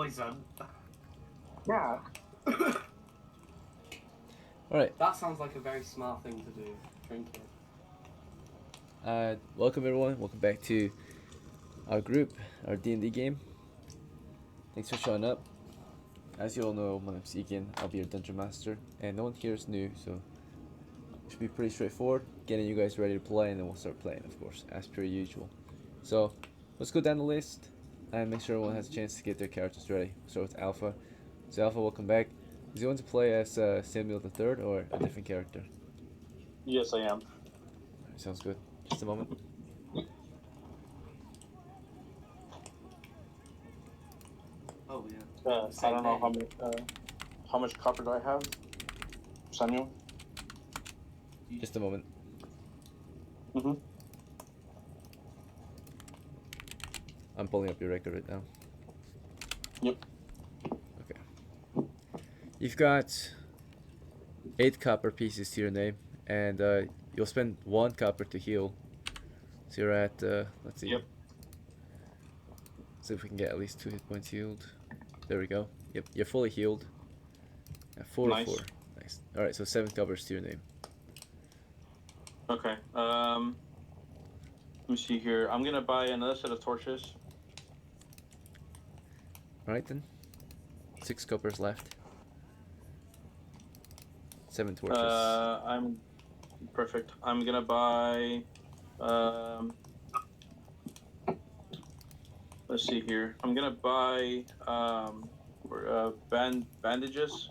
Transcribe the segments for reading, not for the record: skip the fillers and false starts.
poison. Yeah. Alright. That sounds like a very smart thing to do. Drink it. Welcome everyone. Welcome back to our group, our D&D game. Thanks for showing up. As you all know, my name's Egan. I'll be your Dungeon Master, and no one here is new, so it should be pretty straightforward. Getting you guys ready to play, and then we'll start playing, of course, as per usual. So let's go down the list and make sure everyone has a chance to get their characters ready. We'll start with Alpha. So Alpha, welcome back. Is you want to play as Samuel the Third or a different character? Yes, I am. Sounds good. Just a moment. Oh yeah. I don't know how much copper do I have, Samuel? Just a moment. I'm pulling up your record right now. Yep. Okay. You've got 8 copper pieces to your name, and you'll spend 1 copper to heal. So you're at, let's see. Yep. See if we can get at least 2 hit points healed. There we go. Yep, you're fully healed. 4 Nice. 4. Nice. Alright, so 7 coppers to your name. Okay. Let me see here. I'm gonna buy another set of torches. Alright then. 6 coppers left. 7 torches. I'm perfect. I'm gonna buy. Let's see here. I'm gonna buy bandages.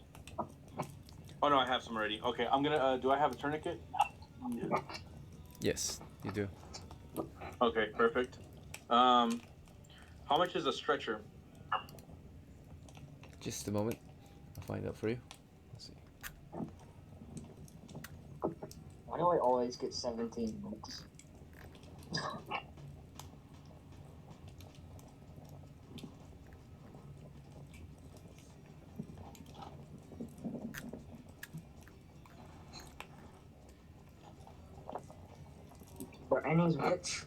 Oh no, I have some already. Okay, I'm gonna. Do I have a tourniquet? Yes, you do. Okay, perfect. How much is a stretcher? Just a moment. I'll find out for you. Let's see. Why do I always get 17 books? Are any rich?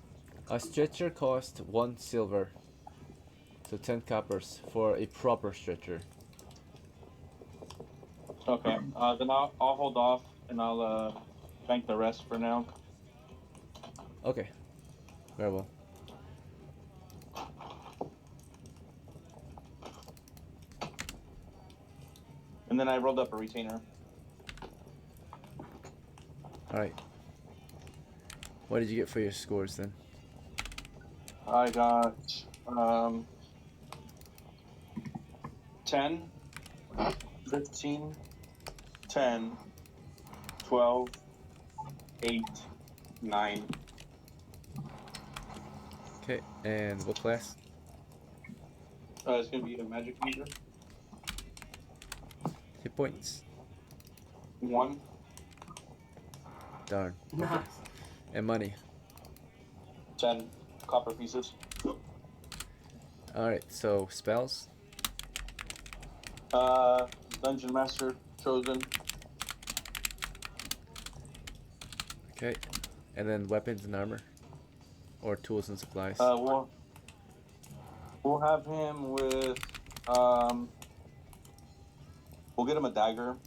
A stretcher costs 1 silver. So 10 coppers for a proper stretcher. Okay. Then I'll hold off and I'll bank the rest for now. Okay. Very well. And then I rolled up a retainer. Alright. What did you get for your scores then? I got 10, 15, 10, 12, 8, 9. Okay, and what class? It's gonna be a magic user. Hit points. 1. Darn. Nice. And money. 10 copper pieces. Alright, so spells. Dungeon Master chosen. Okay. And then weapons and armor. Or tools and supplies. We'll have him with we'll get him a dagger.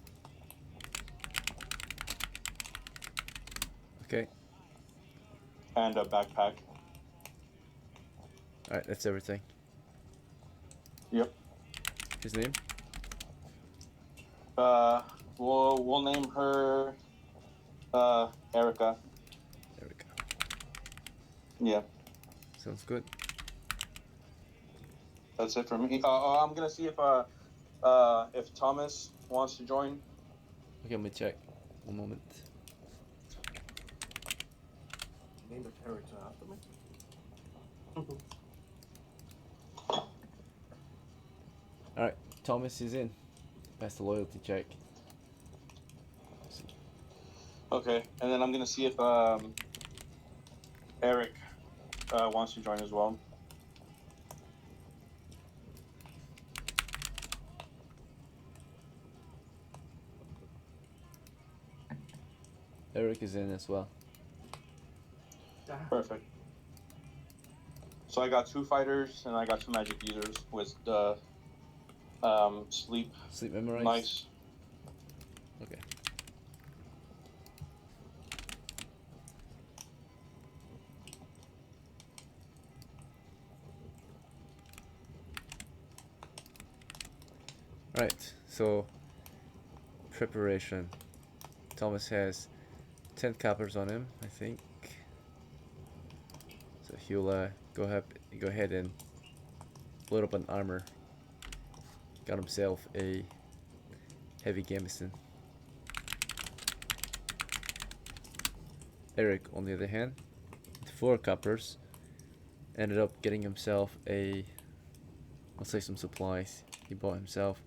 Okay. And a backpack. Alright, that's everything. Yep. His name? We'll name her ERIKA. ERIKA. Yeah. Sounds good. That's it for me. I'm gonna see if Thomas wants to join. Okay, let me check. 1 moment. Name a character after me. Alright, Thomas is in. Pass the loyalty check. Okay, and then I'm gonna see if Eric wants to join as well. Eric is in as well. Perfect. So I got 2 fighters and I got 2 magic users with Sleep. Sleep memorize. Nice. Okay. Right, so preparation. Thomas has 10 coppers on him, I think. So he'll go ahead and load up on armor. Got himself a heavy gambeson. Eric, on the other hand, with 4 coppers, ended up getting himself a, let's say, some supplies. He bought himself.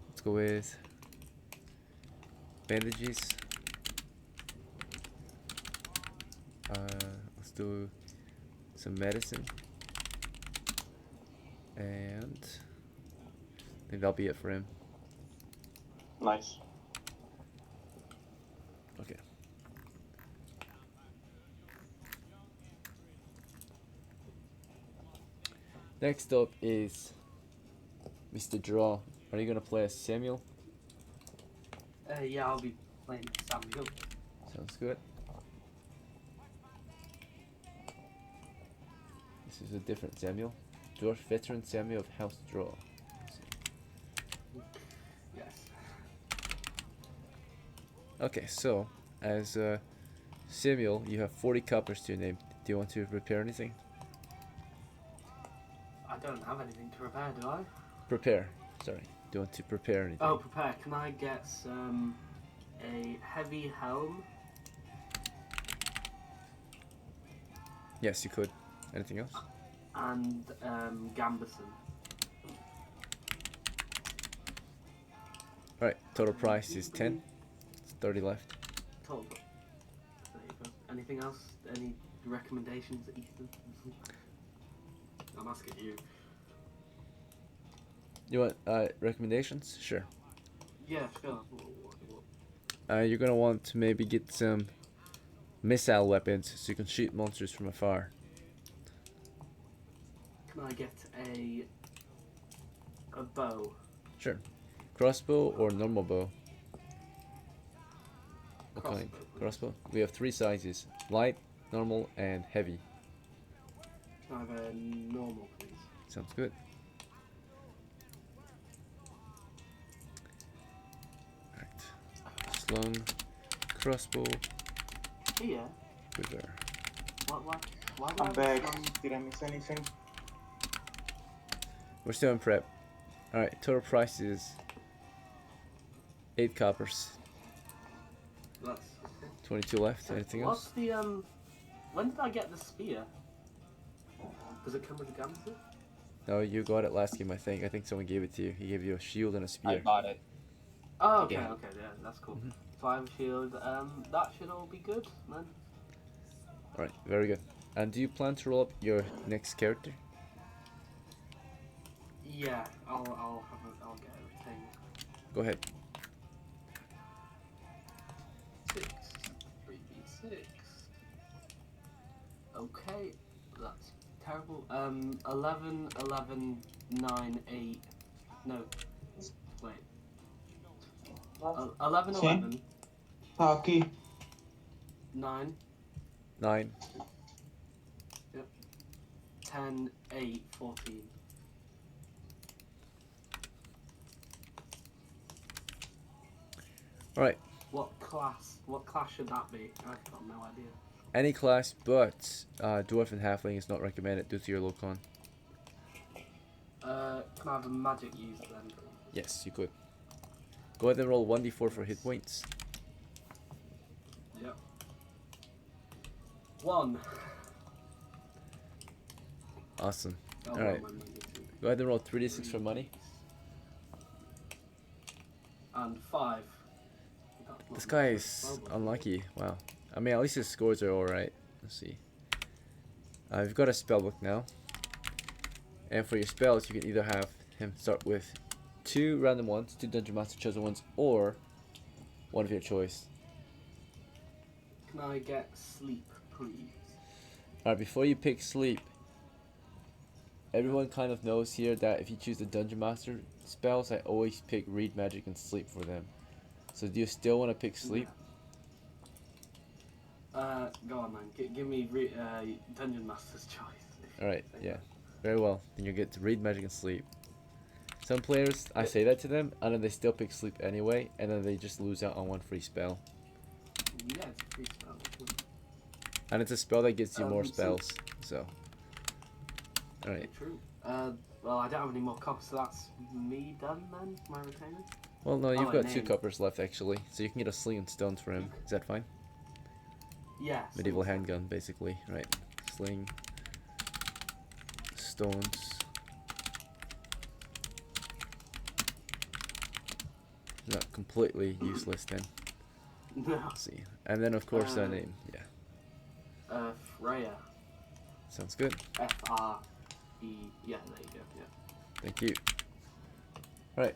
Let's go with bandages. Let's do some medicine, and I think that'll be it for him. Nice. Okay. Next up is Mr. Draw. Are you gonna play as Samuel? Yeah, I'll be playing Samuel. Sounds good. This is a different Samuel. Dwarf veteran Samuel of House Draw. Yes. Okay, so as Samuel, you have 40 coppers to your name. Do you want to repair anything? I don't have anything to repair, do I? Prepare. Sorry. Do you want to prepare anything? Oh, prepare. Can I get a heavy helm? Yes, you could. Anything else? And gambeson. Alright, total price is 10. It's 30 left. Total. There you go. Anything else? Any recommendations, Ethan? I'm asking you. You want recommendations? Sure. Yeah, sure. You're gonna want to maybe get some missile weapons so you can shoot monsters from afar. Can I get a bow? Sure. Crossbow or normal bow? What kind? Crossbow, please. Crossbow? We have 3 sizes. Light, normal, and heavy. Can I have a normal, please? Sounds good. Alright. Slung, crossbow, Here? quiver. Why do I I'm have back. some- Did I miss anything? We're still in prep. Alright, total price is 8 coppers. That's okay. 22 left. Anything What's else? the when did I get the spear? Does it come with the gambeson? No, you got it last game, I think. I think someone gave it to you. He gave you a shield and a I spear. got it. Oh, okay, Yeah. okay, yeah, that's cool. Mhm. 5 shield, that should all be good, man. Alright, very good. And do you plan to roll up your next character? Yeah, I'll get everything. Go ahead. 6, 3v6. Okay, that's terrible. 11, 11, 9, 8. No, wait. 11, Okay. 11, Taki. 9, 9. 10, 8, 14. Alright, What class should that be? I've got no idea. any class but Dwarf and Halfling is not recommended due to your low con. Can I have a magic used then? Yes, you could. Go ahead and roll 1d4 for hit points. Yep. 1. Awesome. Oh, Alright. well, my magic too. Go ahead and roll 3d6 for money. And 5. That's not This guy much is of a problem. unlucky. Wow. I mean, at least his scores are alright. Let's see. We've got a spellbook now. And for your spells, you can either have him start with 2 random ones, 2 Dungeon Master chosen ones, or one of your choice. Can I get sleep, please? Alright, before you pick sleep, everyone kind of knows here that if you choose the Dungeon Master spells, I always pick Read Magic and Sleep for them. So do you still want to pick Sleep? Go on then. Give me Dungeon Master's choice. Alright, yeah. Very well. Then you get to Read Magic and Sleep. Some players, I say that to them, and then they still pick Sleep anyway, and then they just lose out on one free spell. Yeah, it's a free spell. And it's a spell that gets you more spells, so. Alright. True. Well, I don't have any more copies, so that's me done then, my retainer? Well, no, you've Oh, got name. 2 coppers left actually, so you can get a Sling and Stones for him. Is that fine? Yeah. Medieval handgun, basically. Right. Sling. Stones. Not completely useless then. No. Let's see. And then, of course, a name. Yeah. FREYA. Sounds good. F-R-E. Yeah, there you go. Yeah. Thank you. Alright.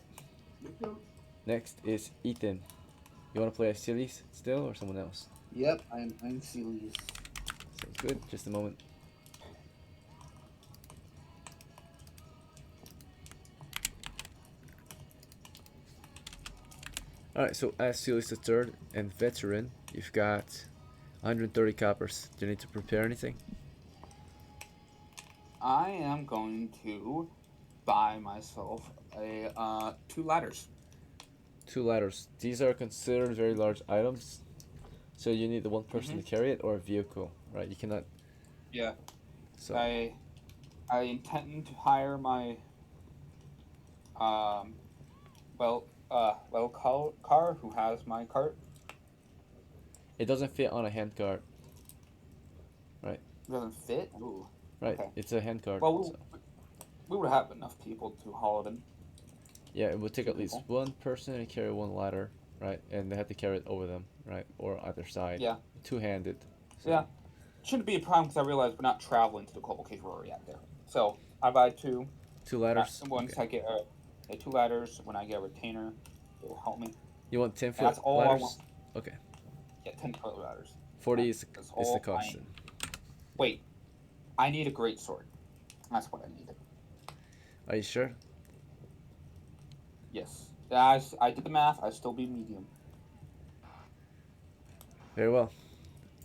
Next is Ethan. You want to play as SILYS still or someone else? Yep, I'm SILYS. Sounds good. Just a moment. Alright, so as SILYS the third and veteran, you've got 130 coppers. Do you need to prepare anything? I am going to buy myself a 2 ladders. 2 ladders. These are considered very large items, so you need the one person to carry it or a vehicle, right? You cannot. Yeah. So I intend to hire my WALCAR who has my cart. it doesn't fit on a hand cart, It doesn't fit. Ooh. right? Okay. It's a hand cart. Well, So. we would have enough people to haul it in. Yeah, it would take at least people. one person to carry one ladder, right? And they have to carry it over them, right? Or either side. Yeah. Two-handed. So. Yeah. Shouldn't be a problem because I realize we're not traveling to the Cobalt Cave where we're at there. So I buy 2. 2 ladders. Once Okay. I get 2 ladders, when I get a retainer, it will help me. You want 10 And foot that's all I ladders? want. Okay. Yeah, 10-foot ladders. 40 is That's the all cost. I- then. Wait, I need a great sword. That's what I need. Are you sure? Yes. I did the math. I still be medium. Very well.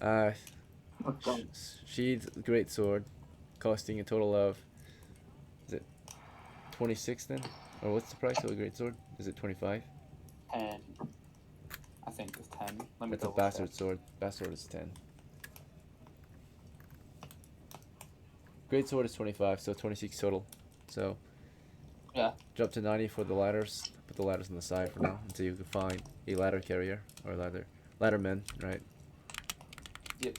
Okay. Sheath great sword, costing a total of, is it 26 then? Or what's the price of a great sword? Is it 25? 10. I think it's 10. Let me That's a double bastard check. sword. Bastard is 10. Great sword is 25, so 26 total. So Yeah. drop to 90 for the ladders. Put the ladders on the side for now until you can find a ladder carrier or ladderman, right? 25.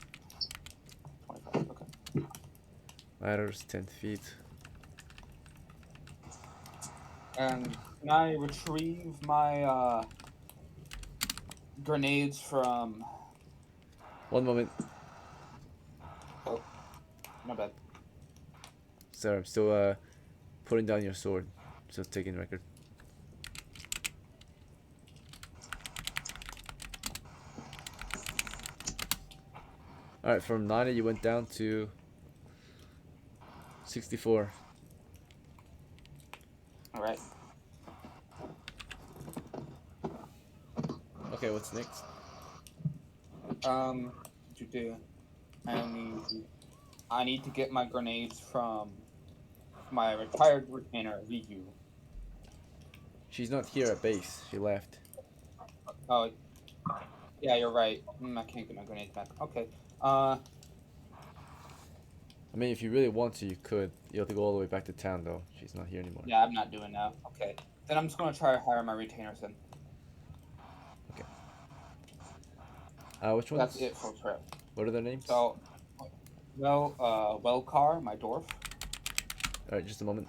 Okay. Ladders 10 feet. And can I retrieve my grenades from? One moment. Oh, my bad. Sorry, I'm still putting down your sword. Still taking record. Alright, from 90 you went down to 64. All right. Okay, what's next? To do. I need to get my grenades from my retired retainer, Ryu. She's not here at base. She left. Oh, yeah, you're right. I can't get my grenades back. Okay. I mean, if you really want to, you could. You have to go all the way back to town, though. She's not here anymore. Yeah, I'm not doing that. Okay. Then I'm just gonna try to hire my retainers then. Which ones? That's it for trip. What are their names? So, WALCAR, my dwarf. Alright, just a moment.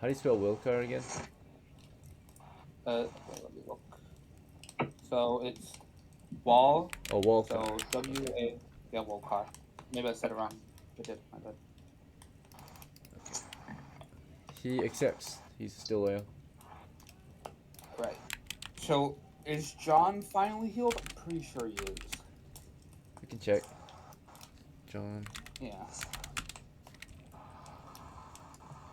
How do you spell WALCAR again? Let me look. So it's wall. Oh, WALCAR. So W-A. Yeah, WALCAR. Maybe I said it wrong. I did. My bad. He accepts. He's still loyal. Right. So is John finally healed? I'm pretty sure he is. can check. John. Yeah.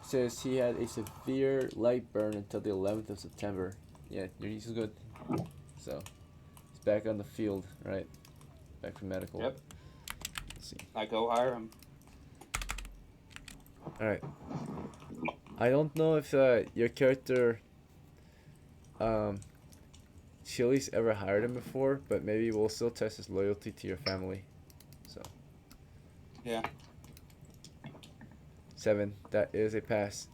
Says he had a severe leg burn until the 11th of September. Yeah, he's good. So, he's back on the field, right? Back from medical. Yep. Let's see. I go hire him. Alright. I don't know if your character, SILYS ever hired him before, but maybe we'll still test his loyalty to your family. So. Yeah. 7. That is a pass.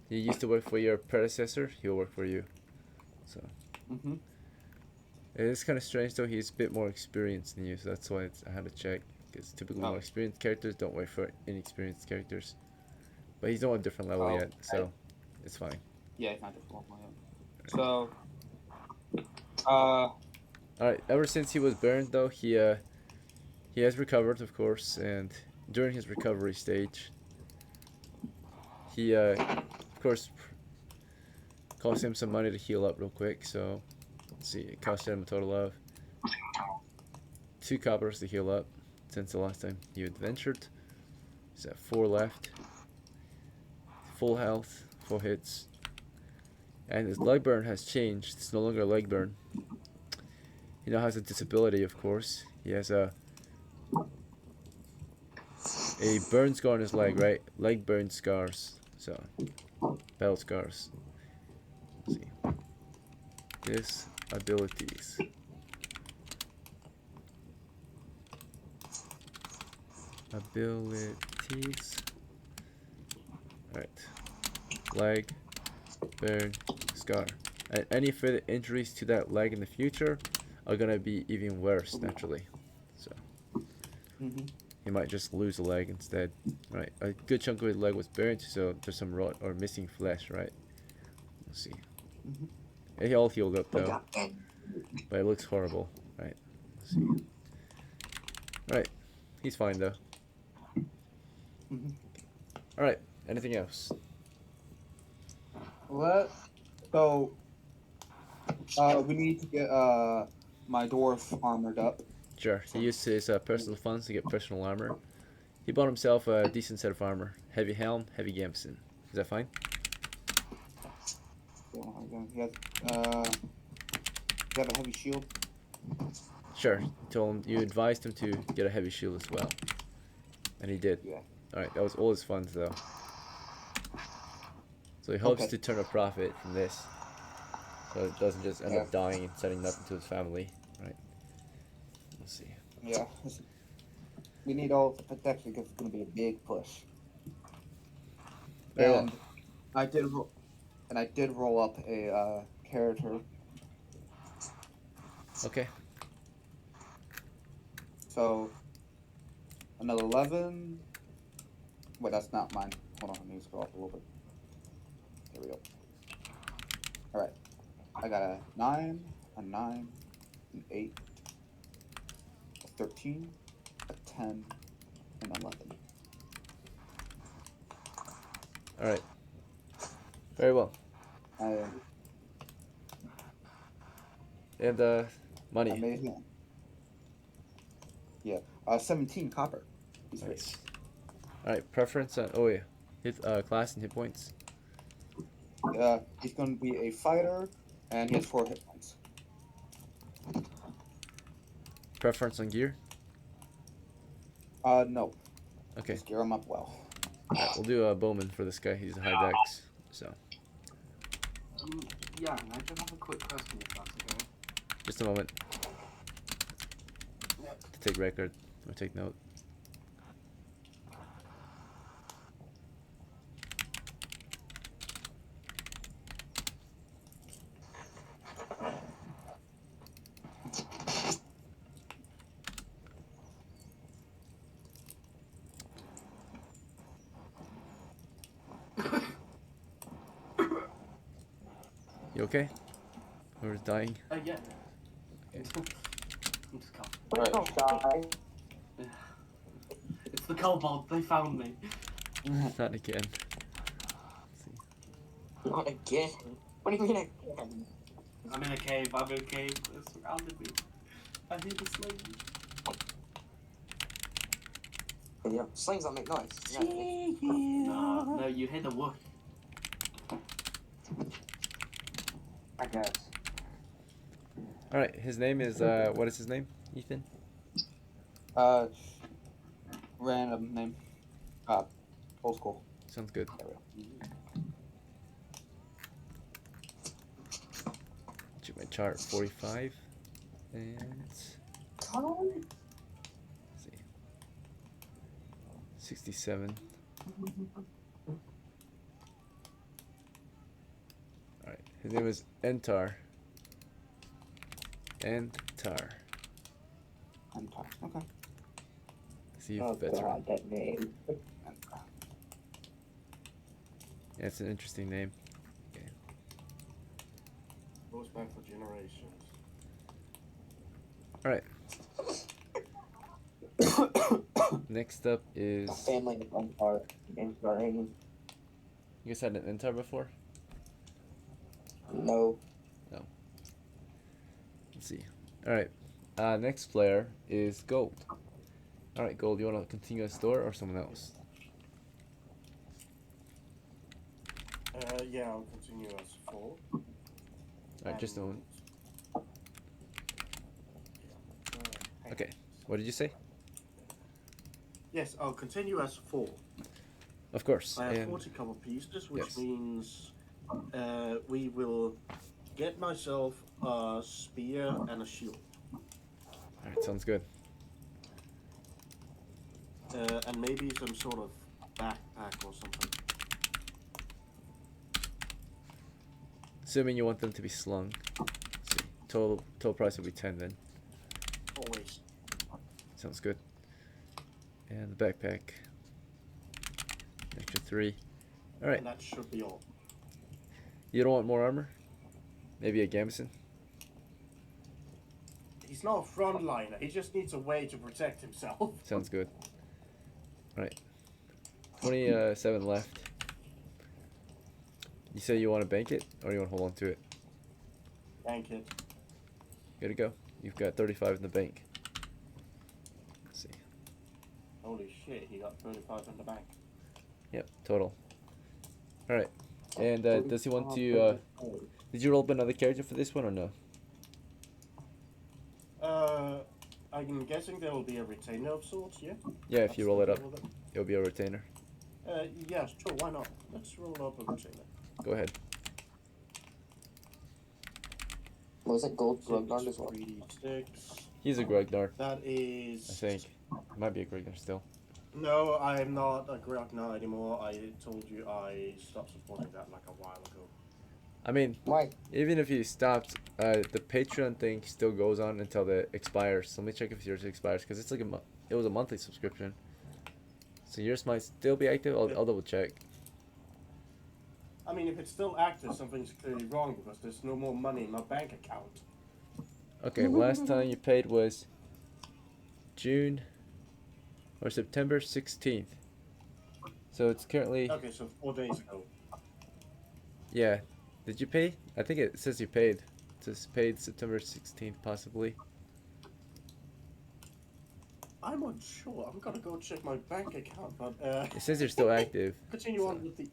He used to work for your predecessor. He'll work for you. So. Mm-hmm. It is kind of strange though. He's a bit more experienced than you, so that's why I had to check. Because typically more experienced characters don't wait for inexperienced characters. But he's not on a different level yet, so it's fine. Yeah, it's not difficult. So. Alright, ever since he was burned though, he has recovered, of course, and during his recovery stage, he of course cost him some money to heal up real quick. So let's see, it cost him a total of 2 coppers to heal up since the last time he adventured. He's at 4 left, full health, 4 hits, and his leg burn has changed. It's no longer a leg burn. He now has a disability, of course. He has a burn scar on his leg, right? Leg burn scars. So, battle scars. Let's see. Disabilities. Abilities. Alright. Leg, burn, scar. And any further injuries to that leg in the future are gonna be even worse, naturally. So. He might just lose a leg instead. Right, a good chunk of his leg was burned, so there's some rot or missing flesh, right? Let's see. And he all healed up though, but it looks horrible, right? Let's see. Right, he's fine though. Alright, anything else? So, we need to get my dwarf armored up. Sure, he used his personal funds to get personal armor. He bought himself a decent set of armor. Heavy helm, heavy gambeson. Is that fine? He has, you have a heavy shield? Sure, you advised him to get a heavy shield as well. And he did. Yeah. Alright, that was all his funds though. So he hopes to turn a profit from this. So it doesn't just end up dying and sending nothing to his family. Right. Let's see. Yeah. We need all the protection because it's going to be a big push. Very and well. I did roll up a character. Okay. So another 11. Wait, that's not mine. Hold on, let me scroll up a little bit. There we go. Alright. I got a 9, an 8, a 13, a 10, and 11. Alright. Very well. And money. Amazing. Yeah. 17 copper. Nice. Alright, preference on hit class and hit points. He's going to be a fighter, and he has 4 hit points. Preference on gear? No. Okay. Just gear him up well. Alright, we'll do a bowman for this guy. He's a high dex, so. Yeah, I just have a quick question if that's okay. Just a moment. To take record or take note. You okay? Whoever's dying? Yeah. Okay. I'm just calm. Please don't die. It's the kobold, they found me. Not again. Not again. What do you mean again? I'm in a cave, they're surrounded me. I need to slay you. Yeah, slings don't make noise. No, you hit a whoosh. I guess. All right, his name is what is his name? Ethan. Random name. Old school. Sounds good. There we go. Check my chart. 45 and let's see. 67. All right, his name is ENDTAR. ENDTAR. Okay. See Oh if that's right. god, that name. Yeah, it's an interesting name. Goes back for generations. All right. Next up is. Family of ENDTAR. ENDTAR. You guys had an ENDTAR before? No. Let's see. All right. Next player is Gold. All right, Gold. You want to continue as THOR or someone else? Yeah, I'll continue as 4. All right, just one. Okay. What did you say? Yes, I'll continue as 4. Of course. I have And 40 copper pieces, which yes. means we will get myself a spear and a shield. all right, sounds good. And maybe some sort of backpack or something. Assuming you want them to be slung. So total price will be 10 then. Always. Sounds good. And the backpack. Extra 3. All right. And that should be all. You don't want more armor? Maybe a gambeson? He's not a frontliner, he just needs a way to protect himself. Sounds good. All right. 27 left. You say you want to bank it, or you want to hold on to it? Thank you. Good to go. You've got 35 in the bank. Let's see. Holy shit, he got 35 in the bank. Yep, total. All right. And does he want to? Did you roll up another character for this one or no? I'm guessing there will be a retainer of sorts, yeah? Yeah, if you roll it up, With it. it'll be a retainer. Yeah, sure, why not? Let's roll up a retainer. Go ahead. Was it gold Grognard as well? 3d6. He's a Grognard, That is... I think. It might be a Grognard still. No, I am not a Grognard anymore. I told you I stopped supporting that like a while ago. I mean, Why? even if you stopped, the Patreon thing still goes on until it expires. So let me check if yours expires, because it's like it was a monthly subscription. So yours might still be active. I'll double check. I mean, if it's still active, something's clearly wrong because there's no more money in my bank account. Okay, last time you paid was June or September 16th. So it's currently, Okay, so 4 days ago. yeah. Did you pay? I think it says you paid. It says paid September 16th, possibly. I'm unsure. I'm gonna go check my bank account, but It says you're still active. continue on with the...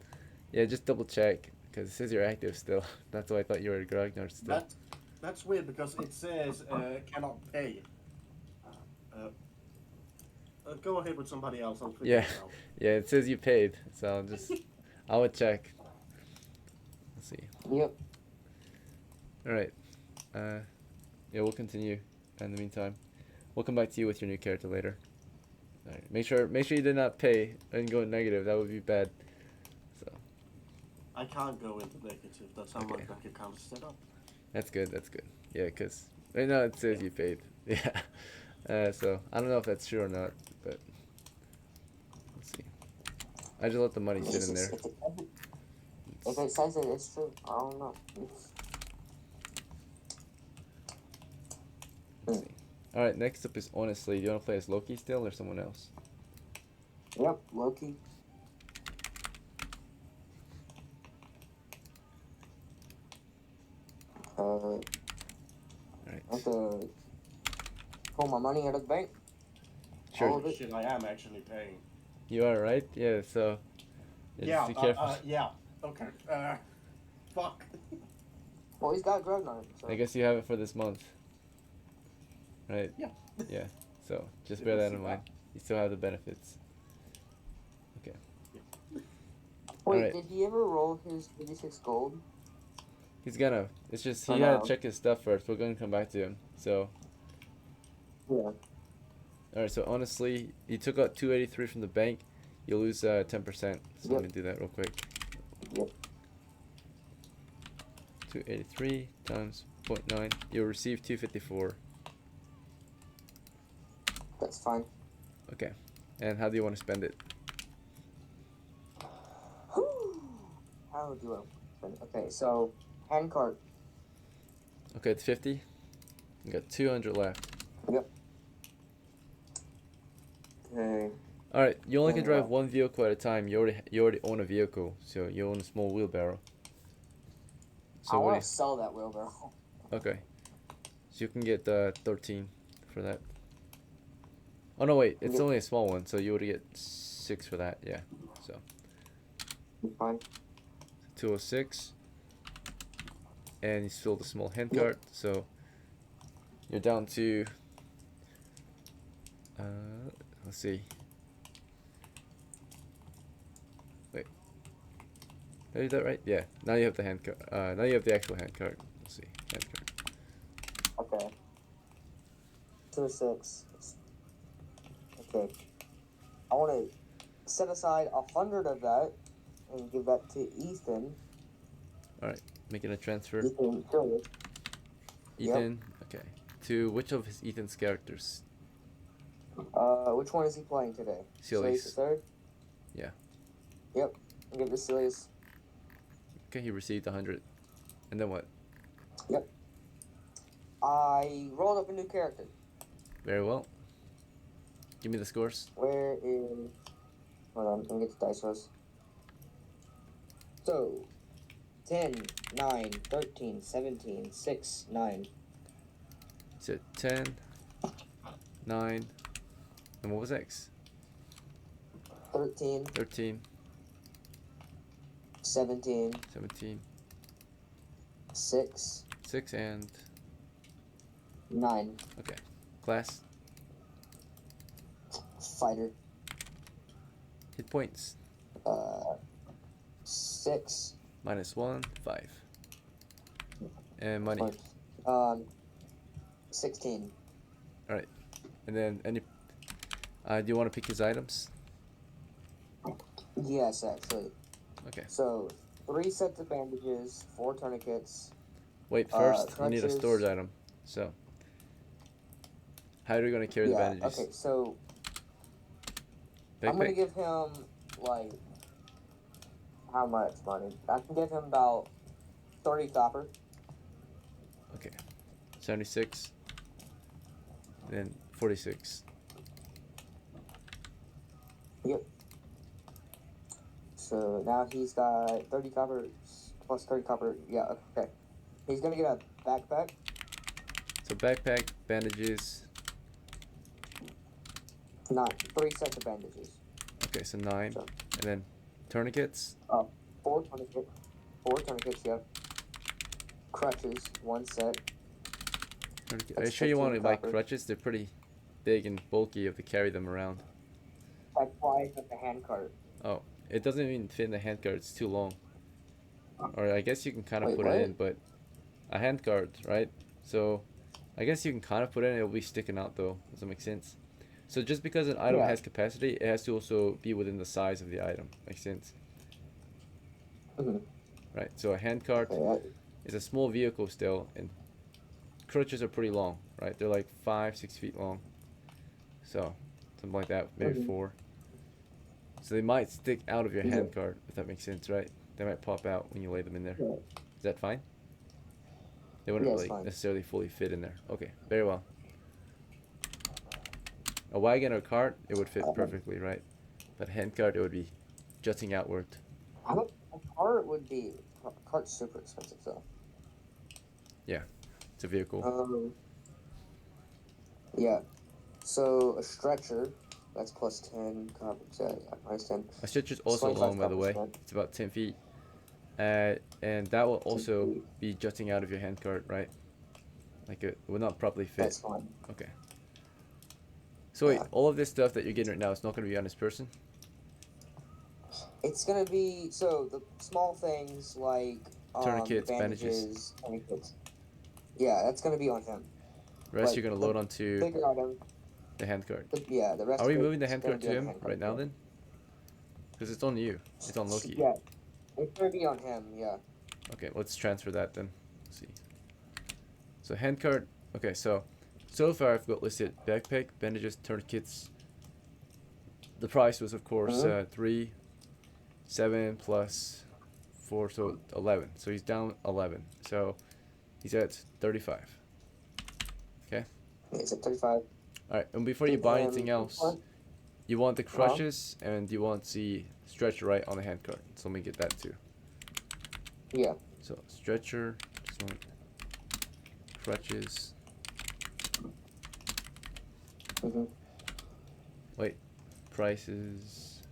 Yeah, just double check, because it says you're active still. That's why I thought you were a Grognard still. That's weird because it says cannot pay. Go ahead with somebody else. I'll figure Yeah. it out. Yeah, it says you paid, so I would check. Let's see. Yep. All right. Yeah, we'll continue. In the meantime, we'll come back to you with your new character later. All right. Make sure you did not pay and go negative. That would be bad. So I can't go into negative. That's how my Okay. bank account is set up. that's good. That's good. Yeah, because right now it says you paid. Yeah. So I don't know if that's true or not, but let's see. I just let the money sit in there. If it says it is true, I don't know. All right. Next up is Honestly. Do you want to play as Loki still or someone else? Yep, Loki. All right. I have to pull my money out of the bank. Sure. All of it? Shit, I am actually paying. You are, right? Yeah, so. Yeah, just be careful. yeah. Okay. Fuck. Well, he's got Dreadnought, so. I guess you have it for this month. Right? Yeah. Yeah. So, just bear that in mind. You still have the benefits. Okay. Wait, Alright. did he ever roll his 56 gold? He's gonna. It's just, he For gotta now. check his stuff first. We're gonna come back to him. So. Yeah. Alright, so honestly, you took out 283 from the bank. You'll lose 10%. So Yep. let me do that real quick. Yep. 283 times 0.9. You'll receive 254. That's fine. Okay. And how do you want to spend it? How do I? Okay, so hand card. Okay, it's 50. You got 200 left. Yep. Okay. All right, you only can drive Wow. one vehicle at a time. You already own a vehicle, so you own a small wheelbarrow. I So what? want to sell that wheelbarrow. Okay, so you can get 13 for that. Oh no, wait, it's Yep. only a small one, so you would get 6 for that. Yeah, so Fine. 206, and you still the small hand Yep. cart, so you're down to. Let's see. Wait. Did I do that right? Yeah. Now you have the hand card. Now you have the actual hand card. Let's see. Hand card. Okay. 206. Okay. I want to set aside 100 of that and give that to Ethan. Making a transfer. Ethan Phillips. Ethan. Okay. To which of his Ethan's characters? Which one is he playing today? SILYS. the third? Yeah. Yep. Give it to SILYS. Okay, he received 100. And then what? Yep. I rolled up a new character. Very well. Give me the scores. Where is... Hold on, let me get the dice rolls. So, 10, 9, 13, 17, 6, 9. So 10, 9, and what was X? 13, 13, 17, 17, 6, 6, and 9. okay. Class, Fighter. hit points, 6. -1, 5. And money. Points. 16. And then any. Do you want to pick his items? Yes, actually. Okay. So, 3 sets of bandages, 4 tourniquets. Wait, first we need a crutches. storage item. So, how are we going to carry the Yeah, bandages? okay, so I'm gonna Backpack? give him, like, how much money? I can give him about 30 copper. 76. And then 46. Yep. So now he's got 30 copper plus 30 copper. Yeah, okay. He's gonna get a backpack. So backpack, bandages. 9. 3 sets of bandages. Okay, so 9. So- And then tourniquets. 4 tourniquets. 4 tourniquets, yeah. Crutches, 1 set. Tourniquet. Are you That's sure you want to 15 buy copper. crutches? They're pretty big and bulky. You have to carry them around. That's why I got the hand cart. Oh, it doesn't even fit in the handguard. It's too long. Or I guess you can kind of Wait, put what? it in, but a handguard, right? So I guess you can kind of put it in. It'll be sticking out though. Does that make sense? So just because an item Yeah. has capacity, it has to also be within the size of the item. Makes sense, Mhm. right? So a handcart Okay, is a small vehicle still, and crutches are pretty long, right? They're like 5-6 feet long. So something like that, maybe Mhm. 4. So they might stick out of your Yeah. handcart, if that makes sense, right? They might pop out when you lay them in there. Yeah. Is that fine? They wouldn't Yeah, it's really fine. necessarily fully fit in there. Okay, very well. A wagon or cart, it would fit perfectly, right? But a handcart, it would be jutting outward. How much a cart would be? Cart's super expensive though. It's a vehicle. Yeah. So a stretcher, that's plus 10 copper. Yeah, minus 10. A stretcher's also 25 long, by the copper way. spent. It's about 10 feet. And that will 10 also feet. be jutting out of your handcart, right? Like it will not properly fit. That's fine. Okay. So wait, Yeah. all of this stuff that you're getting right now is not going to be on this person? It's gonna be so the small things like Tourniquets, bandages, tourniquets. Yeah, that's gonna be on him. The rest But you're going to the load onto bigger item, the handcart. yeah, the rest. Are we of it moving the is gonna handcart be to on the him handcart, right now yeah. then? Because it's on you. It's on Loki. Yeah, it's gonna be on him. Yeah. Okay, let's transfer that then. Let's see. So handcart. Okay, so far I've got listed backpack, bandages, tourniquets. The price was of course 3, 7 plus 4, so 11. So he's down 11. So he's at 35. Okay. It's at 35. All right. And before you buy anything else, you want the crutches and you want the stretcher right on the handcart. So let me get that too. Yeah. So stretcher, just want crutches. Mhm. Wait, prices.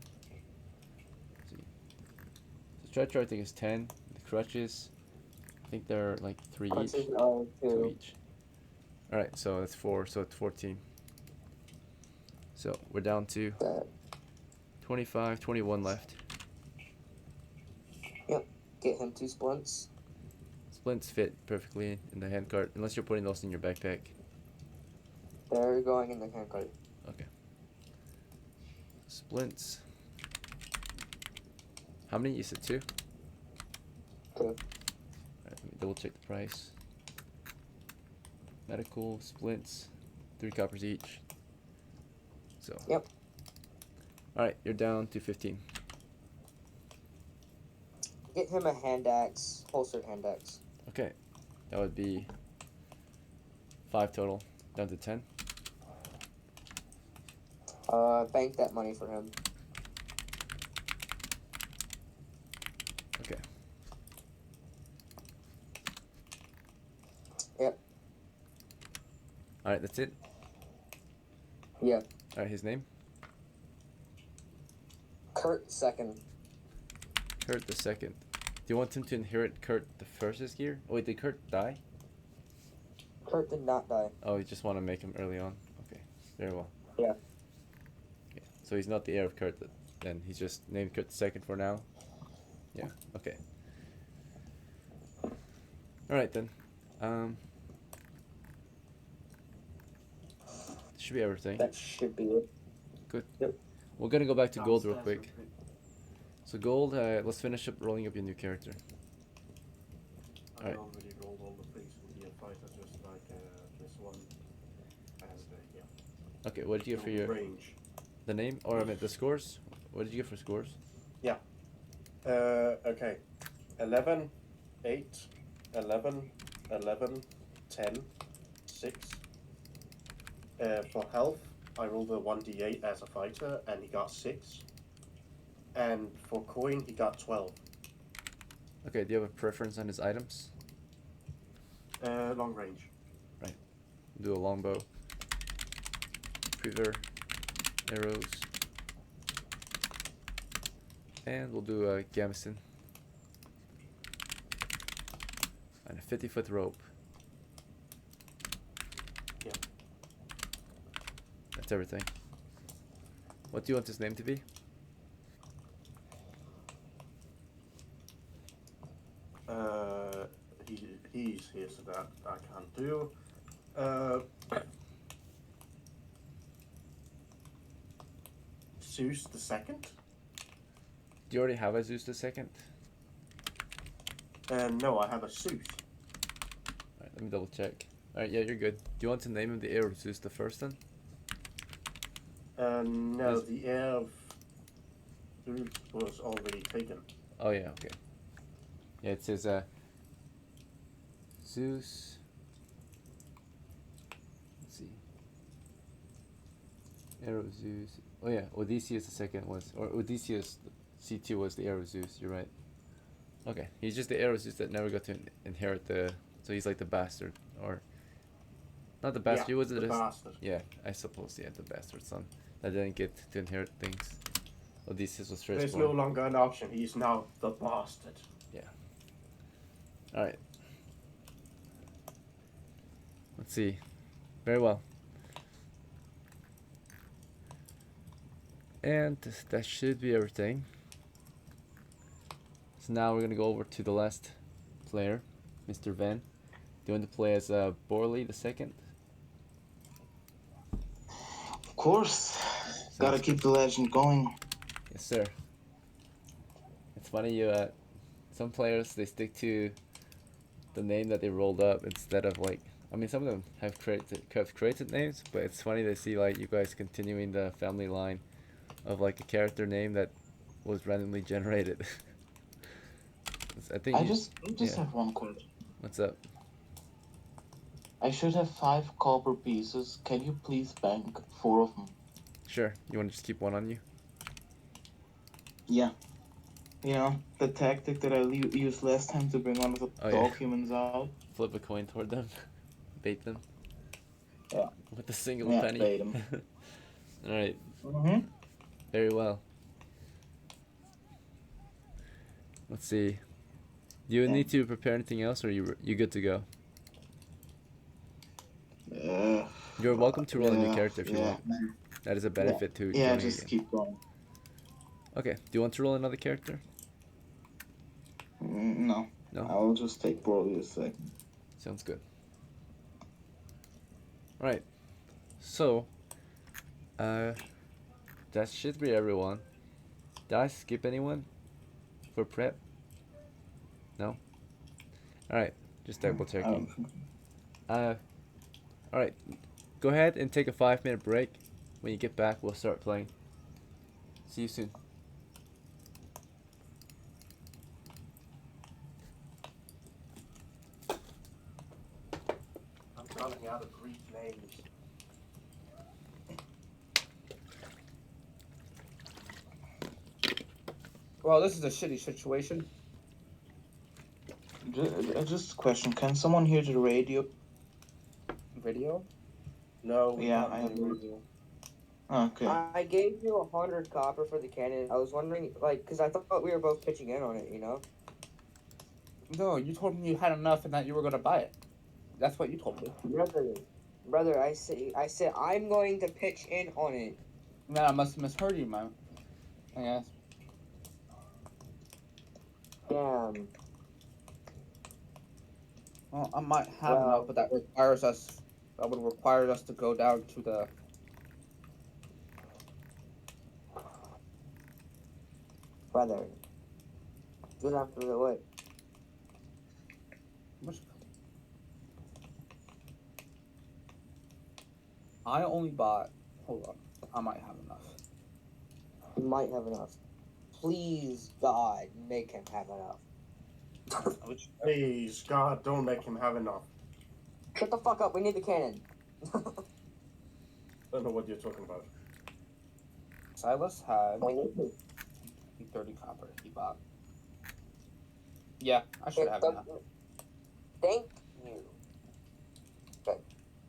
Let's see. The stretcher I think is 10. The crutches, I think they're like 3 each. Crutches are 2 2. each. All right, so that's 4. So it's 14. So we're down to 25, 21 left. Yep. Get him 2 splints. Splints fit perfectly in the handcart, unless you're putting those in your backpack. They're going in the handcart. Okay. Splints. How many? You said 2? 2. Alright, let me double check the price. Medical, splints, 3 coppers each. So. Yep. Alright, you're down to 15. Get him a hand axe, holstered hand axe. Okay. That would be 5 total. Down to 10. Bank that money for him. Okay. Yep. Alright, that's it. Yeah. Alright, his name? Kurt second. Kurt the second. Do you want him to inherit Kurt the first's gear? Oh wait, did Kurt die? Kurt did not die. Oh, you just want to make him early on? Okay, very well. Yeah. Okay. So he's not the heir of Kurt then. He's just named Kurt the second for now? Yeah, okay. Alright then. Should be everything. That should be it. Good. Yep. We're gonna go back to gold real Downstairs quick. So gold, let's finish up rolling up your new character. I Alright. already rolled all the things with the fighter, just like this one. And yeah. Okay, what did you get for your range? the name or I meant the scores? What did you get for scores? Yeah. Okay. 11, 8, 11, 11, 10, 6. For health, I rolled a 1d8 as a fighter, and he got 6. And for coin, he got 12. Okay, do you have a preference on his items? Long range. Do a longbow, quiver, arrows, and we'll do a gambeson and a 50-foot rope. Yeah. That's everything. What do you want his name to be? He's here, so that I can't do. Zeus the second? Do you already have a Zeus the second? No, I have a Zeus. Alright, let me double check. Alright, yeah, you're good. Do you want to name him the heir of Zeus the first then? No, Yes. the heir of Zeus was already taken. Oh yeah, okay. Yeah, it says Zeus. Let's see. Heir of Zeus. Oh yeah, Odysseus the second was, or Odysseus C2 was the heir of Zeus. You're right. Okay, he's just the heir of Zeus that never got to inherit the. So he's like the bastard, or Not the bastard. Yeah, Was it the a bastard. Yeah, I suppose. Yeah, the bastard son that didn't get to inherit things. Odysseus was There's firstborn. no longer an option. He's now the bastard. All right. Let's see. Very well. And that should be everything. So now we're gonna go over to the last player, Mr. Van. Do you want to play as BORLEE the second? Of course. Gotta keep the legend going. Yes, sir. It's funny some players they stick to the name that they rolled up instead of like. I mean, some of them have created names, but it's funny to see like you guys continuing the family line of like a character name that was randomly generated. I think. I just yeah. have one question. What's up? I should have 5 copper pieces. Can you please bank 4 of them? Sure. You want to just keep one on you? Yeah. You know, the tactic that I used last time to bring one of the documents out. Flip a coin toward them. Bait them. Yeah. With a single Yeah, penny. bait them. Alright. Mm-hmm. Very well. Let's see. Do you need to prepare anything else, or you good to go? You're welcome to roll a new character if you want. That is a benefit to Yeah, joining just again. keep going. Okay. Do you want to roll another character? No. No? I'll just take BORLEE a second. Sounds good. Alright. So, that should be everyone. Did I skip anyone for prep? No? Alright, just double checking. Alright, go ahead and take a 5-minute break. When you get back, we'll start playing. See you soon. I'm running out of Greek names. Well, this is a shitty situation. Just a question. Can someone hear the radio? Video? No, we Yeah, can't I do agree. radio. Okay. I gave you 100 copper for the cannon. I was wondering, like, because I thought we were both pitching in on it, you know? No, you told me you had enough and that you were gonna buy it. That's what you told me. Brother, I said I'm going to pitch in on it. Man, I must have misheard you, man. I guess. Damn. Well, I might have enough, but that requires us. That would require us to go down to the. Brother. Good after the what? I only bought. Hold on. I might have enough. You might have enough. Please, God, make him have enough. Please, God, don't make him have enough. Shut the fuck up, we need the cannon. I don't know what you're talking about. SILYS had We need to. 30 copper. He bought. Yeah, I should have enough. Thank you. Okay.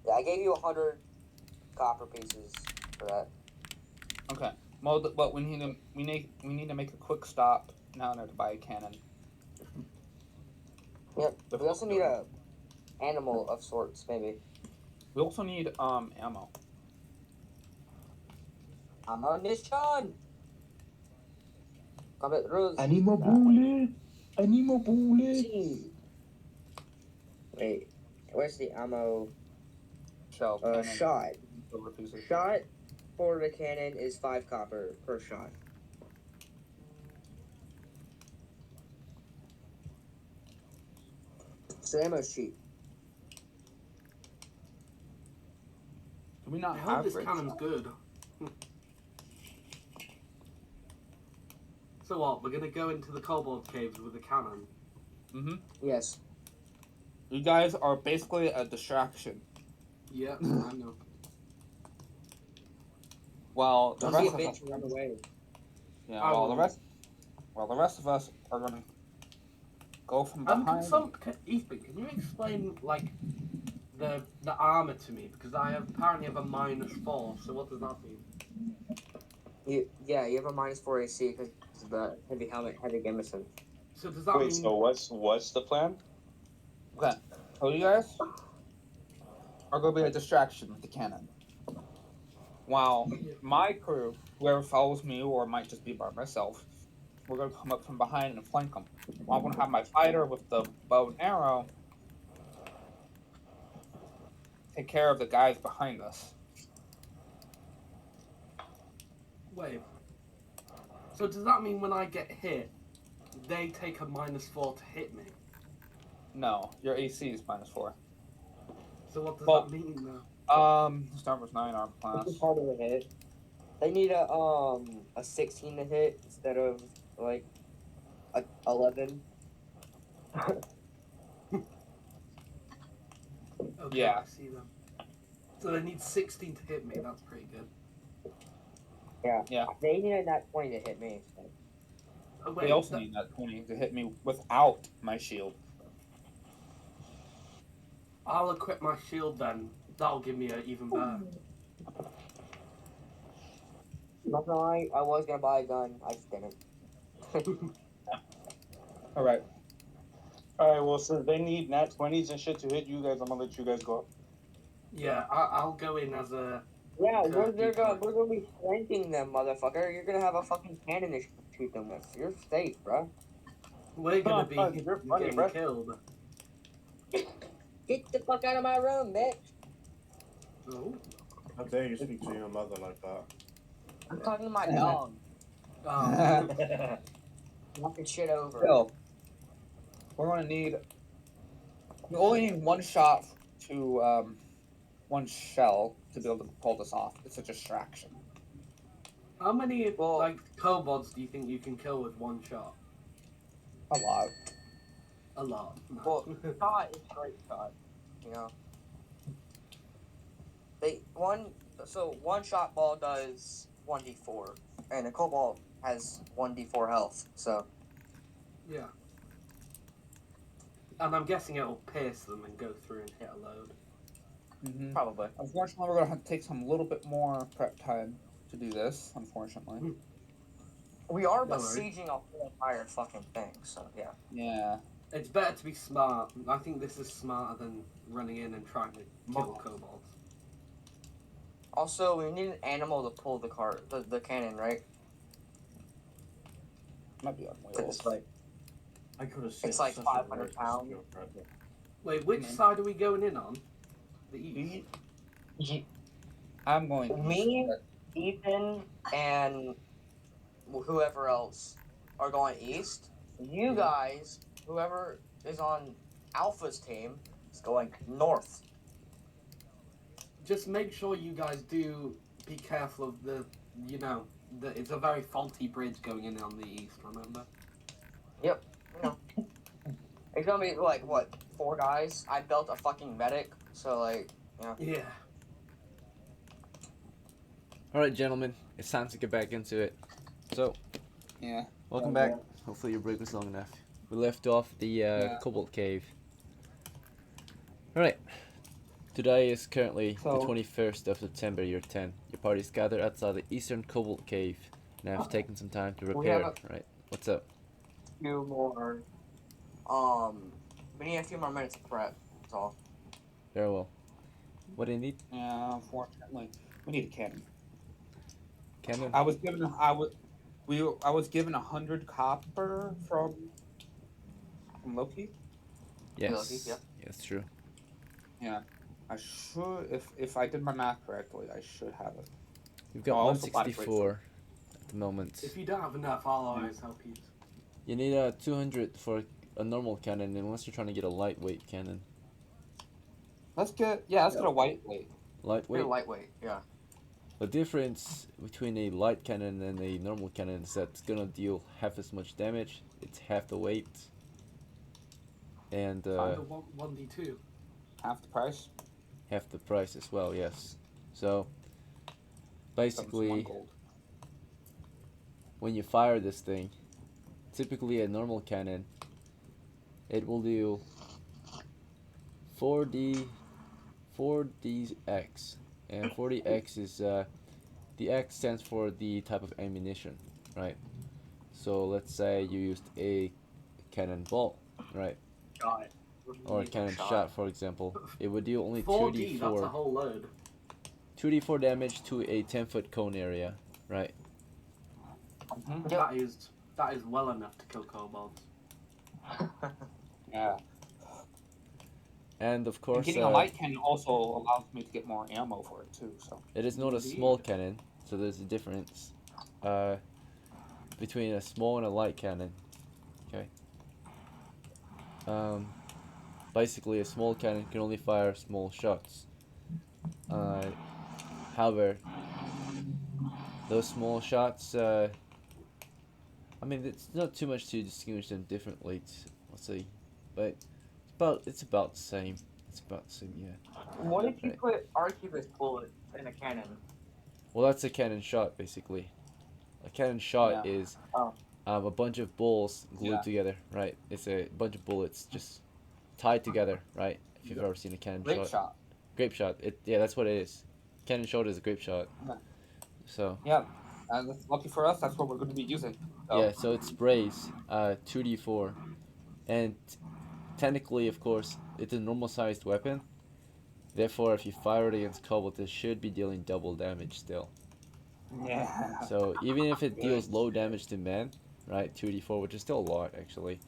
Yeah, I gave you 100 copper pieces for that. Okay. Well, but we need to make a quick stop now to buy a cannon. Yep. We also need a animal of sorts, maybe. We also need ammo. I'm on this John. Combat rules. I need more bullet. I need more bullet. Wait, where's the ammo? Shell. Cannon. Shot. Silver pieces. Shot for the cannon is 5 copper per shot. So ammo's cheap. Do we not I have hope this rich? cannon's good. So what, we're gonna go into the kobold caves with a cannon? Mm-hmm. Yes. You guys are basically a distraction. Yeah, I know. Well, the Don't be rest a of bitch us. and run away. Yeah. I Well, the will. rest. Well, the rest of us are gonna go from Can behind. Ethan, can you explain, like, the armor to me? Because I apparently have a -4. So what does that mean? You have a -4 AC because of the heavy helmet, heavy gamison. So does that Wait, mean? so what's the plan? Okay. So you guys are going to be a distraction with the cannon. While my crew, whoever follows me, or it might just be by myself, we're going to come up from behind and flank them. Well, I'm going to have my fighter with the bow and arrow take care of the guys behind us. Wait. So does that mean when I get hit, they take a -4 to hit me? No, your AC is -4. So what does Well, that mean now? Star Wars 9 arm class. This is harder to hit. They need a 16 to hit instead of like a 11. Okay, Yeah. I see them. So they need 16 to hit me. That's pretty good. Yeah. They need that 20 to hit me. So. Oh, wait, They also need that 20 to hit me without my shield. I'll equip my shield then. That'll give me an even better. Not gonna lie, I was gonna buy a gun, I just didn't. Alright. Alright, well, since they need nat 20s and shit to hit you guys, I'm gonna let you guys go. Yeah, I'll go in as a. Yeah, Okay, we're gonna be flanking them, motherfucker. You're gonna have a fucking cannon to shoot them with. You're safe, bro. We're gonna be You're funny, getting bro. killed. Get the fuck out of my room, bitch. Oh. How dare you speak to your mother like that? I'm talking to my dog. Oh. Knocking shit over. Still, we're going to need... We only need one shot to, one shell to be able to pull this off. It's a distraction. How many Well- like kobolds do you think you can kill with one shot? A lot. A lot. Well, shot is great shot. You know. One shot ball does 1d4, and a kobold has 1d4 health. So Yeah. And I'm guessing it'll pierce them and go through and hit a load. Mm-hmm. probably. Unfortunately, we're going to have to take some little bit more prep time to do this, unfortunately. We are Don't worry. besieging a whole entire fucking thing. So yeah. Yeah. It's better to be smart. I think this is smarter than running in and trying to kill kobolds. Also, we need an animal to pull the cannon, right? Might be on It's wheels. like I could have It's like 500 pounds. Wait, which side are we going in on? The east. I'm going Me, Ethan, and whoever else are going east. You guys, whoever is on Alpha's team, is going north. Just make sure you guys do be careful of it's a very faulty bridge going in on the east, remember? Yep. You know. It's gonna be like what, 4 guys? I built a fucking medic, so like, Yeah. Alright, gentlemen, it's time to get back into it. So, Yeah. welcome back. Hopefully your break was long enough. We left off the Kobold Cave. Alright. Today is currently the 21st of September, year 10. Your party is gathered outside the eastern Kobold Cave and have taken some time to repair. Right. What's up? few more. We need a few more minutes of prep. That's all. Very well. What do you need? Yeah, unfortunately. We need a cannon. Cannon? I was given 100 copper from Loki. Yes. Loki, yeah. Yes, true. Yeah. I should, if I did my math correctly, I should have it. You've got Oh, also 164 at the moment. If you don't have enough, I'll always help you. You need 200 for a normal cannon unless you're trying to get a lightweight cannon. Let's get a white weight. Lightweight? You're lightweight, yeah. The difference between a light cannon and a normal cannon is that it's gonna deal half as much damage, it's half the weight, and Find a 1d2. Half the price. half the price as well, yes. So, basically, 1 gold. when you fire this thing, typically a normal cannon, it will do 4d 4DX, and 4DX is the X stands for the type of ammunition, right? So let's say you used a cannon bolt, right? Shot. Or a cannon shot, for example. It would deal only 4D, that's a 2d4 whole load. 2d4 damage to a 10-foot cone area, right? Yep. That is well enough to kill kobolds. Yeah. And of And course, getting a light cannon also allows me to get more ammo for it too. So it is not a small cannon, so there's a difference between a small and a light cannon. Okay. Basically, a small cannon can only fire small shots. However, those small shots, I mean, it's not too much to distinguish them differently. Let's see, but it's about the same. It's about the same, yeah. What if you Right. put arquebus bullets in a cannon? Well, that's a cannon shot, basically. A cannon shot Yeah. is Oh. a bunch of balls glued Yeah. together, right? It's a bunch of bullets just tied together, right? If you've ever seen a cannon grape shot. shot. Grape shot. Yeah, that's what it is. Cannon shot is a grape shot. Yeah. So Yeah. And lucky for us, that's what we're going to be using. So. yeah, so it sprays 2d4, and technically, of course, it's a normal sized weapon. Therefore, if you fire it against kobolds, it should be dealing double damage still. Yeah. So even if it deals low damage to men, right, 2d4, which is still a lot actually,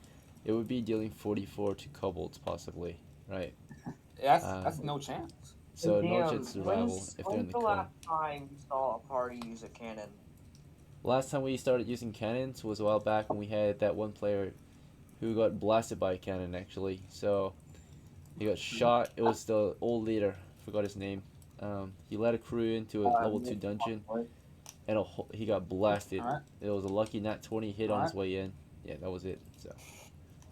it would be dealing 44 to kobolds possibly, right? That's no chance. So no Damn, chance of survival if they're in when's the the cone. last time you saw a party use a cannon? Last time we started using cannons was a while back when we had that one player who got blasted by a cannon actually. So he got shot. It was the old leader, forgot his name. He led a crew into a level 2 dungeon, and he got blasted. Alright. It was a lucky nat 20 hit on his Alright. way in. Yeah, that was it. So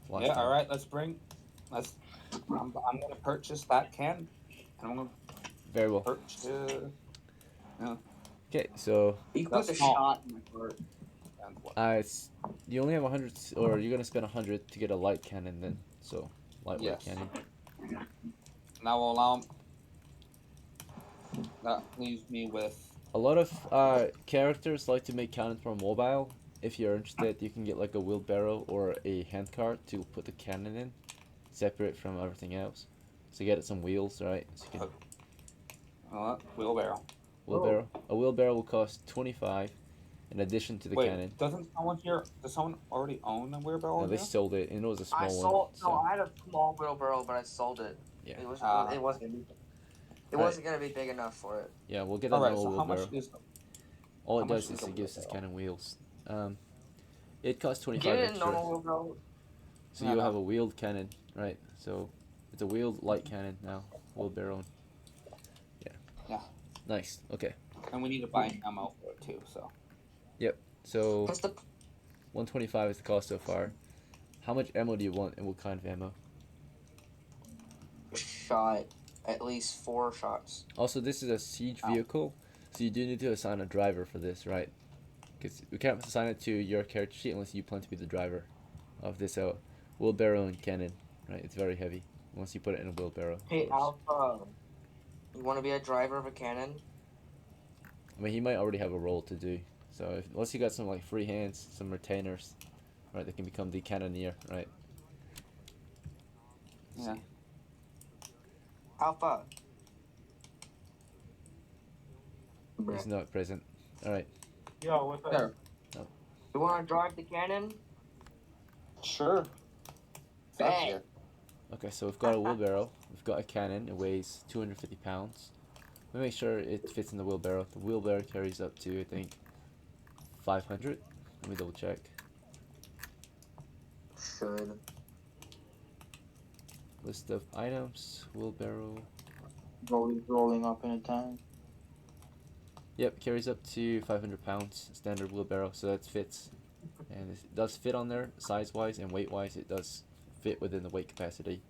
last Yeah. time. All right. I'm going to purchase that cannon. And I'm going to Very well. purchase. Okay, so You can put the That's small. shot in my cart. And what? you only have 100, or you're gonna spend 100 to get a light cannon then. So lightweight Yes. cannon. Now we'll allow. That leaves me with. A lot of characters like to make cannons more mobile. If you're interested, you can get like a wheelbarrow or a handcart to put the cannon in, separate from everything else. So you get some wheels, right? So you can Wheelbarrow. wheelbarrow. A wheelbarrow will cost 25, in addition to the Wait, cannon. does someone already own a wheelbarrow? No, they here? sold it, and it was a small I one. sold. So. No, I had a small wheelbarrow, but I sold it. Yeah. It was. Ah. It wasn't. It Right. wasn't gonna be big enough for it. Yeah, we'll get All right. another So how wheelbarrow. much is? All how it much does is is a it gives us wheelbarrow? cannon wheels. It costs 25 Get it in extra. normal wheelbarrow. So Yeah, you'll no. have a wheeled cannon, right? So it's a wheeled light cannon now, wheelbarrow. Yeah. Yeah. Nice. Okay. And we need to buy ammo for it too. So. So What's the 125 is the cost so far. How much ammo do you want, and what kind of ammo? shot? At least 4 shots. Also, this is a siege vehicle, so you do need to assign a driver for this, right? Because we can't assign it to your character sheet unless you plan to be the driver of this wheelbarrow and cannon, right? It's very heavy once you put it in a wheelbarrow. of Hey, course. Alpha. You want to be a driver of a cannon? I mean, he might already have a role to do. So unless you got some like free hands, some retainers, right? They can become the cannoneer, right? Let's Yeah. see. Alpha. He's not present. All right. Yo, what's up? There. You want to drive the cannon? Sure. Hey. Yeah. Okay, so we've got a wheelbarrow. We've got a cannon. It weighs 250 pounds. Let me make sure it fits in the wheelbarrow. The wheelbarrow carries up to, I think, 500. Let me double check. Should. List of items. Wheelbarrow. Rolling up in a tank. Yep, carries up to 500 pounds. Standard wheelbarrow, so that fits. And it does fit on there, size-wise and weight-wise. It does fit within the weight capacity.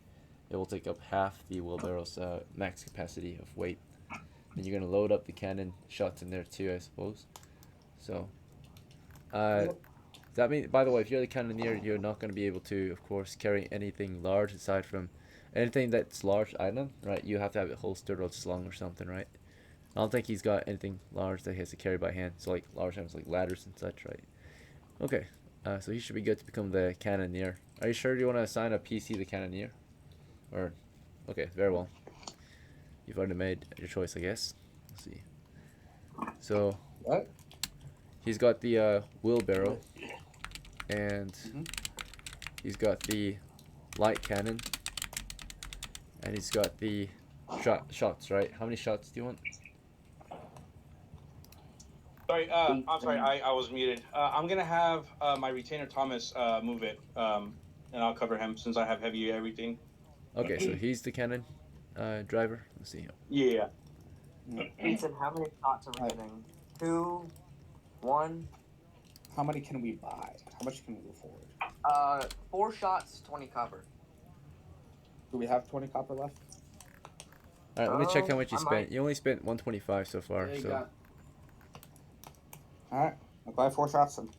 It will take up half the wheelbarrow's max capacity of weight. And you're gonna load up the cannon shots in there too, I suppose. So, that mean, by the way, if you're the cannoneer, you're not gonna be able to, of course, carry anything large aside from anything that's large item, right? You have to have it holstered or slung or something, right? I don't think he's got anything large that he has to carry by hand. So like large items like ladders and such, right? Okay. So he should be good to become the cannoneer. Are you sure you want to assign a PC the cannoneer? Or, okay, very well. You've already made your choice, I guess. Let's see. So, What? he's got the wheelbarrow, and he's got the light cannon, and he's got the shots, right? How many shots do you want? Sorry, I'm sorry, I was muted. I'm gonna have my retainer Thomas move it, and I'll cover him since I have heavy everything. Okay, so he's the cannon driver. Let's see. Yeah. Ethan, how many shots are we getting? 2, 1. How many can we buy? How much can we go forward? 4 shots, 20 copper. Do we have 20 copper left? All right, let me check how much you I spent. might. You only spent 125 so far. There you So go. Alright, I'll buy 4 shots then.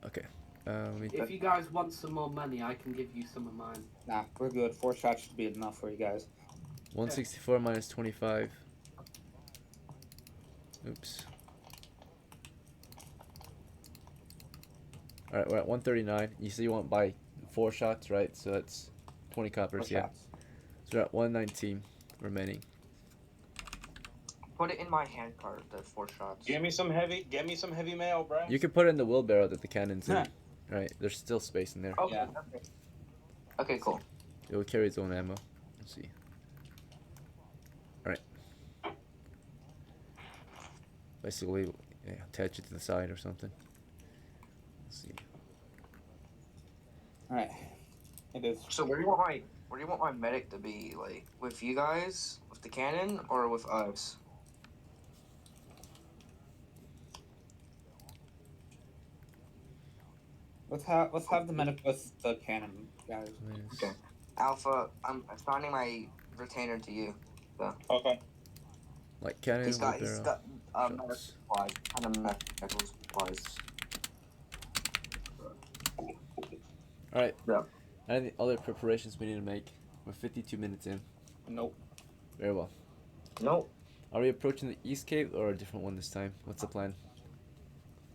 okay. Let me. If you guys want some more money, I can give you some of mine. Nah, we're good. 4 shots should be enough for you guys. 164 minus 25. Oops. Alright, we're at 139. You say you want to buy 4 shots, right? So that's 20 coppers, 4 yeah. shots. So we're at 119 remaining. Put it in my hand card, the 4 shots. Get me some heavy mail, bro. You can put it in the wheelbarrow that the cannon's in. Right, there's still space in there. Okay, Yeah. okay. Okay, cool. It will carry its own ammo. Let's see. Alright. Basically, yeah, attach it to the side or something. Let's see. Alright. It is. So where do you want my medic to be? Like with you guys, with the cannon, or with us? Let's have the medic with the cannon, guys. Okay. Alpha, I'm assigning my retainer to you. Okay. Like cannon, He's got wheelbarrow, medical shots. supplies, kind of medical supplies. Alright. Yeah. Any other preparations we need to make? We're 52 minutes in. Nope. Very well. Nope. Are we approaching the east cave or a different one this time? What's the plan?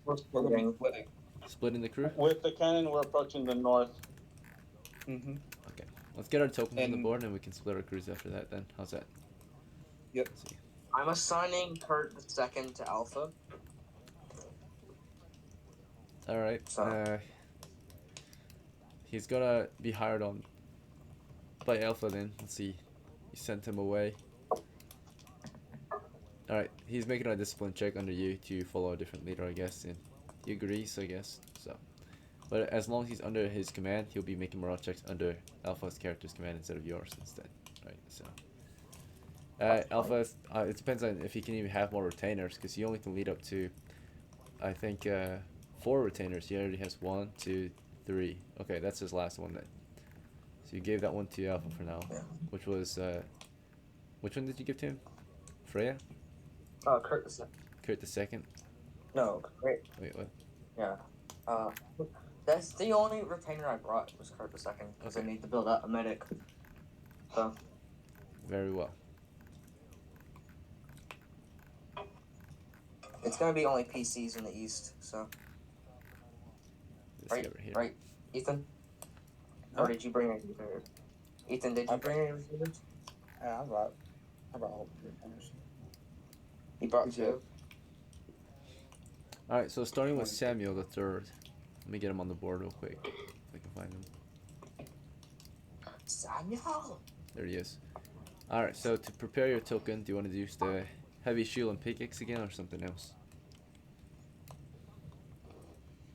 We're We're gonna be splitting. splitting. Splitting the crew? With the cannon, we're approaching the north. Mm-hmm. Okay. Let's get our tokens on the And- board and we can split our crews after that then. How's that? Yep. Let's see. I'm assigning Kurt the second to Alpha. Alright. So- He's gonna be hired on by Alpha then. Let's see. You sent him away. Alright, he's making a discipline check under you to follow a different leader, I guess, and he agrees, I guess. So, but as long as he's under his command, he'll be making morale checks under Alpha's character's command instead of yours instead. Right, so. Alpha, it depends on if he can even have more retainers, because he only can lead up to, I think, 4 retainers. He already has 1, 2, 3. Okay, that's his last one then. So you gave that one to Alpha for now, Yeah. which was, which one did you give to him? Freya? Kurt the second. Kurt the second? No, great. Wait, what? Yeah. That's the only retainer I brought was Kurt the second because I need to build up a medic. So. Very well. It's gonna be only PCs in the east, so. Let's Right, get here. right, Ethan? Huh? Or did you bring any retainers? Ethan, did you bring any retainers? Yeah, I brought all the retainers. He brought You 2. Alright, so starting with Samuel the third. Let me get him on the board real quick. If I can find him. Samuel! There he is. Alright, so to prepare your token, do you want to use the heavy shield and pickaxe again or something else?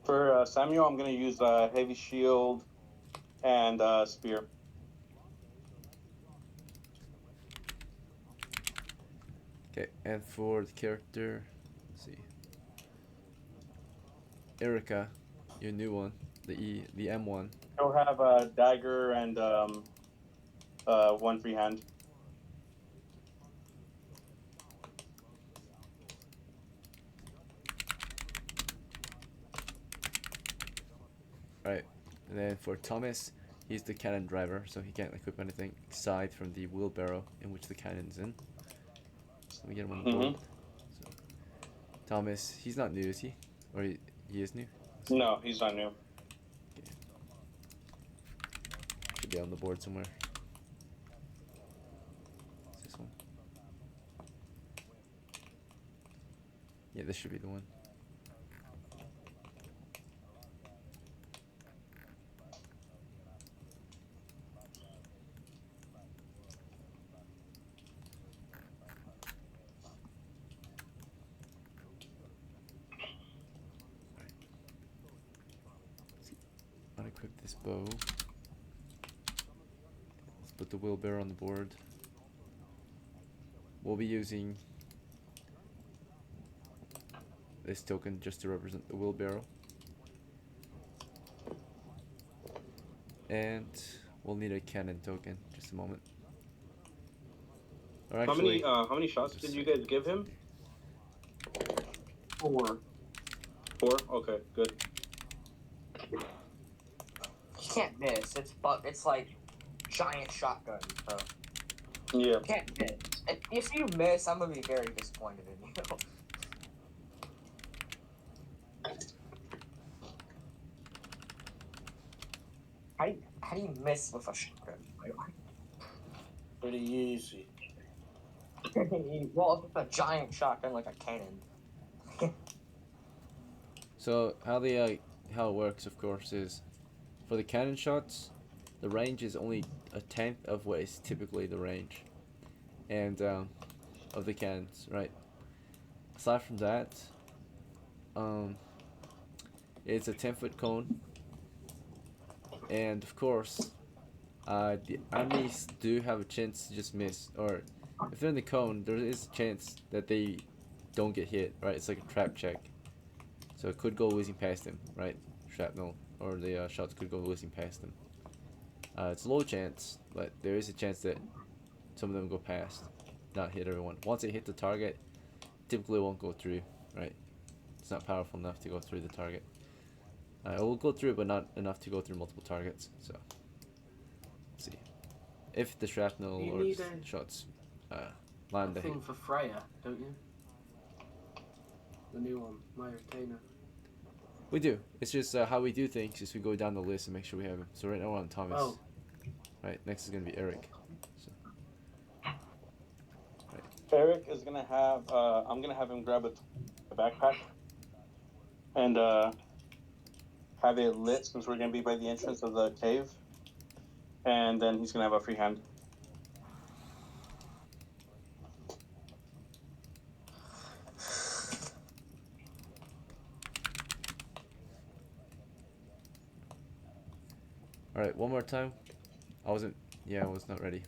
For Samuel, I'm gonna use heavy shield and spear. Okay, and for the character, let's see. ERIKA, your new one, the M1. He'll have a dagger and 1 free hand. Alright, and then for Thomas, He's the cannon driver, so he can't equip anything aside from the wheelbarrow in which the cannon's in. So let me get him on the board. So, Thomas, he's not new, is he? Or he is new? No, he's not new. Okay. Should be on the board somewhere. Is this one? Yeah, this should be the one. Unequip this bow. Let's put the wheelbarrow on the board. We'll be using this token just to represent the wheelbarrow. And we'll need a cannon token. Just a moment. Or actually, how many shots did you guys give him? 4. 4? Okay, good. You can't miss. It's like giant shotgun, bro. Yeah. You can't miss. If you miss, I'm gonna be very disappointed in you. How do you miss with a shotgun? Pretty easy. Well, with a giant shotgun like a cannon. so how it works, of course, is for the cannon shots, the range is only a tenth of what is typically the range, and of the cannons, right? Aside from that, it's a 10-foot cone, and of course, the enemies do have a chance to just miss, or if they're in the cone, there is a chance that they don't get hit, right? It's like a trap check, so it could go whizzing past them, right? Shrapnel or the shots could go whizzing past them. It's a low chance, but there is a chance that some of them go past, not hit everyone. Once they hit the target, typically it won't go through, right? It's not powerful enough to go through the target. It will go through, but not enough to go through multiple targets. So, let's see. If the shrapnel You or need a shots land a a thing hit. for Freya, don't you? The new one, my retainer. We do. It's just how we do things is we go down the list and make sure we have him. So right now we're on Thomas. Oh. Right, next is going to be Eric. So. Right. Eric is gonna have. I'm gonna have him grab a backpack and have it lit since we're gonna be by the entrance of the cave, and then he's gonna have a free hand. Alright, one more time. I was not ready.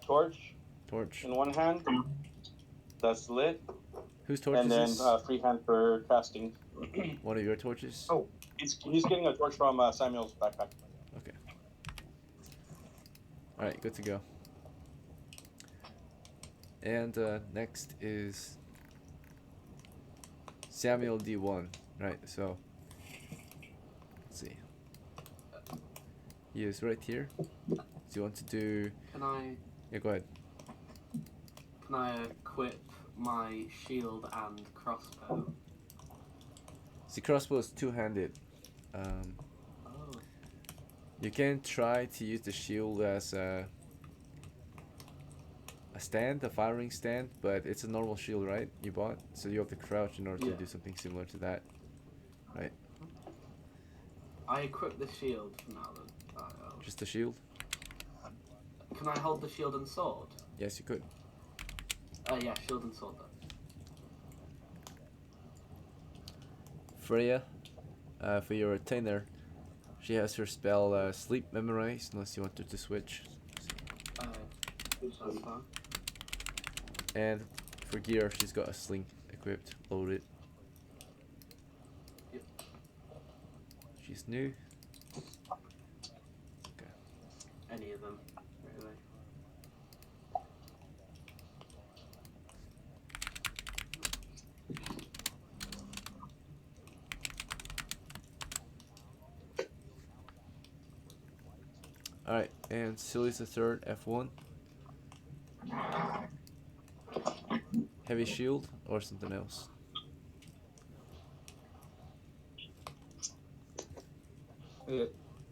Torch Torch. in one hand, that's lit, Whose torch and is then this? free hand for casting. One of your torches? Oh. He's getting a torch from Samuel's backpack. Okay. Alright, good to go. And next is Samuel D1. Right, so let's see. He is right here. Do you want to do... Can I Yeah, go ahead. equip my shield and crossbow? See, crossbow is two-handed. Oh. You can try to use the shield as a stand, a firing stand, but it's a normal shield, right? You bought, so you have to crouch in order to do something similar to that, right? I equip the shield for now then. Just the shield? Can I hold the shield and sword? Yes, you could. Yeah, shield and sword then. Freya, for your retainer, she has her spell Sleep Memorize, unless you want her to switch. That's fine. And for gear, she's got a sling equipped, loaded. Yep. She's new. Any of them, really. Alright, and SILYS the third, F1. Heavy shield or something else?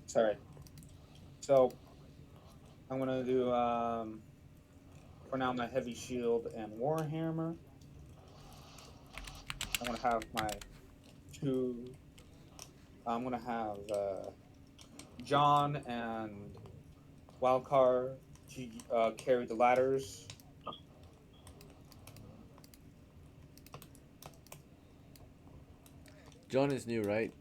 Sorry. So I'm gonna do for now my heavy shield and warhammer. I'm gonna have my two. I'm gonna have John and WALCAR to carry the ladders. John is new, right?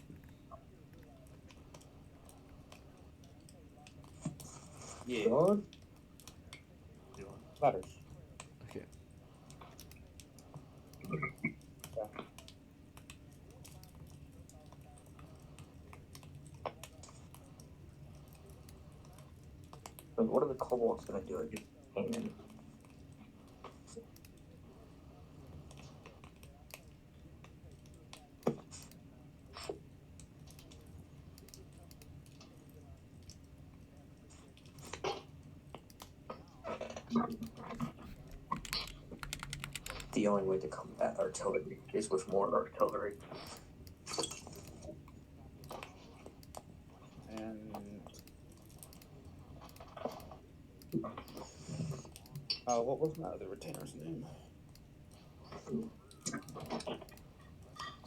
Yeah. John? Ladders. Okay. But what are the kobolds gonna do? And the only way to combat artillery is with more artillery. And what was my other retainer's name? So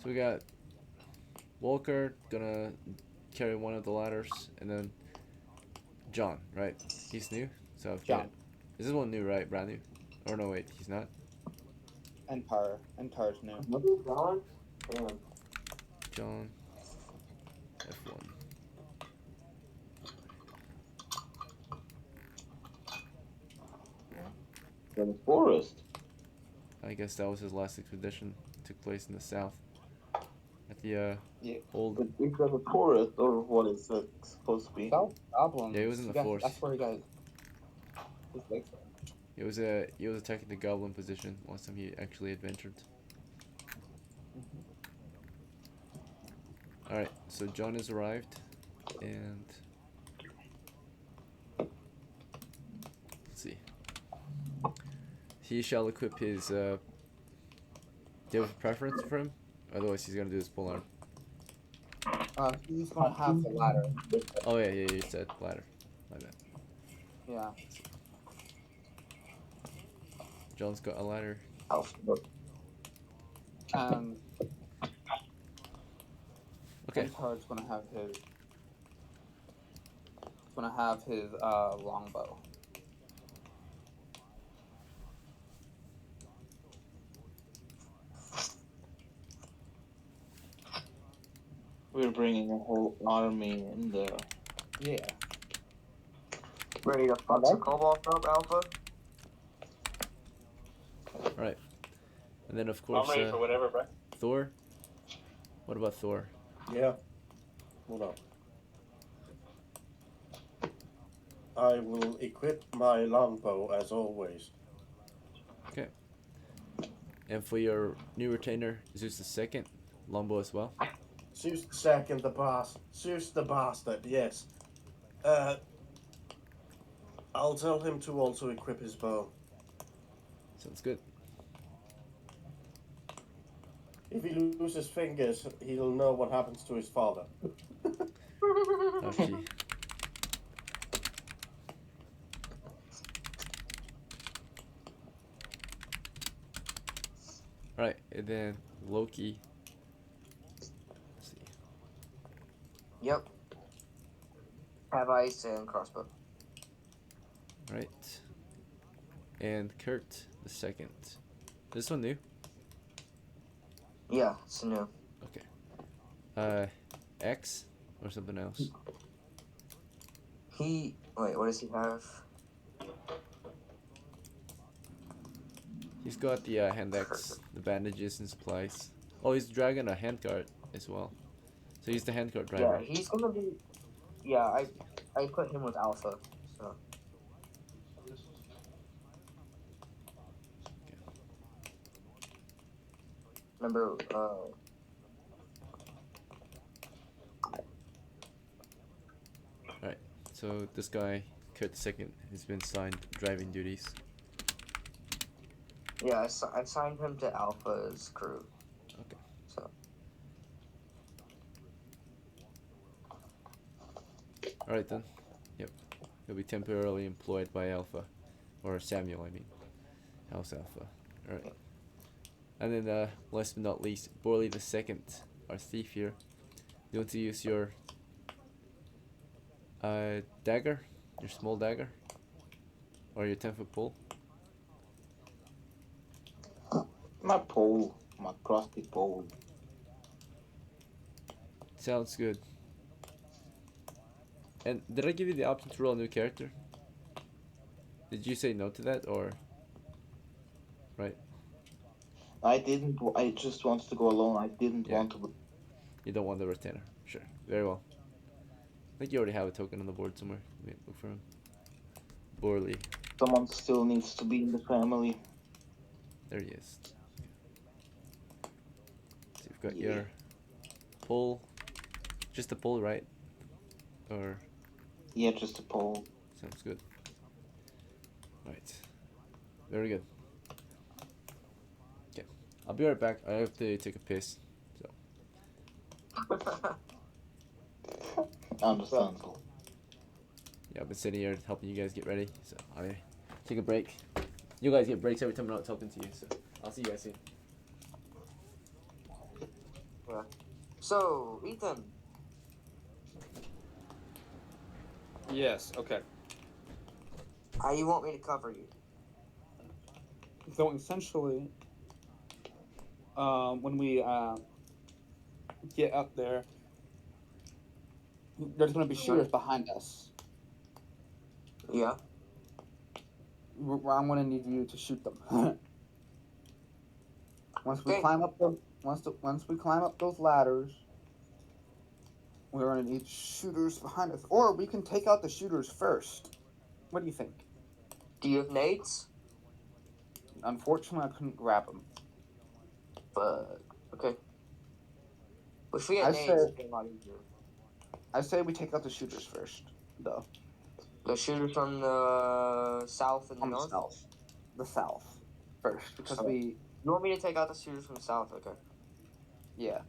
we got WALCAR gonna carry one of the ladders, and then John, right? He's new. So John. Is this one new, right? Brand new? Or no, wait, he's not. ENDTAR's new. John? Damn. John. F1. In the forest. I guess that was his last expedition. Took place in the south. At the Yeah. old. Is that the forest or what is it supposed to be? South Goblin. Yeah, he was in the forest. That's where he got his legs from. He was attacking the goblin position last time he actually adventured. Alright, so John has arrived, and let's see. He shall equip his do you have a preference for him? Otherwise he's gonna do his polearm. He's gonna have the ladder. Oh yeah, you said ladder. My bad. Yeah. John's got a ladder. And Okay. ENDTAR's gonna have his longbow. We're bringing a whole army in there. Yeah. Ready to fuck the kobolds up, Alpha? Alright. And then of course I'm ready for whatever, bro. Thor. What about Thor? Yeah. Hold on. I will equip my longbow as always. Okay. And for your new retainer, Zeus the second, longbow as well. Zeus the second, the boss. Zeus the bastard, yes. I'll tell him to also equip his bow. Sounds good. If he loses fingers, he'll know what happens to his father. Okay. Alright, and then Loki. Let's see. Yep. Have ice and crossbow. Right. And Kurt the second. This one new? Yeah, it's new. Okay. X or something else? Wait, what does he have? He's got the hand X, the bandages and supplies. Oh, he's dragging a handguard as well. So he's the handguard driver. Yeah, he's gonna be. Yeah, I put him with Alpha. So. Remember, So this guy, Kurt II, has been assigned driving duties. Yeah, I signed him to Alpha's crew. Okay. So. Alright then. Yep. He'll be temporarily employed by Alpha. Or Samuel, I mean. House Alpha. Alright. And then, last but not least, BORLEE II, our thief here. You want to use your dagger? Your small dagger? Or your 10-foot pole? My pole, my crusty pole. Sounds good. And did I give you the option to roll a new character? Did you say no to that, or? Right. I didn't. I just wanted to go alone. I didn't Yeah. want to. You don't want the retainer. Sure. Very well. I think you already have a token on the board somewhere. Let me look for him. BORLEE. Someone still needs to be in the family. There he is. So you've got Yeah. your pull. Just a pull, right? Or Yeah, just a pole. sounds good. Right. Very good. Okay. I'll be right back. I have to take a piss. So Understandable. yeah, I've been sitting here helping you guys get ready. So I take a break. You guys get breaks every time I'm not talking to you. So I'll see you guys soon. Yeah. So, Ethan. Yes, okay. How you want me to cover you? So essentially, when we get up there, there's going to be shooters behind us. Yeah. I'm going to need you to shoot them. Once we Okay. climb up once we climb up those ladders, we're going to need shooters behind us, or we can take out the shooters first. What do you think? Do you have nades? Unfortunately, I couldn't grab them. But okay. If we get I nades, said- it'd be a lot easier. I say we take out the shooters first, though. The shooters from the south and the On the north. south. The south first, because South. we, You want me to take out the shooters from the south? Okay. yeah.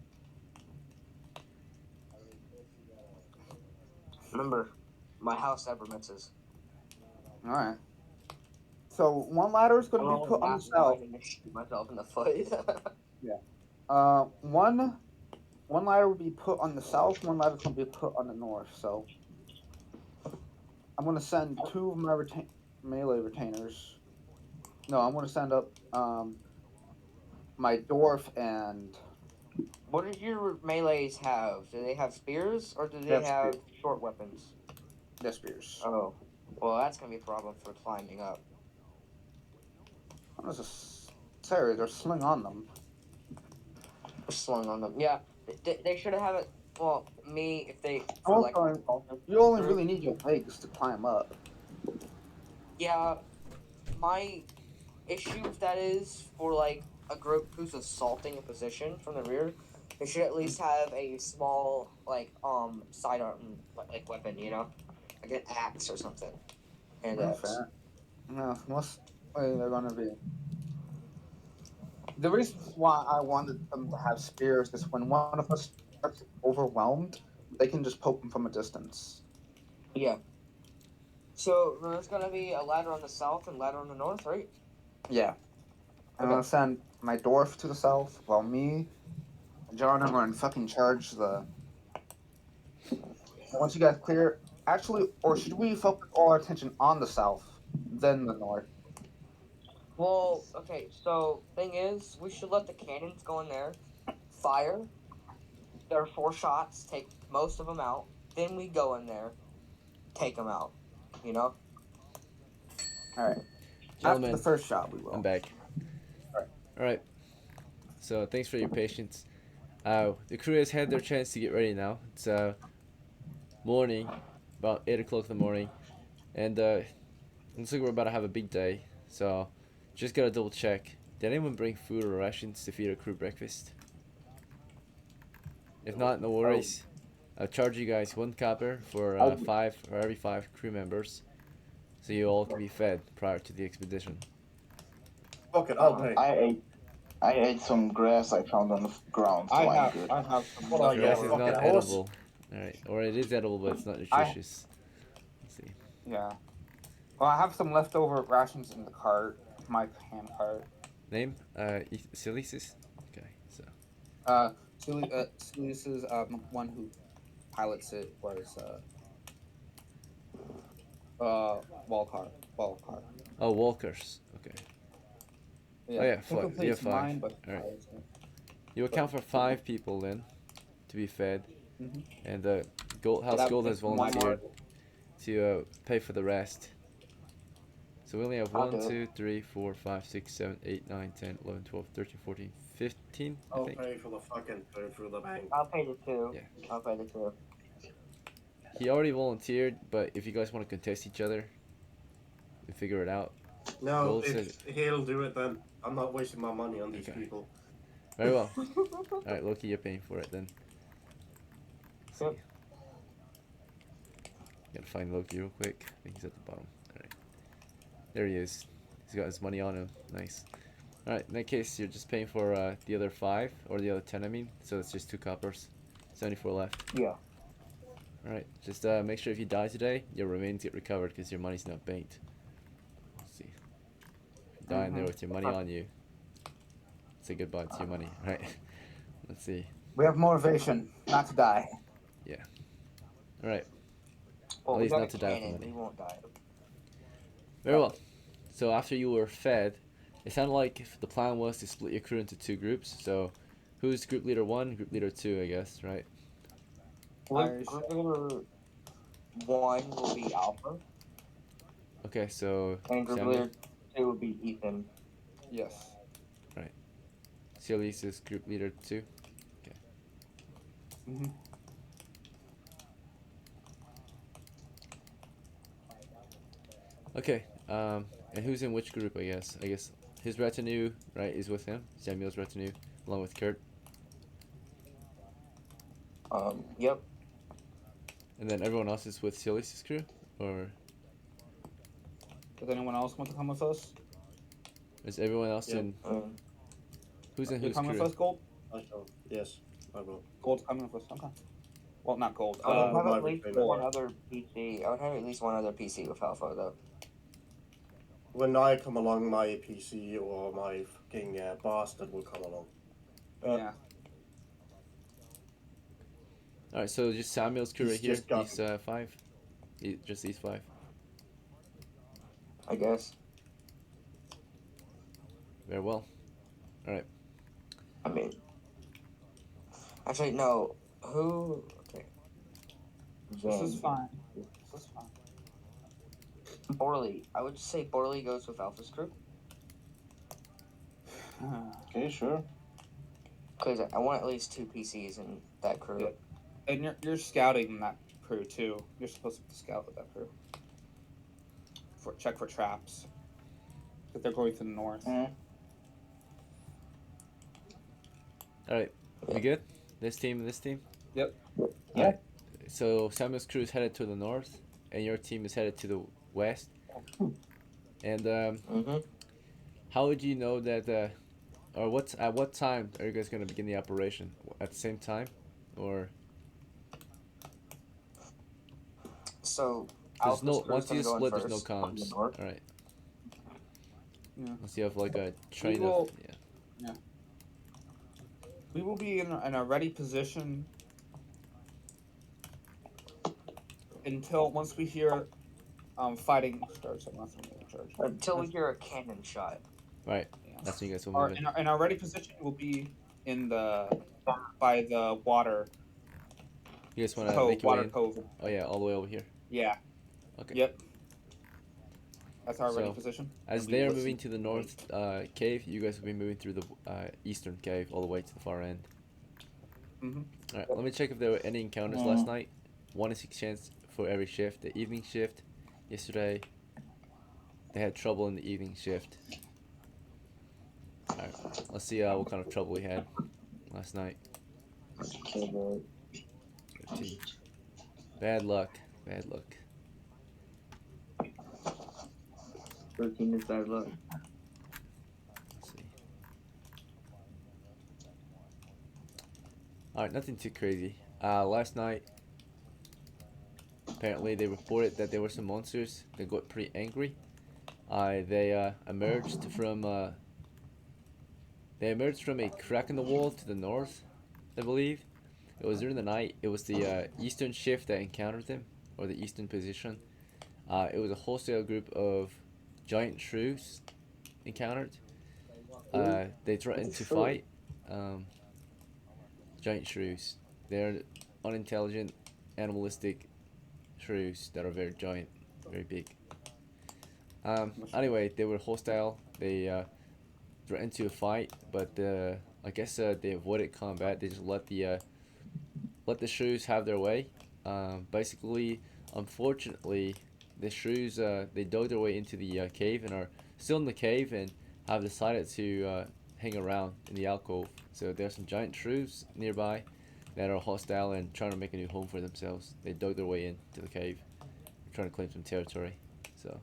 Remember, my house never misses. All right. So one ladder is going to be put on the south. I'm gonna shoot myself in the foot. One ladder will be put on the south. One ladder is going to be put on the north. So I'm going to send two of my melee retainers. No, I'm going to send up my dwarf and What do your melees have? Do they have spears or do they They have have short weapons? their spears. Oh, well, that's gonna be a problem for climbing up. What is this? Sorry, there's sling on them. Slung on them. Yeah, they should have it. Well, me if they. Oh, like, sorry. You only really need your legs to climb up. Yeah, my issue with that is for like a group who's assaulting a position from the rear, they should at least have a small sidearm like weapon, you know, like an axe or something. And Not fair. No, most likely they're gonna be. The reason why I wanted them to have spears is when one of us gets overwhelmed, they can just poke them from a distance. yeah. So there's gonna be a ladder on the south and ladder on the north, right? Yeah. I'm Okay. gonna send my dwarf to the south, while me, John, and Ryan fucking charge the. Once you guys clear, actually, or should we focus all our attention on the south, then the north? Well, okay. So thing is, we should let the cannons go in there, fire. There are 4 shots. Take most of them out. Then we go in there, take them out. You know. All right. After Gentlemen, the first shot, we will. I'm back. Alright. So thanks for your patience. The crew has had their chance to get ready now. It's morning, about 8 o'clock in the morning, and looks like we're about to have a big day. So just gotta double check. Did anyone bring food or rations to feed our crew breakfast? If not, no worries. I'll charge you guys 1 copper for every 5 crew members, so you all can be fed prior to the expedition. Fuck it, I'll pay. I ate some grass I found on the ground, so I'm good. I have some. What are you, Grass a is fucking not horse? edible. Alright, or it is edible, but it's not nutritious. Let's see. Yeah. Well, I have some leftover rations in the cart, my hand cart. Name? SILYS? Okay, so. SILYS is one who pilots it was WALCAR. Oh, WALCARs. Okay. Yeah. Oh, yeah, I think fuck, it's you have 5. mine, but Alright. You account for 5 people then, to be fed. Mhm. And House Gold has volunteered to pay for the rest. So we only have 1, 2, 3, 4, 5, 6, 7, 8, 9, 10, 11, 12, 13, 14, 15, I I'll think. pay for the fucking food through the bank. I'll pay the 2. Yeah. I'll pay the 2. He already volunteered, but if you guys want to contest each other, we figure it out. No, Gold if he'll do it then. I'm not wasting my money on these Okay. people. Very well. Alright, Loki, you're paying for it then. Yep. Gotta find Loki real quick. I think he's at the bottom. Alright. There he is. He's got his money on him. Nice. Alright, in that case, you're just paying for the other 5, or the other 10, I mean. So it's just 2 coppers. 74 left. Yeah. Alright, just make sure if you die today, your remains get recovered because your money's not banked. Let's see. If you die in there with your money on you, say goodbye to your money. Alright. Let's see. We have motivation not to die. Alright. Well, At we least got not a to die cannon, from we money. won't die. Very well. So after you were fed, it sounded like if the plan was to split your crew into 2 groups. So who's group leader 1, group leader 2, I guess, right? Irish. Group leader 1 will be Alpha, Okay, so and group Samuel, leader 2 will be Ethan. Yes. SILYS is group leader 2. Mm-hmm. Okay, and who's in which group, I guess? I guess his retinue, right, is with him. Samuel's retinue, along with Kurt. Yep. And then everyone else is with SILYS' crew? Or Does anyone else want to come with us? is everyone else Yeah. in... Who's in You whose coming crew? with us, Gold? I shall. Yes, I will. Gold's coming with us. Okay. Well, not Gold. I would have my at least favorite. one other PC. I would have at least one other PC with Alpha, though. When I come along, my PC or my fucking bastard will come along. Yeah. Alright, so just Samuel's crew He's right here, just got- these 5? Just these 5? I guess. Very well. Alright. I mean, actually, no. Who? Okay. This is fine. This is fine. BORLEE. I would say BORLEE goes with Alpha's crew. Okay, sure. Because I want at least 2 PCs in that crew. Yeah. And you're scouting that crew too. You're supposed to scout with that crew. Check for traps. If they're going to the north. Alright, we good? This team and this team? Yep. Alright, so Samuel's crew is headed to the north, and your team is headed to the west. And how would you know that, or at what time are you guys going to begin the operation? At the same time? Or... So, There's Alpha's no, crew's once you gonna go in split, there's no first on the comms. north. Alright. Yeah. Unless you have like a train will- of... Yeah. We will be in a ready position until once we hear fighting starts. I'm not in charge. Until we hear a cannon shot. Right, Yeah. that's when you guys will move in. In our ready position will be in by the water You guys want to cove. make your way Water in? cove. Oh yeah, all the way over here. Yeah. Okay. Yep. That's our ready So, position. As And we they are listen. moving to the north cave, you guys will be moving through the eastern cave all the way to the far end. Mhm. Alright, let me check if there were any encounters last night. 1 is exchanged for every shift. The evening shift, yesterday, they had trouble in the evening shift. Alright, let's see what kind of trouble we had last night. 13. Bad luck. Bad luck. 13 is bad luck. Let's see. Alright, nothing too crazy. Last night, apparently they reported that there were some monsters that got pretty angry. They emerged from a crack in the wall to the north, I believe. It was during the night. It was the eastern shift that encountered them, or the eastern position. It was a wholesale group of giant shrews encountered. They threatened to fight. Giant shrews. They're unintelligent, animalistic shrews that are very giant, very big. Anyway, they were hostile. They threatened to fight, but I guess they avoided combat. They just let the shrews have their way. Basically, unfortunately, the shrews they dug their way into the cave and are still in the cave and have decided to hang around in the alcove. So there's some giant shrews nearby that are hostile and trying to make a new home for themselves. They dug their way into the cave, trying to claim some territory. So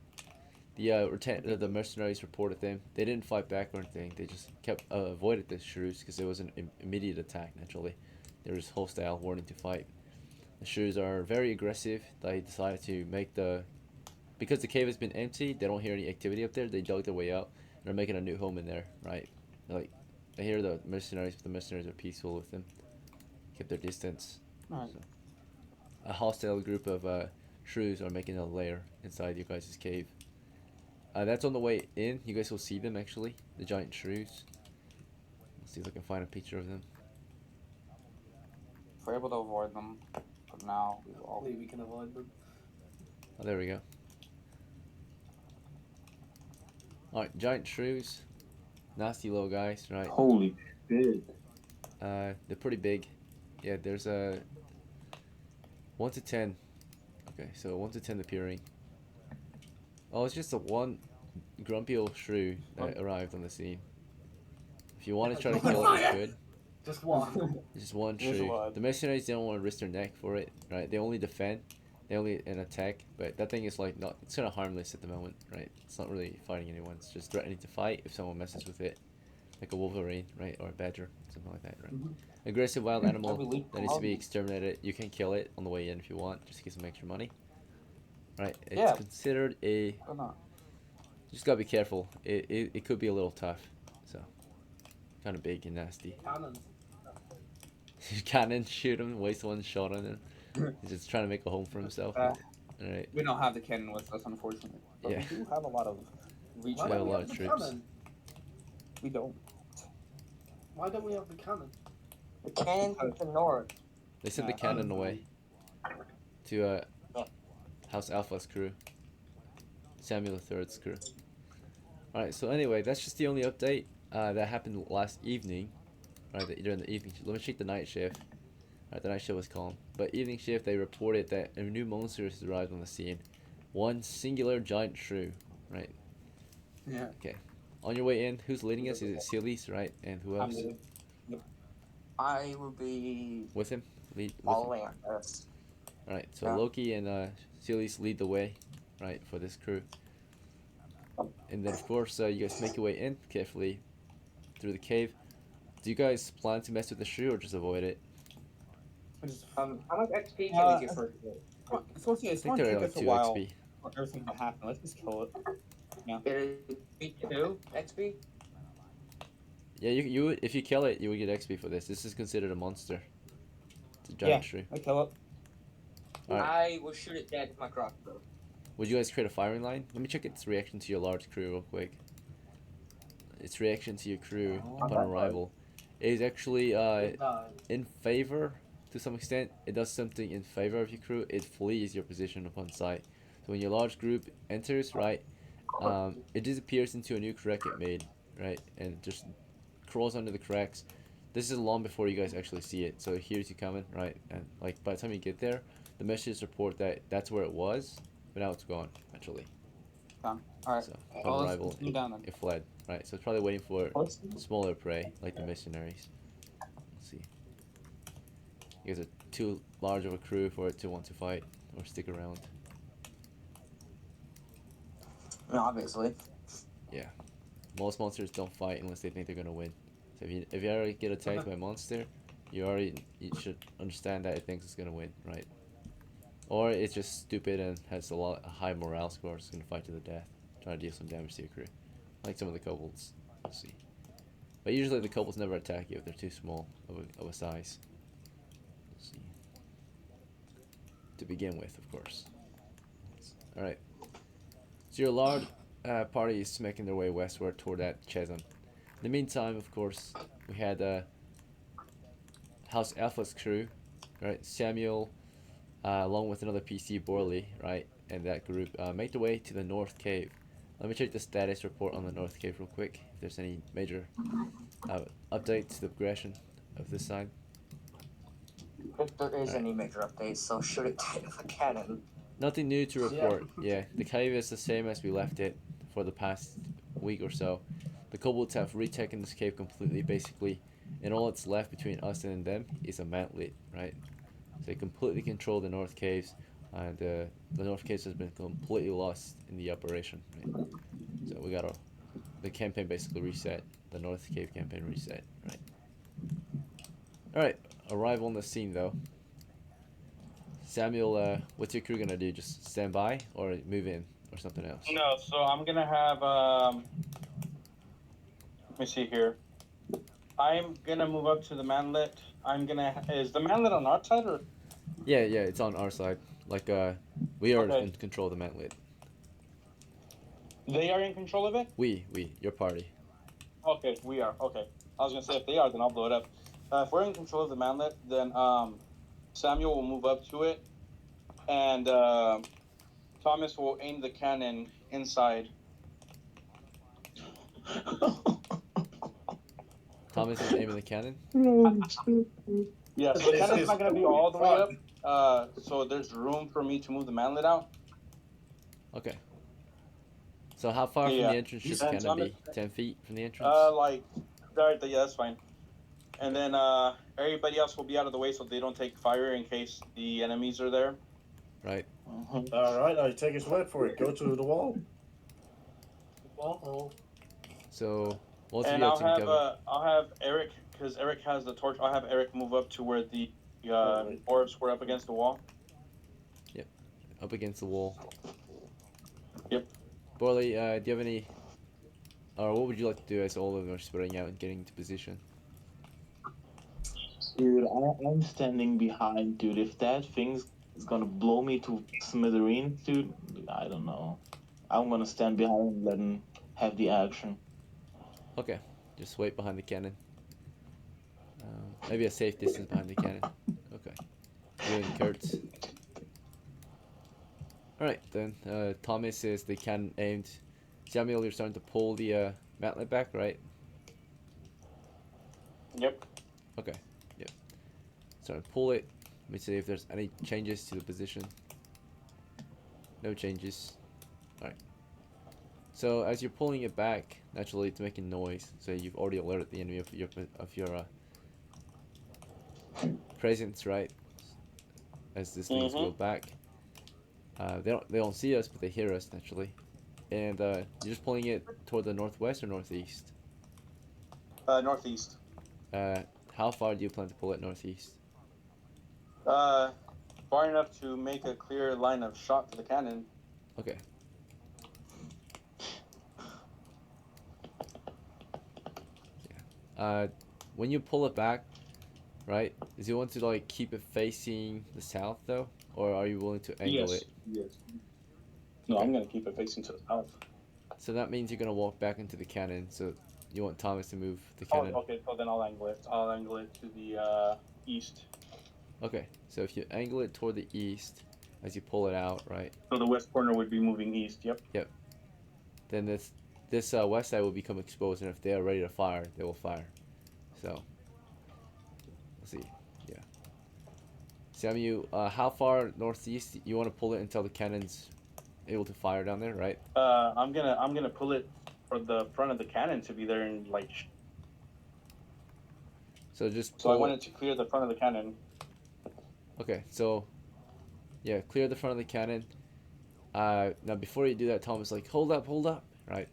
the mercenaries reported them. They didn't fight back or anything. They just kept avoided the shrews because it was an immediate attack. Naturally, they were just hostile, wanting to fight. The shrews are very aggressive. They decided to make because the cave has been empty. They don't hear any activity up there. They dug their way out. They're making a new home in there, right? Like, they hear the mercenaries, but the mercenaries are peaceful with them. Keep their distance. Alright. So, a hostile group of shrews are making a lair inside you guys' cave. That's on the way in. You guys will see them actually, the giant shrews. Let's see if I can find a picture of them. If we're able to avoid them, for now, we will. Hopefully we can avoid them. Oh, there we go. Alright, giant shrews. Nasty little guys, right? Holy shit. They're pretty big. Yeah, there's a 1 to 10. Okay, so 1 to 10 appearing. Oh, it's just a one grumpy old shrew that arrived on the scene. If you want to try to kill it, you could. Just one. It's just one Just shrew. one. The mercenaries don't want to risk their neck for it, right? They only defend. They only an attack, but that thing is like not. It's kind of harmless at the moment, right? It's not really fighting anyone. It's just threatening to fight if someone messes with it, like a wolverine, right, or a badger, something like that, right? Aggressive wild animal that needs to be exterminated. You can kill it on the way in if you want, just to get some extra money. Right? It's Yeah. considered a. Or not. Just gotta be careful. It could be a little tough, so kind of big and nasty. Cannons. Cannon, shoot him, waste one shot on him. He's just trying to make a home for himself. Alright. We don't have the cannon with us, unfortunately. But Yeah. we do have a lot of reach. Why We have don't a we lot have of the troops. cannon? We don't. Why don't we have the cannon? The cannon's to the north. They sent the cannon away to House Alpha's crew, Samuel III's crew. Alright, so anyway, that's just the only update that happened last evening. Right, during the evening. Let me check the night shift. Alright, the night shift was calm. But evening shift, they reported that a new monster has arrived on the scene. One singular giant shrew. Right. Yeah. Okay. On your way in, who's leading us? Is it SILYS, right? And who else? I will be With him? Lead with him. following us. Alright, so Yeah. Loki and SILYS lead the way, right, for this crew. And then, of course, you guys make your way in carefully through the cave. Do you guys plan to mess with the shrew or just avoid it? How much XP can we get for it? It's going to I it's think going to they're take like us a 2 while XP. for everything to happen. Let's just kill it. It be 2 XP? Yeah, you would, if you kill it, you would get XP for this. This is considered a monster. It's a giant shrew. I kill it. Alright. I will shoot it dead with my crossbow. Would you guys create a firing line? Let me check its reaction to your large crew real quick. Its reaction to your crew upon arrival is actually in favor to some extent. It does something in favor of your crew. It flees your position upon sight. So when your large group enters, right, it disappears into a new crack it made, right, and just crawls under the cracks. This is long before you guys actually see it. So it hears you coming, right, and like by the time you get there, the messages report that that's where it was, but now it's gone actually. Done. Alright. So Well, upon let's arrival, continue down then. it fled, right? So it's probably waiting for smaller prey like the missionaries. Let's see. You guys are too large of a crew for it to want to fight or stick around. Obviously. Most monsters don't fight unless they think they're gonna win. So if you already get attacked by a monster, you should understand that it thinks it's gonna win, right? Or it's just stupid and has a high morale score, it's gonna fight to the death, try to deal some damage to your crew, like some of the kobolds. We'll see. But usually the kobolds never attack you if they're too small of a size. We'll see. To begin with, of course. All right. So your large party is making their way westward toward that chasm. In the meantime, of course, we had House Alpha's crew, right? Samuel, along with another PC, BORLEE, right? And that group make their way to the North Cave. Let me check the status report on the North Cave real quick. If there's any major updates to the progression of this side. If there is any major updates, so shoot it out of a cannon. Nothing new to report. Yeah, the cave is the same as we left it for the past week or so. The kobolds have retaken this cave completely, basically, and all that's left between us and them is a mantlet, right? So they completely control the North Caves, and the North Caves has been completely lost in the operation, right? So we got the campaign basically reset, the North Cave campaign reset, right? Alright, arrival on the scene though. Samuel, what's your crew gonna do? Just stand by or move in or something else? No, so I'm gonna have let me see here. I'm gonna move up to the manlet. Is the manlet on our side or? Yeah, it's on our side. Like, we are Okay. in control of the mantlet. They are in control of it? We, your party. Okay, we are. Okay. I was gonna say if they are, then I'll blow it up. If we're in control of the manlet, then Samuel will move up to it, and Thomas will aim the cannon inside. Thomas is aiming the cannon. Yeah, so the cannon's not gonna be all the way up. So there's room for me to move the manlet out. Okay. So how far from the entrance should the And cannon be? 10 feet from the entrance? Like, alright, yeah, that's fine. And then everybody else will be out of the way so they don't take fire in case the enemies are there. Right. Alright, I take his word for it. Go to the wall. Wall. So, what's And your team cover? I'll have Eric, because Eric has the torch. I'll have Eric move up to where the orbs were up against the wall. Yep. Up against the wall. Yep. BORLEE, do you have any... Or what would you like to do as all of them are spreading out and getting into position? Dude, I'm standing behind, dude. If that thing's gonna blow me to smithereens, dude, I don't know. I'm gonna stand behind and let him have the action. Okay. Just wait behind the cannon. Maybe a safe distance behind the cannon. Okay. You and Kurtz. Alright, then. Thomas is the cannon aimed. Samuel, you're starting to pull the mantlet back, right? Yep. Okay. Yep. Starting to pull it. Let me see if there's any changes to the position. No changes. Alright. So as you're pulling it back, naturally it's making noise. So you've already alerted the enemy of your presence, right? As this thing is wheeled back. They don't see us, but they hear us naturally. And you're just pulling it toward the northwest or northeast? Northeast. How far do you plan to pull it northeast? Far enough to make a clear line of shot to the cannon. Okay. Yeah. When you pull it back, right? Is you want to like keep it facing the south though, or are you willing to angle it? Yes. No, I'm gonna keep it facing to the south. So that means you're gonna walk back into the cannon. So you want Thomas to move the cannon. Oh, okay. So then I'll angle it. I'll angle it to the east. Okay. So if you angle it toward the east, as you pull it out, right? So the west corner would be moving east. Yep. Then this west side will become exposed, and if they are ready to fire, they will fire. So let's see. Yeah. Samuel, how far northeast you want to pull it until the cannon's able to fire down there, right? I'm gonna pull it for the front of the cannon to be there and like. So just So I pull wanted to clear the front of the cannon. Okay, so yeah, clear the front of the cannon. Now before you do that, Tom is like, hold up, right?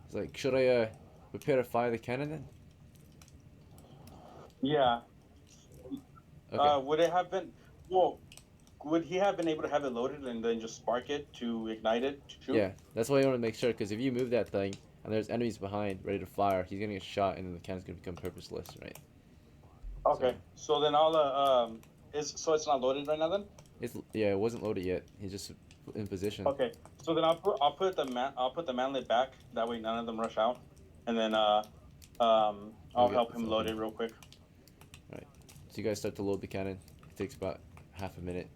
He's like, should I prepare to fire the cannon then? Yeah. Okay. Would it have been well? Would he have been able to have it loaded and then just spark it to ignite it to shoot? Yeah, that's why you want to make sure, because if you move that thing and there's enemies behind ready to fire, he's gonna get shot and then the cannon's gonna become purposeless, right? Okay. So then I'll so it's not loaded right now then? Yeah, it wasn't loaded yet. He's just in position. Okay. So then I'll put the manlet back. That way none of them rush out, and then I'll help him load it real quick. Right. So you guys start to load the cannon. It takes about half a minute.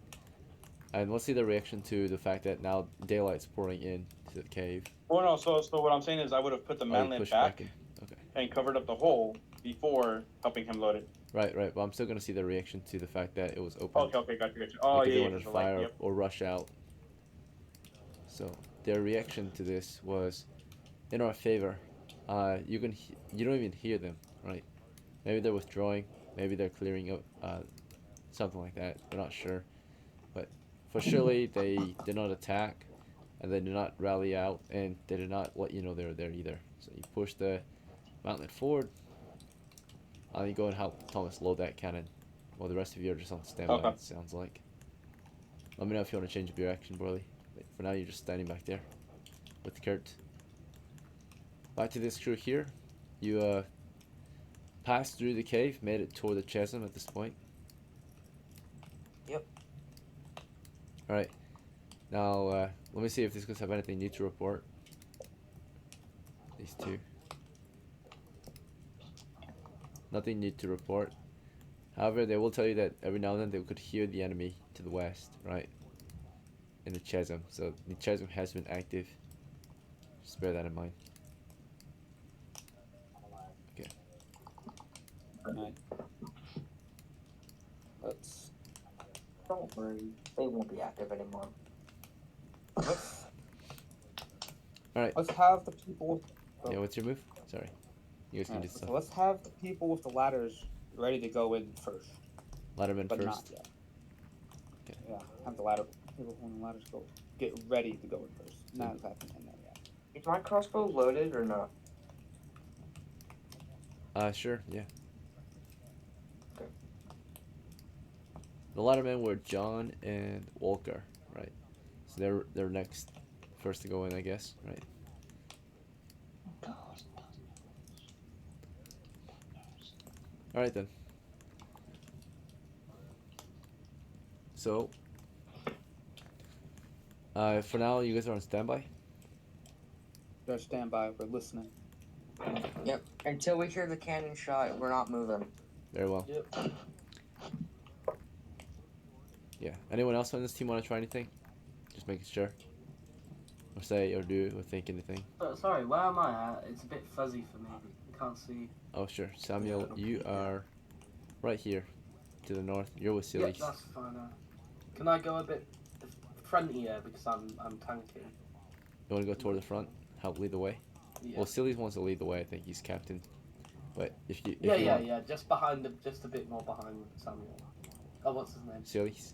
And let's see the reaction to the fact that now daylight's pouring in to the cave. Oh no, so what I'm saying is I would have put the manlet back in. Okay. and covered up the hole before helping him load it. Right, but I'm still gonna see the reaction to the fact that it was open. Okay, gotcha. Oh, like if yeah, they wanted to fire yep. or rush out. So their reaction to this was in our favor. You don't even hear them, right? Maybe they're withdrawing, maybe they're clearing up, something like that. We're not sure, but for surely they did not attack, and they did not rally out, and they did not let you know they were there either. So you push the mantlet forward. You go and help Thomas load that cannon, while the rest of you are just on standby. Okay. It sounds like. Let me know if you want to change up your action, BORLEE. But for now, you're just standing back there with Kurt. Back to this crew here. You passed through the cave, made it toward the chasm at this point. Yep. All right. Now let me see if these guys have anything new to report. These two. Nothing new to report. However, they will tell you that every now and then they could hear the enemy to the west, right? In the chasm. So the chasm has been active. Just bear that in mind. Okay. Alright. Let's Don't worry, they won't be active anymore. let's Alright. let's have the people. Yeah, what's your move? Sorry. You guys can Alright, do so stuff. let's have the people with the ladders ready to go in first, Laddemen but first. not yet. Okay. Yeah, have the people on the ladders go get ready to go in first. Not exactly in there yet. Is my crossbow loaded or not? Sure, yeah. Okay. The Laddemen were John and WALCAR, right? So they're next, first to go in, I guess, right? All right then. So, for now, you guys are on standby. They're standby. We're listening. Yep. Until we hear the cannon shot, we're not moving. Very well. Yep. Yeah. Anyone else on this team want to try anything? Just making sure. Or say, or do, or think anything. Sorry, where am I at? It's a bit fuzzy for me. I can't see. Oh, sure. Samuel, you are right here to the north. You're with Yeah, SILYS. that's fine. Can I go a bit frontier because I'm tanking? You want to go toward the front? Help lead the way? Yeah. Well, SILYS wants to lead the way. I think he's captain. But if you Yeah. Just behind just a bit more behind Samuel. Oh, what's his name? SILYS.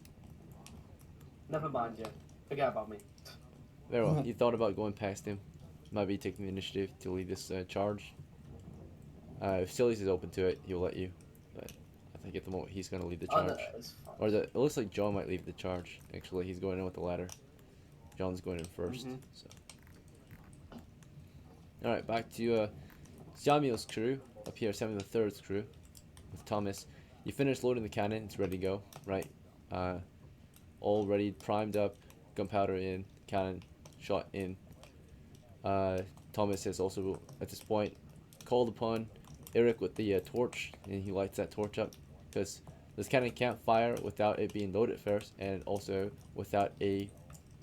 Never mind, yeah. Forget about me. Very well. You thought about going past him. Might be taking the initiative to lead this charge. If SILYS is open to it, he'll let you. But I think at the moment he's going to lead the Oh, charge. no, it's fine. Or it looks like John might lead the charge. Actually, he's going in with the ladder. John's going in first. Mhm. So. All right, back to Samuel's crew up here. Samuel the Third's crew with Thomas. You finished loading the cannon. It's ready to go. Right. All ready, primed up. Gunpowder in. Cannon shot in. Thomas has also at this point called upon Eric with the torch, and he lights that torch up because this cannon can't fire without it being loaded first, and also without a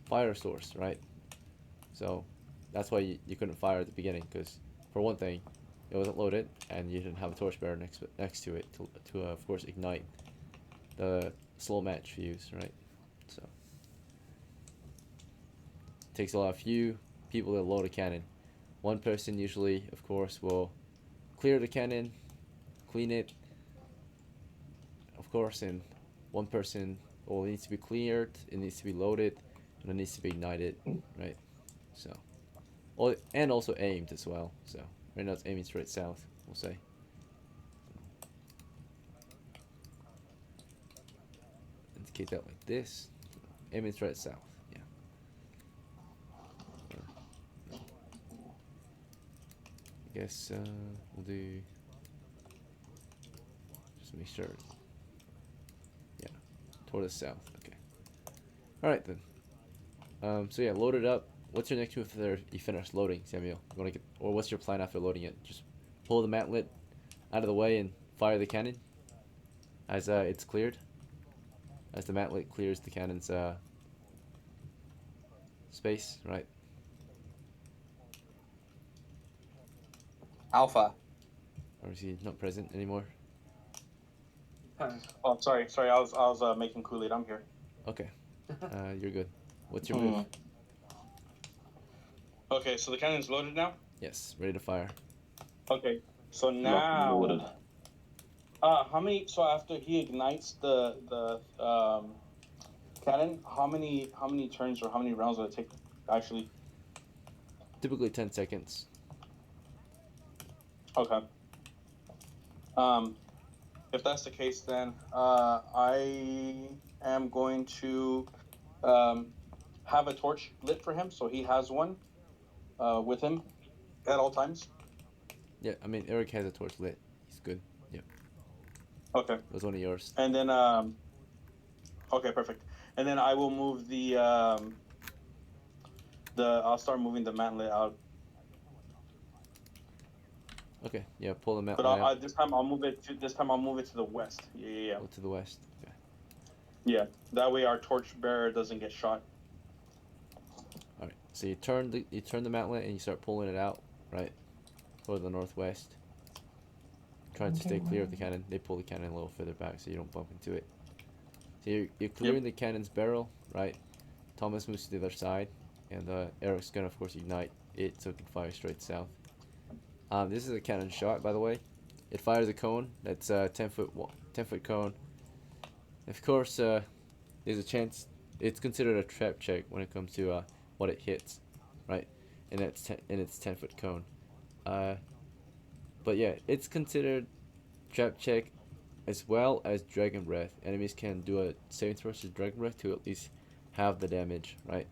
fire source, right? So that's why you couldn't fire at the beginning, because for one thing, it wasn't loaded, and you didn't have a torchbearer next to it to of course ignite the slow match fuse, right? So it takes a few people to load a cannon. One person usually, of course, will clear the cannon, clean it, of course, and one person Well, it needs to be cleared, it needs to be loaded, and it needs to be ignited, right? So, well, and also aimed as well. So right now it's aiming straight south, we'll say. Indicate that like this, aiming straight south. Yeah. I guess we'll do. Just make sure. Yeah, toward the south. Okay. All right then. So yeah, load it up. What's your next move after you finish loading, Samuel? You wanna get, or what's your plan after loading it? Just pull the mantlet out of the way and fire the cannon as it's cleared. As the mantlet clears the cannon's space, right? Alpha. Or is he not present anymore? Oh, sorry. I was making Kool-Aid. I'm here. Okay. You're good. What's your move? Okay, so the cannon's loaded now. Yes, ready to fire. Okay, so Locked and now, loaded. how many? So after he ignites the cannon, how many turns or how many rounds will it take? Actually, Typically 10 seconds. okay. If that's the case, then I am going to have a torch lit for him, so he has one with him at all times. Yeah, I mean, Eric has a torch lit. He's good. Yeah. Okay. It was one of yours. And then, okay, perfect. And then I will move I'll start moving the mantlet out. Okay, yeah, pull the mantlet But out. this time I'll move it to the west. Yeah. Go to the west. Okay. Yeah. That way our torch bearer doesn't get shot. All right. So you turn the mantlet and you start pulling it out, right? Toward the northwest. Trying to stay clear of the cannon. They pull the cannon a little further back so you don't bump into it. So you're clearing the cannon's barrel, right? Thomas moves to the other side, and Eric's gonna of course ignite it so it can fire straight south. This is a cannon shot, by the way. It fires a cone that's 10-foot cone. Of course, there's a chance it's considered a trap check when it comes to what it hits, right? And it's 10-foot cone. But yeah, it's considered trap check as well as Dragon Breath. Enemies can do a saving throw to Dragon Breath to at least have the damage, right?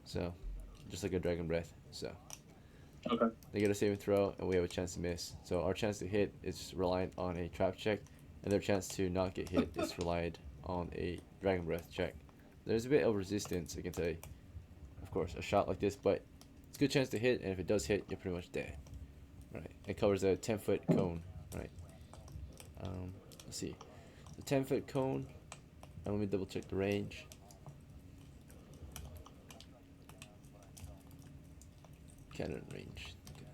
So, just like a Dragon Breath. So, Okay. they get a saving throw, and we have a chance to miss. So our chance to hit is reliant on a trap check, and their chance to not get hit is relied on a Dragon Breath check. There's a bit of resistance against a, of course, a shot like this, but it's a good chance to hit, and if it does hit, you're pretty much dead. Right? It covers a 10-foot cone, right? Let's see, the 10-foot cone. And let me double check the range. Cannon range. Okay.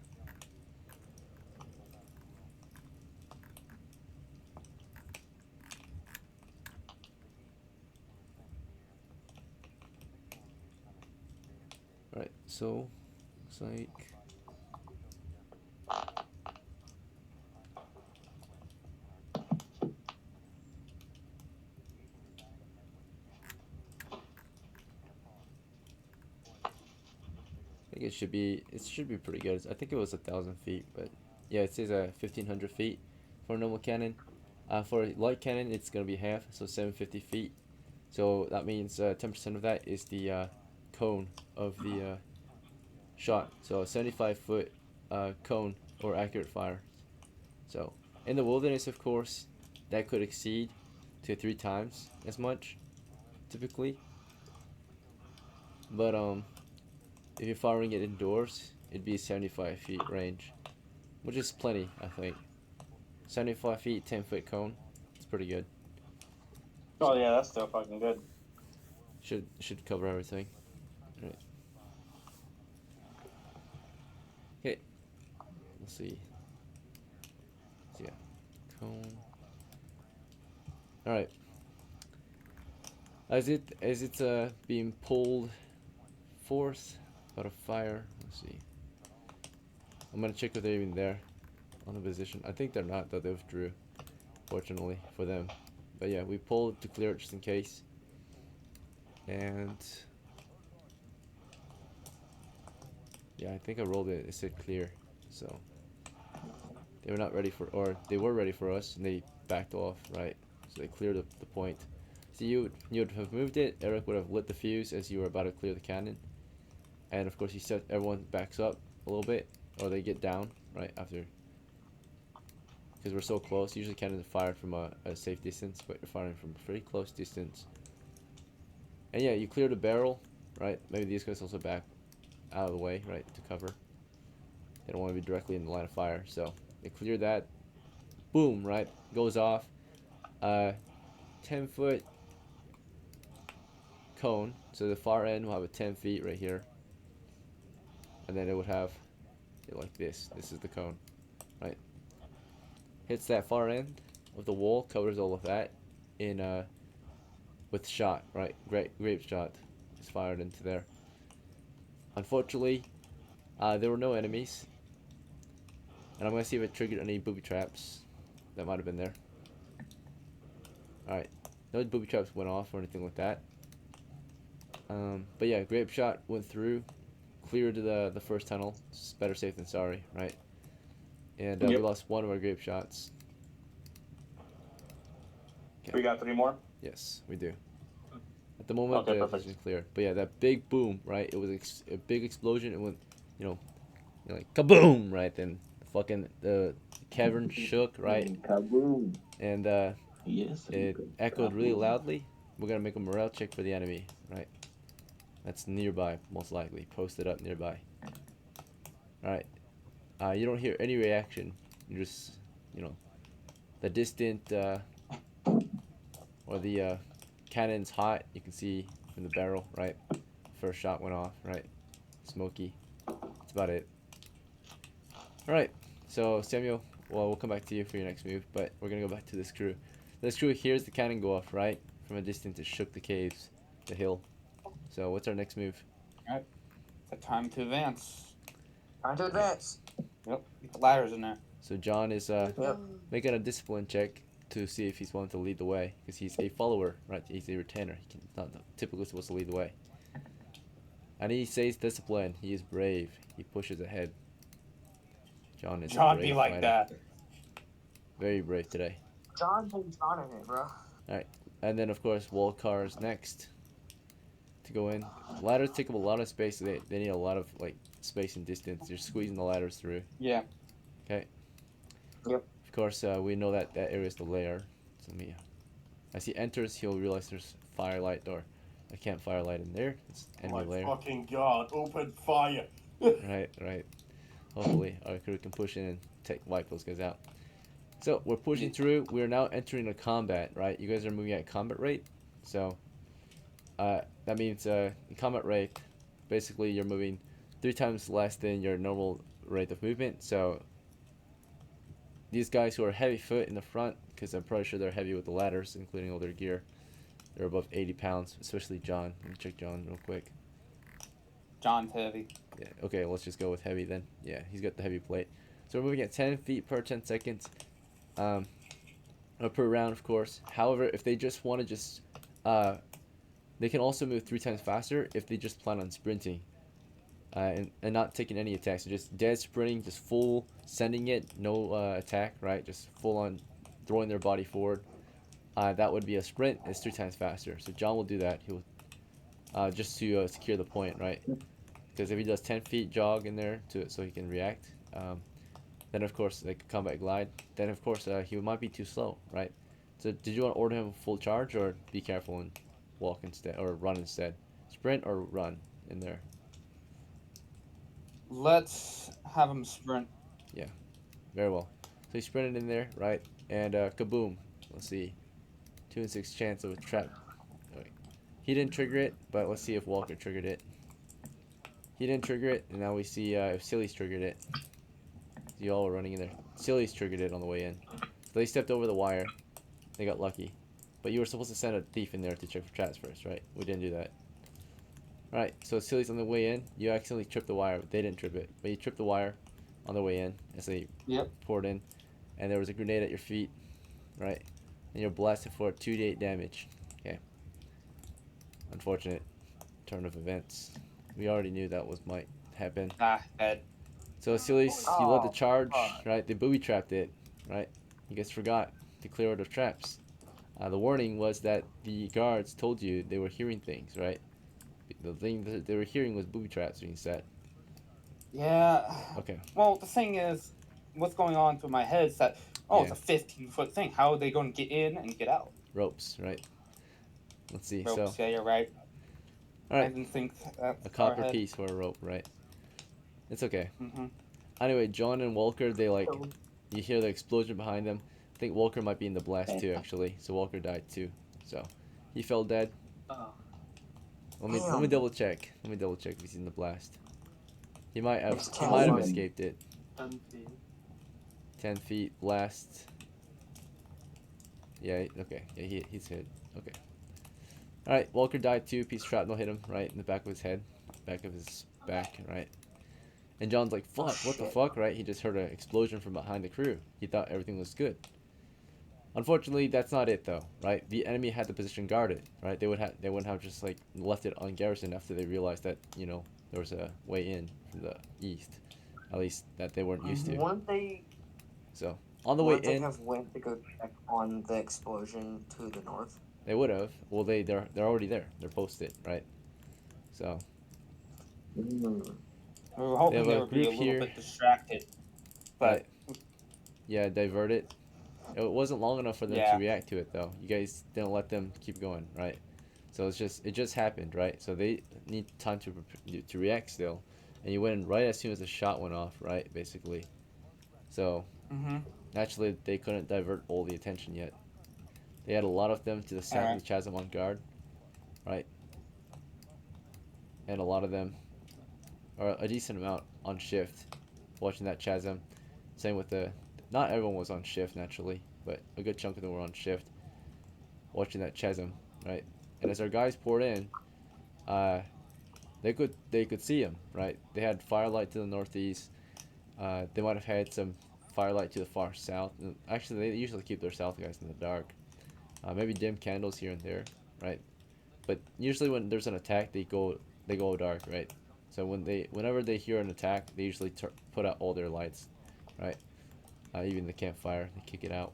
Right, so looks like I think it should be pretty good. I think it was 1,000 feet, but yeah, it says 1,500 feet for a normal cannon. For a light cannon, it's gonna be half, so 750 feet. So that means 10% of that is the cone of the shot. So a 75-foot cone or accurate fire. So in the wilderness, of course, that could exceed to 3 times as much, typically. But if you're firing it indoors, it'd be 75 feet range, which is plenty, I think. 75 feet, 10-foot cone. It's pretty good. Oh yeah, that's still fucking good. Should cover everything. All right. Okay. Let's see. So yeah, cone. All right. As it's being pulled forth out of fire. Let's see. I'm gonna check if they're even there on the position. I think they're not, though. They withdrew, fortunately for them. But yeah, we pulled to clear it just in case. And yeah, I think I rolled it. It said clear, so they were not ready for, or they were ready for us, and they backed off, right? So they cleared the point. So you would have moved it. Eric would have lit the fuse as you were about to clear the cannon, and of course you said everyone backs up a little bit, or they get down right after, because we're so close. Usually cannons are fired from a safe distance, but you're firing from a pretty close distance. And yeah, you clear the barrel, right? Maybe these guys also back out of the way, right, to cover. They don't want to be directly in the line of fire, so they clear that. Boom, right? Goes off. 10-foot cone. So the far end will have a 10 feet right here. And then it would have it like this. This is the cone, right? Hits that far end of the wall, covers all of that in with shot, right? Grape shot is fired into there. Unfortunately, there were no enemies. And I'm gonna see if it triggered any booby traps that might have been there. Alright, no booby traps went off or anything like that. But yeah, grape shot went through, cleared the first tunnel. It's better safe than sorry, right? And we lost one of our grape shots. Okay. We got 3 more. Yes, we do. At the moment, Okay, the perfect. vision's clear. But yeah, that big boom, right? It was a big explosion. It went, like kaboom, right? Then the cavern shook, right? Kaboom. And Yes. it echoed really loudly. We're gonna make a morale check for the enemy, right? That's nearby, most likely, posted up nearby. All right. You don't hear any reaction. You just, the distant or the cannon's hot. You can see from the barrel, right? First shot went off, right? Smoky. That's about it. All right. So Samuel, well, we'll come back to you for your next move, but we're gonna go back to this crew. This crew hears the cannon go off, right? From a distance, it shook the caves, the hill. So what's our next move? Alright. It's time to advance. Time to advance. Yep. Get the ladders in there. So John is making a discipline check to see if he's willing to lead the way, because he's a follower, right? He's a retainer. He can not typically supposed to lead the way. And he says discipline. He is brave. He pushes ahead. John is a brave be like fighter. that. Very brave today. John's been John in it, bro. And then of course WALCAR is next to go in. Ladders take up a lot of space. They need a lot of like space and distance. You're squeezing the ladders through. Yeah. Okay. Yep. Of course, we know that area is the lair. So as he enters, he'll realize there's firelight or a campfire light in there. It's enemy lair. Fucking god, open fire. Right. Hopefully our crew can push in and wipe those guys out. So we're pushing through. We're now entering a combat, right? You guys are moving at combat rate. So that means in combat rate, basically you're moving 3 times less than your normal rate of movement. So these guys who are heavy foot in the front, because I'm pretty sure they're heavy with the ladders, including all their gear, they're above 80 pounds, especially John. Let me check John real quick. John's heavy. Yeah, okay, let's just go with heavy then. Yeah, he's got the heavy plate. So we're moving at 10 feet per 10 seconds. Per round, of course. However, if they just want to they can also move 3 times faster if they just plan on sprinting. And not taking any attacks. So just dead sprinting, just full sending it, no attack, right? Just full on throwing their body forward. That would be a sprint. It's 3 times faster. So John will do that. He'll just to secure the point, right? Because if he does 10 feet jog in there so he can react, then of course like combat glide. Then of course he might be too slow, right? So did you want to order him full charge or be careful and walk instead or run instead? Sprint or run in there? Let's have him sprint. Very well. So he sprinted in there, right? And kaboom. Let's see. 2 in 6 chance of a trap. Right. He didn't trigger it, but let's see if Walker triggered it. He didn't trigger it, and now we see if SILYS triggered it. You all are running in there. SILYS triggered it on the way in. So they stepped over the wire. They got lucky. But you were supposed to send a thief in there to check for traps first, right? We didn't do that. Alright, so SILYS on the way in. You accidentally tripped the wire, but they didn't trip it. But you tripped the wire on the way in as they poured in. And there was a grenade at your feet, right? And you're blasted for 2d8 damage. Okay. unfortunate turn of events. We already knew that might happen. Dead. So SILYS, he led the Oh, charge, God. right? They booby trapped it, right? You guys forgot to clear out the traps. The warning was that the guards told you they were hearing things, right? The thing that they were hearing was booby traps being set. Yeah. Okay. Well, the thing is, what's going on through my head is that, it's a 15-foot thing. How are they going to get in and get out? Ropes, right? Let's see. Ropes, So, yeah, you're right. all I right, didn't think that a far copper ahead. piece for a rope, right? It's okay. Mm-hmm. Anyway, John and WALCAR, they you hear the explosion behind them. I think WALCAR might be in the blast too, actually. So WALCAR died too. So he fell dead. Oh. Let me Damn. double check. Let me double check if he's in the blast. He might have. It's He might have 10 feet. escaped it. 10 feet. 10 feet blast. Yeah. Okay. Yeah. He's hit. Okay. All right. WALCAR died too. Piece of shrapnel hit him right in the back of his head, back of his back. Right. And John's like, "Fuck! What the Shit. fuck?" Right? He just heard an explosion from behind the crew. He thought everything was good. Unfortunately, that's not it though, right? The enemy had the position guarded, right? They wouldn't have just like left it on garrison after they realized that there was a way in from the east, at least that they weren't used to. Wouldn't they? So on the way Wouldn't they in, have went to go check on the explosion to the north? they would have. Well, they're already there. They're posted, right? So We were hoping have they a would be a group little here. bit distracted. But, yeah, divert it. It wasn't long enough for them to react to it though. You guys didn't let them keep going, right? So it just happened, right? So they need time to react still, and you went in right as soon as the shot went off, right? Basically. So naturally they couldn't divert all the attention yet. They had a lot of them to the south of the chasm on guard, right? And a lot of them, or a decent amount, on shift, watching that chasm. Same with not everyone was on shift naturally, but a good chunk of them were on shift, watching that chasm, right? And as our guys poured in, they could see him, right? They had firelight to the northeast. They might have had some firelight to the far south. And actually, they usually keep their south guys in the dark. Maybe dim candles here and there, right? But usually when there's an attack, they go dark, right? So whenever they hear an attack, they usually put out all their lights, right? Even the campfire, they kick it out.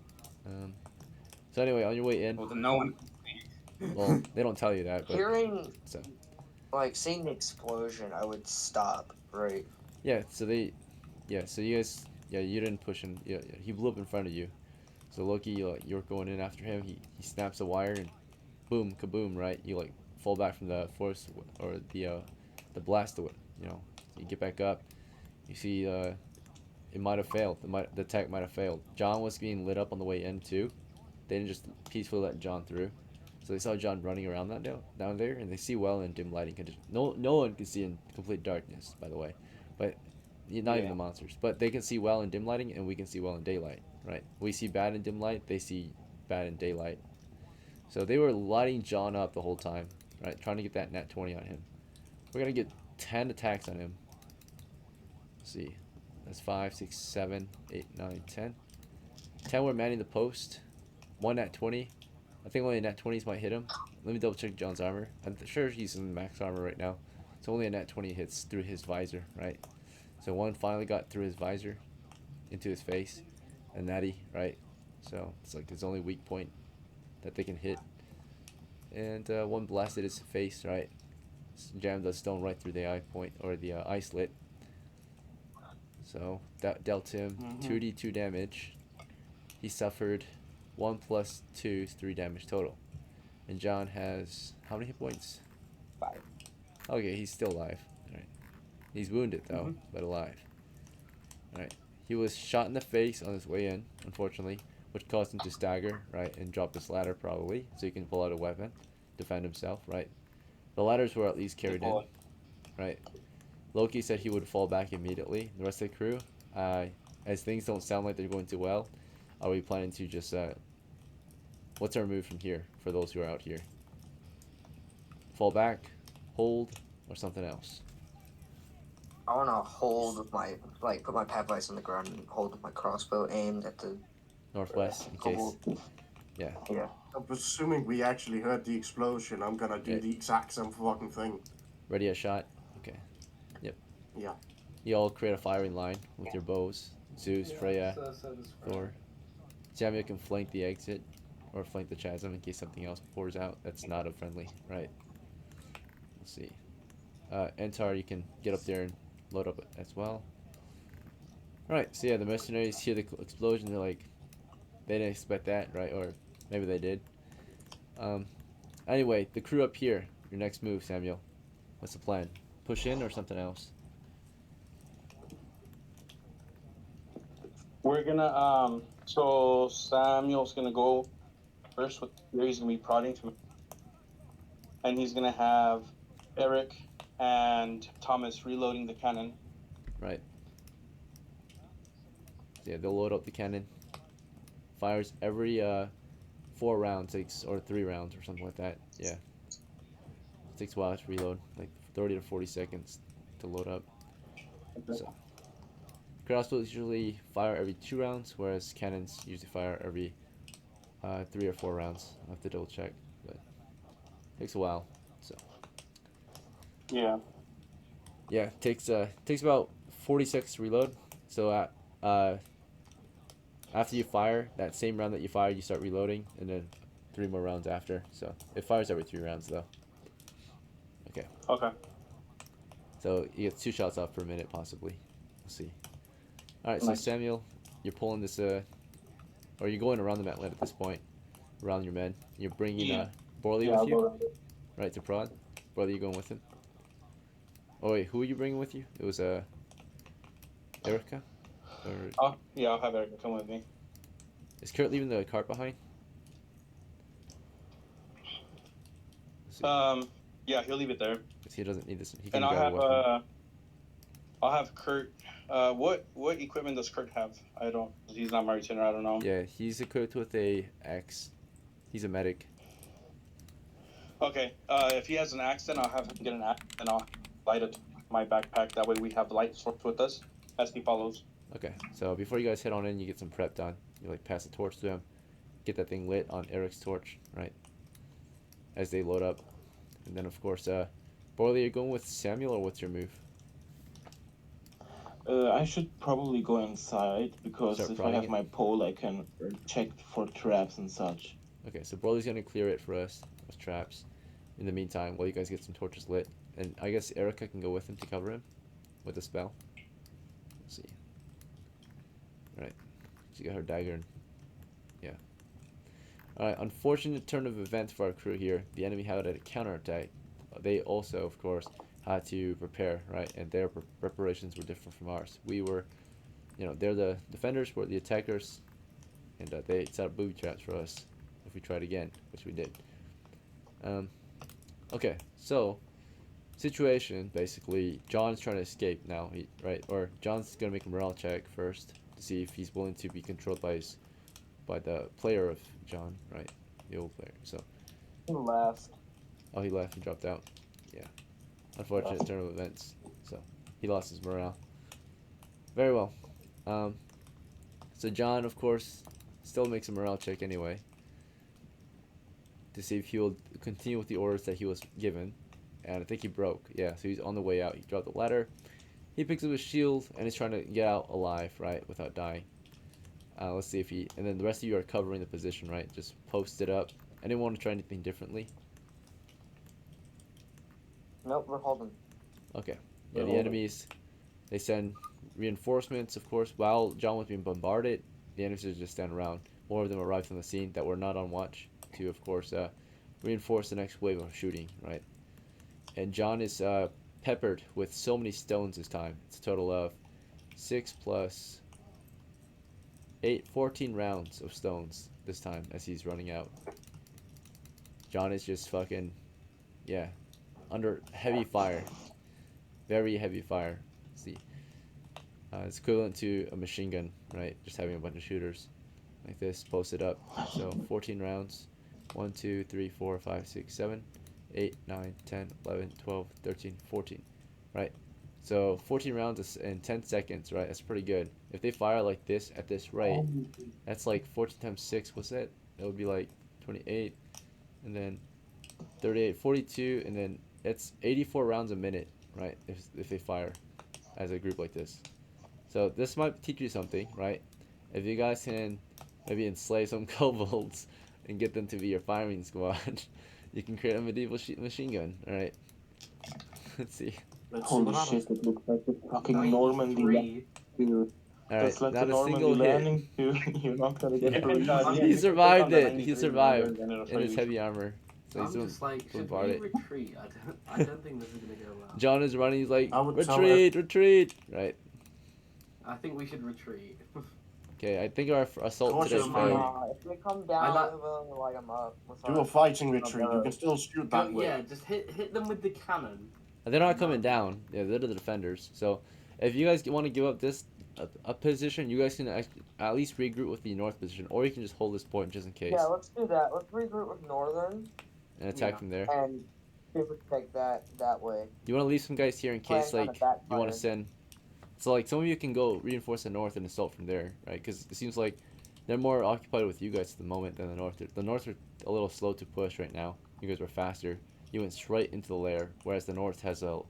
So anyway, on your way in, well, no one. well, they don't tell you that, but Hearing, so seeing the explosion, I would stop, right? yeah. So you guys, you didn't push him. Yeah, he blew up in front of you. So Loki, you're going in after him. He snaps a wire and boom, kaboom, right? You fall back from the force or the blast. You get back up. You see, it might have failed. The attack might have failed. John was being lit up on the way in too. They didn't just peacefully let John through. So they saw John running around down there, and they see well in dim lighting conditions. No one can see in complete darkness, by the way, but not even the monsters. But they can see well in dim lighting, and we can see well in daylight, right? We see bad in dim light. They see bad in daylight. So they were lighting John up the whole time, right? Trying to get that nat 20 on him. We're gonna get 10 attacks on him. Let's see, that's 5, 6, 7, 8, 9, 10. 10 were manning the post. 1 nat 20. I think only a nat 20s might hit him. Let me double check John's armor. I'm sure he's in max armor right now. So only a nat 20 hits through his visor, right? So 1 finally got through his visor into his face. A natty, right? So it's like his only weak point that they can hit. And 1 blasted his face, right? Jammed the stone right through the eye point, or the eye slit. So that dealt him 2d2 damage. He suffered 1 plus 2 is 3 damage total. And John has how many hit points? 5. Okay, he's still alive. Alright. He's wounded though, but alive. Alright. He was shot in the face on his way in, unfortunately, which caused him to stagger, right, and drop his ladder probably, so he can pull out a weapon, defend himself, right? The ladders were at least carried in, right? Loki said he would fall back immediately. The rest of the crew, as things don't sound like they're going too well, are we planning to just, what's our move from here for those who are out here? Fall back, hold, or something else? I want to hold with my, put my pad vice on the ground and hold with my crossbow aimed at the Northwest, in case. kobold. Yeah. Yeah. I'm assuming we actually heard the explosion. I'm gonna do Yeah. the exact same fucking thing. Ready a shot? Okay. Yep. Yeah. You all create a firing line with your bows. Zeus, Freya, so does Freya. Thor. Samuel can flank the exit or flank the chasm in case something else pours out that's not a friendly, right? We'll see. ENDTAR, you can get up there and load up as well. Alright, so yeah, the mercenaries hear the explosion, they're like, they didn't expect that, right? Or maybe they did. Anyway, the crew up here, your next move, Samuel. What's the plan? Push in or something else? We're gonna so Samuel's gonna go first with here. He's gonna be prodding to, and he's gonna have Eric and Thomas reloading the cannon. Right. So yeah, they'll load up the cannon. Fires every 4 rounds, takes or 3 rounds or something like that. Yeah. It takes a while to reload, like 30 to 40 seconds to load up. So crossbows usually fire every 2 rounds, whereas cannons usually fire every 3 or 4 rounds. I have to double check, but it takes a while. So Yeah. yeah, takes about 40 seconds to reload. So after you fire that same round that you fired, you start reloading, and then 3 more rounds after. So it fires every 3 rounds though. Okay. Okay. So you get 2 shots off per minute possibly. We'll see. All right, so Nice. Samuel, you're pulling this or you're going around the mantlet at this point, around your men. You're bringing Yeah. BORLEE Yeah, with you, I'll go. right, to prod. BORLEE, you going with him? Oh wait, who are you bringing with you? It was ERIKA. Or Yeah, I'll have Eric come with me. is Kurt leaving the cart behind? Let's see. Yeah, he'll leave it there, 'Cause he doesn't need this. He can and grab a weapon. I'll have Kurt. What equipment does Kurt have? I don't. He's not my retainer. I don't know. Yeah, he's equipped with a axe. He's a medic. Okay. If he has an axe, then I'll have him get an axe, and I'll light it to my backpack. That way we have the light source with us as he follows. Okay, so before you guys head on in, you get some prep done. You like pass the torch to him, get that thing lit on Eric's torch, right? As they load up, and then of course, BORLEE, you're going with Samuel, or what's your move? I should probably go inside because Start if I prodding have it? my pole, I can check for traps and such. Okay, so BORLEE's gonna clear it for us, those traps. In the meantime, while you guys get some torches lit, and I guess ERIKA can go with him to cover him with a spell. Let's see. Right, she got her dagger. And, yeah. All right. Unfortunate turn of events for our crew here. The enemy had a counterattack. They also, of course, had to prepare, right? And their preparations were different from ours. We were, they're the defenders, we're the attackers, and they set up booby traps for us if we tried again, which we did. Okay, so situation basically, John's trying to escape now, right? Or John's gonna make a morale check first to see if he's willing to be controlled by the player of John, right? The old player. So. He left. Oh, he left. He dropped out. Yeah. Unfortunate turn of events. So he lost his morale. Very well. So John, of course, still makes a morale check anyway to see if he will continue with the orders that he was given. And I think he broke. Yeah, so he's on the way out. He dropped the ladder. He picks up his shield and he's trying to get out alive, right, without dying. Let's see if he... And then the rest of you are covering the position, right? Just post it up. Anyone want to try anything differently? Nope, we're holding. Okay. Yeah, the enemies, they send reinforcements, of course. While John was being bombarded, the enemies just stand around. More of them arrived on the scene that were not on watch to, of course, reinforce the next wave of shooting, right? And John is peppered with so many stones this time. It's a total of 6 plus 8, 14 rounds of stones this time as he's running out. John is just fucking, yeah, under heavy fire. Very heavy fire. Let's see. It's equivalent to a machine gun, right? Just having a bunch of shooters like this posted up. So 14 rounds. 1, 2, 3, 4, 5, 6, 7, 8, 9, 10, 11, 12, 13, 14. Right? So 14 rounds in 10 seconds, right? That's pretty good. If they fire like this at this rate, that's like 14 times 6. What's that? It would be like 28, and then 38, 42, and then it's 84 rounds a minute, right? If they fire as a group like this. So this might teach you something, right? If you guys can maybe enslave some kobolds and get them to be your firing squad, you can create a medieval machine gun, alright? Let's see. Let's see Holy what happens. shit, it looks like a fucking 93. Normandy dude. Alright, Just like not the a Normandy single hit. landing, dude. You're not gonna get Yeah. through Yeah, easy. yeah. He you can survived click on the it. He 93 survived and it'll show in his you. heavy armor. So I'm he's doing just like, should bought we it. retreat? I don't think this is gonna go well. John is running. He's like, I would tell retreat, retreat. Right. I think we should retreat. Okay. I think our assault Cautious, today man. failed. If they come I down, like- we're willing to light them up. With Do our- a fighting retreat. You can still shoot Go, that way. yeah, just hit them with the cannon. And they're not coming down. Yeah, they're the defenders. So if you guys want to give up this a position, you guys can at least regroup with the north position, or you can just hold this point just in case Yeah, let's do that. Let's regroup with Northern and attack Yeah. from there. and see if we can take that way. You want to leave some guys here in case Plan on like a backfire. you want to send. So like some of you can go reinforce the north and assault from there, right? Because it seems like they're more occupied with you guys at the moment than the north. The north are a little slow to push right now. You guys were faster. You went straight into the lair, whereas the north has a,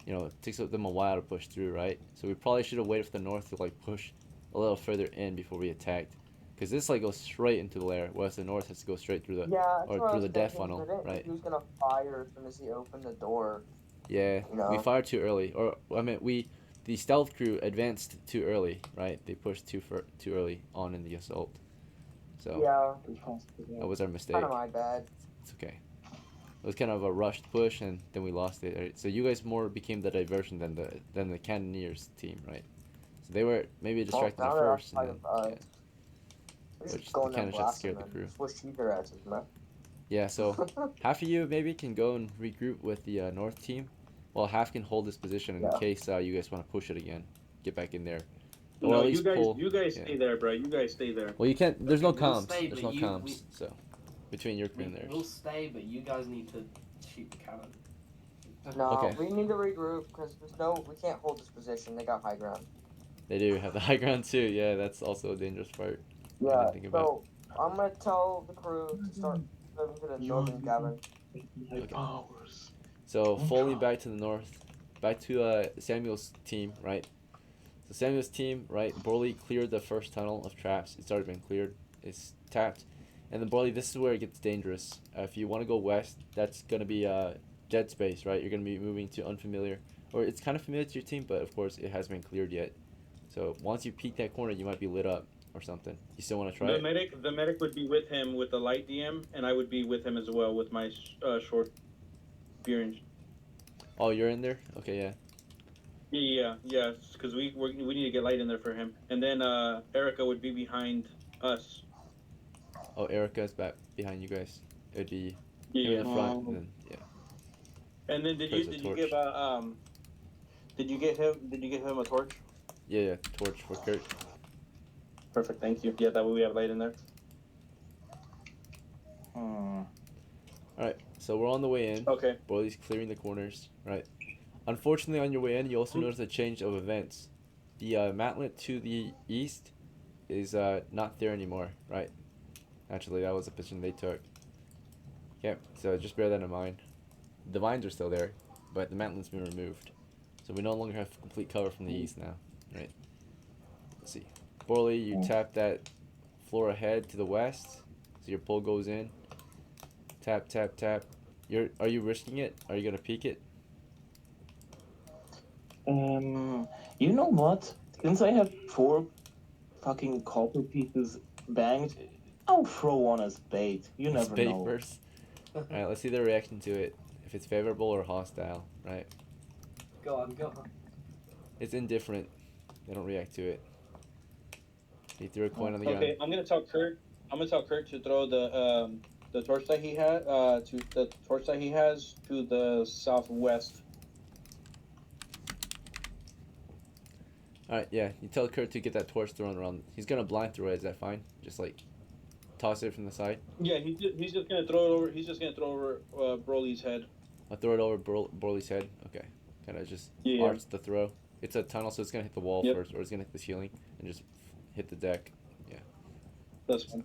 you know, it takes them a while to push through, right? So we probably should have waited for the north to like push a little further in before we attacked, because this like goes straight into the lair, whereas the north has to go straight through the. Yeah, that's or what I through was the death thinking, funnel, but I didn't right. think he was gonna fire as soon as he opened the door. Yeah, You know? we fired too early, or I mean the stealth crew advanced too early, right? They pushed too early on in the assault. So Yeah, that was our mistake. kind of my bad. It's okay. It was kind of a rushed push, and then we lost it. Right? So you guys more became the diversion than the cannoneers team, right? So they were maybe distracted now at they're first, and then, occupied with yeah. Just Which go the in there cannon and shot blast scared them, the crew. man. Swish cheese their asses, man. Yeah, so half of you maybe can go and regroup with the north team, while half can hold this position in Yeah. case you guys want to push it again, get back in there. Or No, at you least guys, pull- you guys yeah. stay there, bro. You guys stay there. Well, you can't. There's no Okay, we'll comms. stay, There's but no comms. So between your crew and theirs. We'll stay, but you guys need to shoot the cannon. No, Okay. we need to regroup because we can't hold this position. They got high ground. They do have the high ground too. Yeah, that's also a dangerous part. Yeah, didn't think about so I'm gonna tell the crew to start moving to the northern cabin. My Okay. powers. So folding back to the north, back to Samuel's team, right? So Samuel's team, right? BORLEE cleared the first tunnel of traps. It's already been cleared. It's tapped, and then BORLEE, this is where it gets dangerous. If you want to go west, that's gonna be dead space, right? You're gonna be moving to unfamiliar, or it's kind of familiar to your team, but of course it hasn't been cleared yet. So once you peek that corner, you might be lit up or something. You still want to try The it? medic would be with him with the light DM, and I would be with him as well with my short spear. Oh, you're in there? Okay, yeah. Yeah, because we need to get light in there for him, and then ERIKA would be behind us. Oh, ERIKA's back behind you guys. It'd be him Yeah. in the front, and then yeah. And then did There's you a did torch. you give him a torch? Yeah, torch for Kurt. Perfect, thank you. Yeah, that way we have light in there. Alright, so we're on the way in. Okay. BORLEE's clearing the corners, right? Unfortunately, on your way in, you also notice a change of events. The mantlet to the east is not there anymore, right? Actually, that was the position they took. Yeah, so just bear that in mind. The vines are still there, but the mantlet's been removed. So we no longer have complete cover from the east now, right? Let's see. BORLEE, you tap that floor ahead to the west, so your pull goes in. Tap, tap, tap. Are you risking it? Are you gonna peek it? You know what? Since I have 4 fucking copper pieces banged, I'll throw one as bait. You Let's never bait know. first. Alright, let's see their reaction to it. If it's favorable or hostile, right? Go on, go on. It's indifferent. They don't react to it. He threw a coin on the ground. Okay, I'm gonna tell Kurt to throw the torch that he had to the southwest. Alright, yeah. You tell Kurt to get that torch thrown around. He's gonna blind throw it. Is that fine? Just like toss it from the side. Yeah, he's just gonna throw it over. He's just gonna throw over BORLEE's head. I'll throw it over BORLEE's head. Okay. Kind of just Yeah. arch the throw. It's a tunnel, so it's gonna hit the wall Yep. first, or it's gonna hit the ceiling and just hit the deck. That's fine.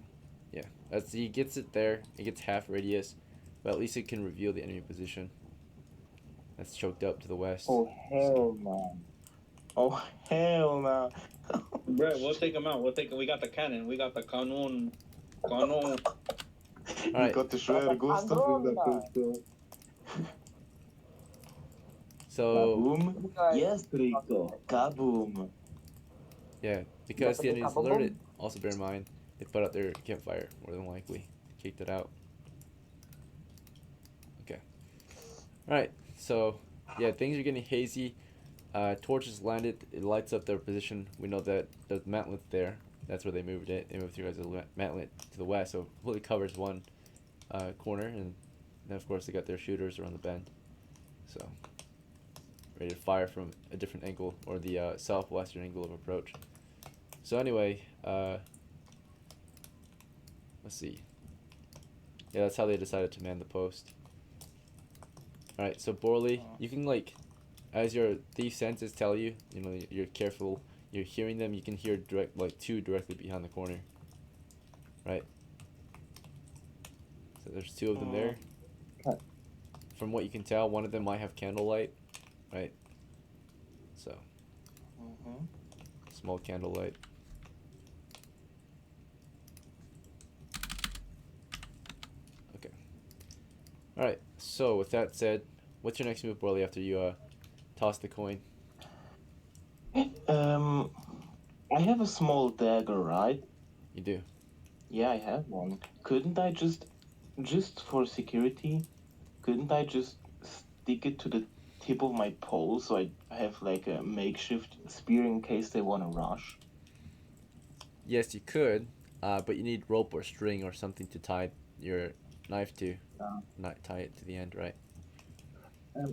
Yeah. As he gets it there, it gets half radius, but at least it can reveal the enemy position. That's choked up to the west. Oh hell no! Oh hell no! Bro, we'll take him out. We got the cannon. We got the canon. Canon. We Alright. got the Shredder Gustav in that pistol. So Kaboom! You guys- Yes, Rico. Kaboom! yeah, because the That's a enemy's kaboom. alerted. Also bear in mind, they put out their campfire more than likely, kicked it out. Okay. Alright, so yeah, things are getting hazy. Torches landed, it lights up their position. We know that the mantlet there, that's where they moved it. They moved you guys the mantlet to the west, so it completely covers one corner, and then of course they got their shooters around the bend. So ready to fire from a different angle, or the southwestern angle of approach. So anyway, let's see. Yeah, that's how they decided to man the post. Alright, so BORLEE, you can like, as your thief senses tell you, you know, you're careful, you're hearing them, you can hear direct, like two directly behind the corner. Right? So there's two of them there. From what you can tell, one of them might have candlelight, right? So, small candlelight. Okay. Alright, so with that said, what's your next move, BORLEE, after you toss the coin? I have a small dagger, right? You do. Yeah, I have one. Couldn't I just for security, couldn't I just stick it to the tip of my pole so I have like a makeshift spear in case they want to rush? Yes, you could, but you need rope or string or something to tie your knife to. Not tie it to the end, right?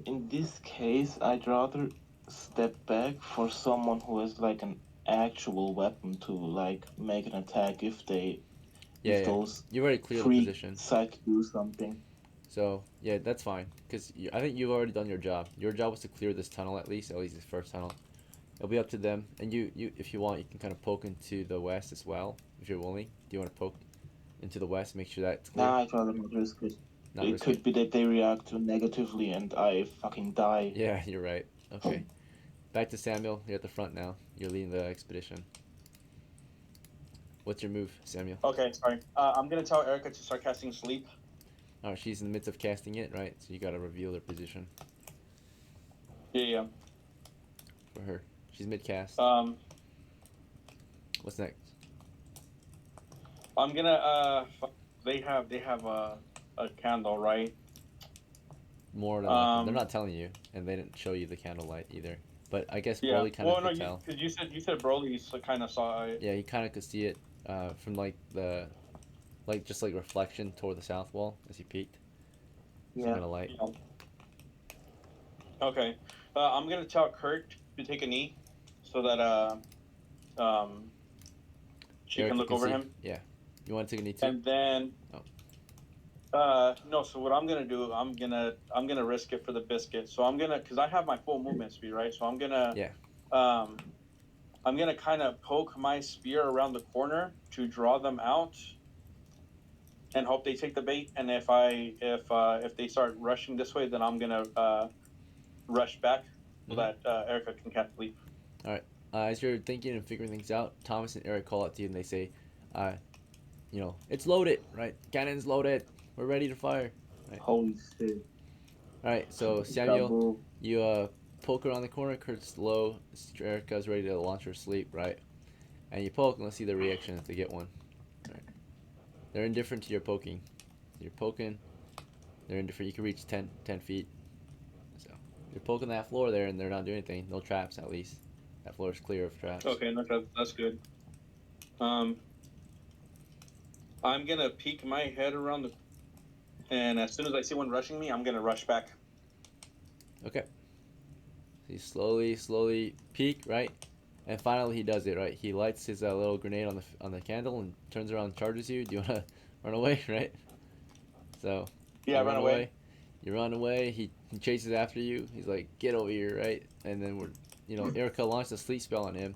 In this case, I'd rather step back for someone who has like an actual weapon to like make an attack if those You already cleared the freaks position. decide to do something. So, yeah, that's fine. Because I think you've already done your job. Your job was to clear this tunnel at least this first tunnel. It'll be up to them. And you if you want, you can kind of poke into the west as well, if you're willing. Do you want to poke into the west, make sure that's clear? Nah, I'd rather not risk it. Not It risk could it. be that they react negatively and I fucking die. Yeah, you're right. Okay. Back to Samuel. You're at the front now. You're leading the expedition. What's your move, Samuel? Okay, sorry. I'm gonna tell ERIKA to start casting sleep. Alright, she's in the midst of casting it, right? So you gotta reveal her position Yeah. for her. She's mid-cast. What's next? I'm gonna they have a candle, right? More than likely. They're not telling you, and they didn't show you the candlelight either. But I guess Yeah. BORLEE kind of could no, tell. because you said BORLEE kind of saw it. Yeah, he kind of could see it from like the, just like reflection toward the south wall as he peeked. Some Yeah. kind of light. Yeah. Okay. I'm gonna tell Kurt to take a knee, so that she ERIKA can look over see. him. Yeah. You want to take a knee too? And then no, so what I'm gonna do, I'm gonna risk it for the biscuit. So I'm gonna, because I have my full movement speed, right? So I'm gonna I'm gonna kind of poke my spear around the corner to draw them out and hope they take the bait. And if they start rushing this way, then I'm gonna rush back so that ERIKA can cast sleep. Alright. As you're thinking and figuring things out, Thomas and Eric call out to you and they say, it's loaded, right? Cannon's loaded. We're ready to fire. Right. Holy shit. Alright, so Samuel, you poke around the corner, Kurt's low, Erica's ready to launch her sleep, right? And you poke and let's see the reaction if they get one. Right. They're indifferent to your poking. You're poking, they're indifferent. You can reach 10 feet. So you're poking that floor there and they're not doing anything. No traps at least. That floor is clear of traps. Okay, that's good. I'm gonna peek my head around and as soon as I see one rushing me, I'm gonna rush back. Okay. So you slowly peek, right? And finally he does it, right? He lights his little grenade on the candle and turns around and charges you. Do you wanna run away, right? So yeah, run away. You run away. He chases after you. He's like, "Get over here!" Right? And then ERIKA launched a sleep spell on him.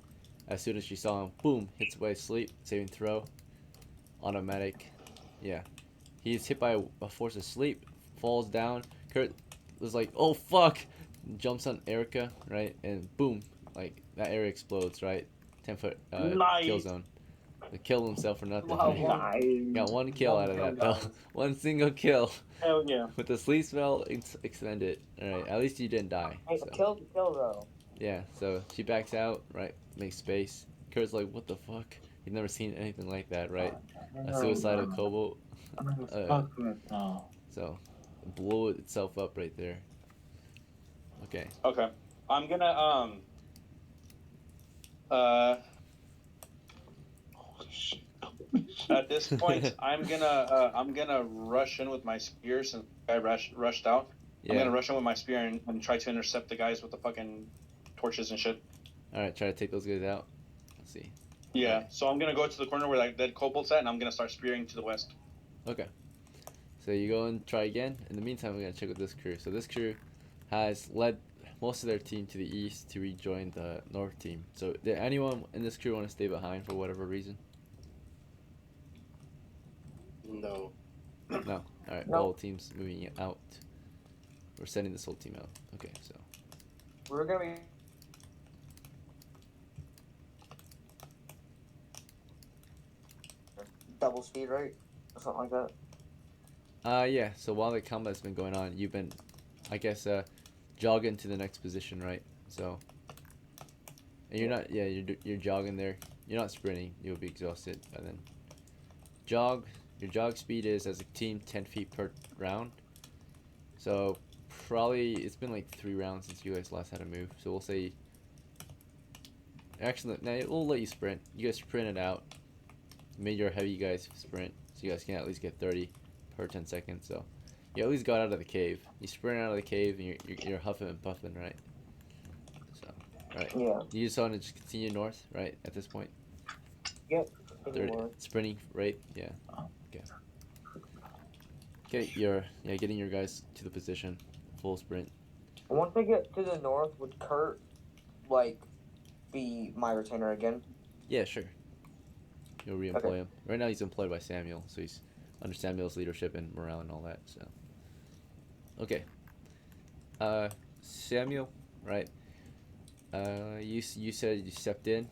As soon as she saw him, boom, hits away sleep, saving throw, automatic. Yeah. He's hit by a force of sleep, falls down. Kurt was like, oh fuck! Jumps on ERIKA, right? And boom, like that area explodes, right? 10-foot kill Nice. zone. He killed himself for nothing. Wow, Right? one, Got one kill one out of kill, that though. guys. One single kill. Hell yeah. With the sleep spell extended. Alright, at least you didn't die. Hey, So. kill though. Yeah, so she backs out, right? Makes space. Kurt's like, what the fuck? You've never seen anything like that, right? A suicidal kobold. Fuck that. No. So, blew itself up right there. Okay. Okay. I'm gonna Holy shit. at this point I'm gonna rush in with my spear since the guy rushed out. I'm Yeah. gonna rush in with my spear and try to intercept the guys with the fucking torches and shit. Alright, try to take those guys out. Let's see. Yeah. So I'm gonna go to the corner where like that kobold's at, and I'm gonna start spearing to the west. Okay. So you go and try again. In the meantime, we're gonna check with this crew. So this crew has led most of their team to the east to rejoin the north team. So did anyone in this crew want to stay behind for whatever reason? No. No. Alright, No. the whole team's moving out. We're sending this whole team out. Okay, so We're gonna be. Double speed, right? Or something like that. yeah, so while the combat's been going on, you've been, I guess, jogging to the next position, right? So, and you're not, yeah, you're jogging there. You're not sprinting. You'll be exhausted by then. Jog. Your jog speed is, as a team, 10 feet per round. So, probably, it's been like 3 rounds since you guys last had a move. So we'll say, actually, now we'll let you sprint. You guys sprint it out. Made your heavy guys sprint, so you guys can at least get 30 per 10 seconds. So you at least got out of the cave. You sprint out of the cave and you're huffing and puffing, right? So, right. Yeah. You just want to just continue north, right? At this point. Yep. 30, sprinting, right? Yeah. Okay. Okay, you're getting your guys to the position, full sprint. Once I get to the north, would Kurt like be my retainer again? Yeah, sure. You'll re-employ him. Right now he's employed by Samuel, so he's under Samuel's leadership and morale and all that. So, okay. Samuel, right? You said you stepped in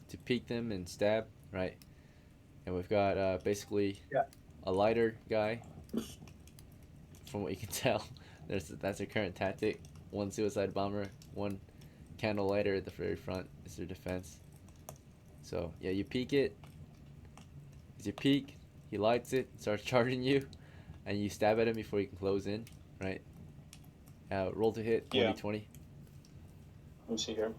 to peek them and stab, right? And we've got basically a lighter guy. From what you can tell, that's their current tactic. One suicide bomber, one candle lighter at the very front is their defense. So yeah, you peek it. As you peek, he lights it, starts charging you, and you stab at him before you can close in, right? Roll to hit, 20, Yeah. 20. Let me see here.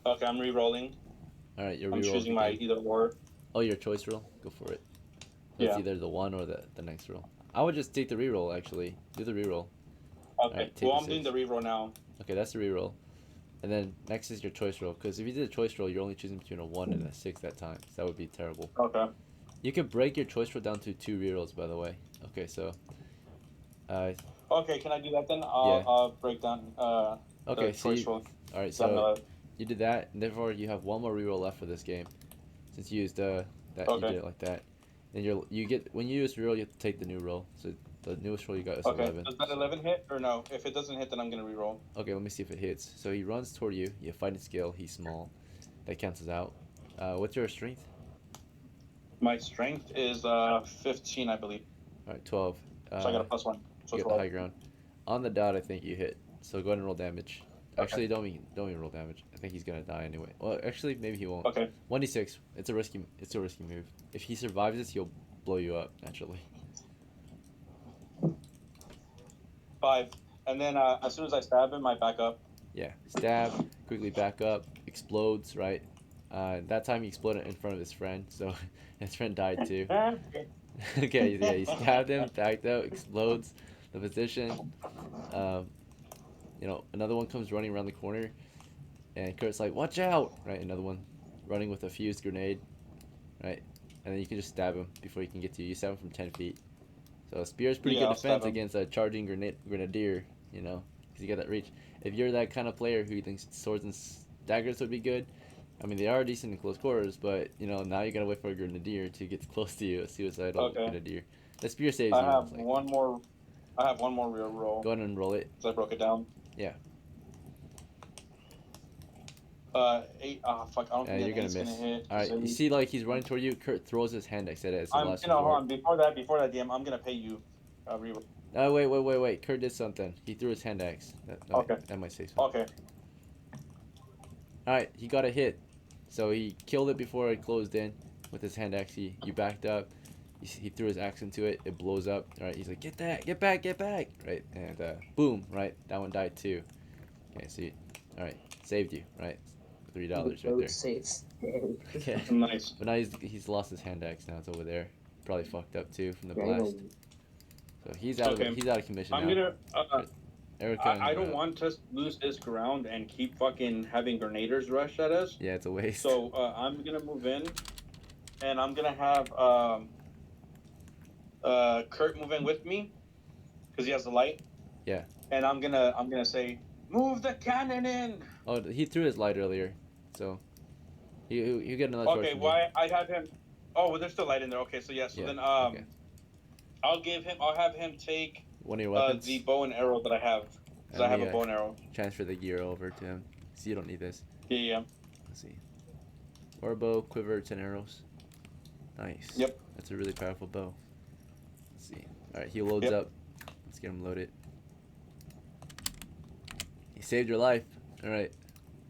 Okay, I'm re-rolling. Alright, you're I'm re-rolling. choosing my either or. Oh, your choice roll? Go for it. It's Yeah. either the one or the next roll. I would just take the re-roll, actually. Do the re-roll. Okay, Alright, take well, the I'm doing 6. the re-roll now. Okay, that's the re-roll. And then next is your choice roll. Because if you did a choice roll, you're only choosing between a 1 and a 6 that time. So that would be terrible. Okay. You could break your choice roll down to 2 re-rolls, by the way. Okay, so... Okay, can I do that then? Yeah. I'll break down okay, the so choice you, roll. alright, So I'm so you did that, and therefore you have 1 more reroll left for this game. Since you used that, you Okay. did it like that. And you get, when you use reroll, you have to take the new roll. So the newest roll you got is Okay, 11. does that 11 hit or no? If it doesn't hit, then I'm gonna re-roll. Okay, let me see if it hits. So he runs toward you. You have fighting skill. He's small. That cancels out. What's your strength? My strength is 15, I believe. Alright, 12. So I got a +1. So You it's get the 12. high ground. On the dot, I think you hit. So go ahead and roll damage. Actually, don't even roll damage. I think he's gonna die anyway. Well, actually, maybe he won't. Okay. 1d6. It's a risky move. If he survives this, he'll blow you up naturally. 5. And then as soon as I stab him, I back up. Yeah. Stab. Quickly back up. Explodes. Right. That time he exploded in front of his friend, so his friend died too. Okay. Yeah. You stabbed him. Backed up. Explodes. The position. You know, another one comes running around the corner, and Kurt's like, "Watch out!" Right. Another one running with a fused grenade. Right. And then you can just stab him before he can get to you. You stab him from 10 feet. So spear's pretty Yeah, good I'll stab defense him. against a charging grenadier, you know, because you got that reach. If you're that kind of player who thinks swords and daggers would be good, I mean, they are decent in close quarters, but, you know, now you gotta wait for a grenadier to get close to you, a suicidal Okay. grenadier. The spear saves I you. have It's like, one more. I have one more real roll. go ahead and roll it. So I broke it down. Yeah. 8. Ah, fuck. I don't Yeah, think you're an gonna 8's miss. gonna hit. Alright, you see, like, he's running toward you. Kurt throws his hand axe at it as his I'm last hold resort. on. Before that, DM, I'm gonna pay you. Reroll. Oh, wait. Kurt did something. He threw his hand axe. Okay. That might say something. Okay. Alright, he got a hit. So he killed it before it closed in with his hand axe. You backed up. He threw his axe into it. It blows up. Alright, he's like, get back. Right, and boom, right? That one died too. Okay, so alright, saved you, right? $3 right there. Saves. Okay. Nice. But now he's lost his hand axe. Now it's over there. Probably fucked up too from the blast. So he's out Okay. of commission I'm now. gonna. ERIKA. I don't want to lose this ground and keep fucking having grenadiers rush at us. Yeah, it's a waste. So I'm gonna move in, and I'm gonna have Kurt move in with me, because he has the light. Yeah. And I'm gonna say, move the cannon in. Oh, he threw his light earlier, so you get another. Okay, why I have him? Oh, well, there's still light in there. Okay, so yeah. So then okay. I'll have him take one of your weapons. the bow and arrow that I have, because I have a bow and arrow. Transfer the gear over to him. So you don't need this. Yeah. Let's see. Or bow, quiver, 10 arrows. Nice. Yep. That's a really powerful bow. Let's see. All right, he loads up. Let's get him loaded. He saved your life. All right.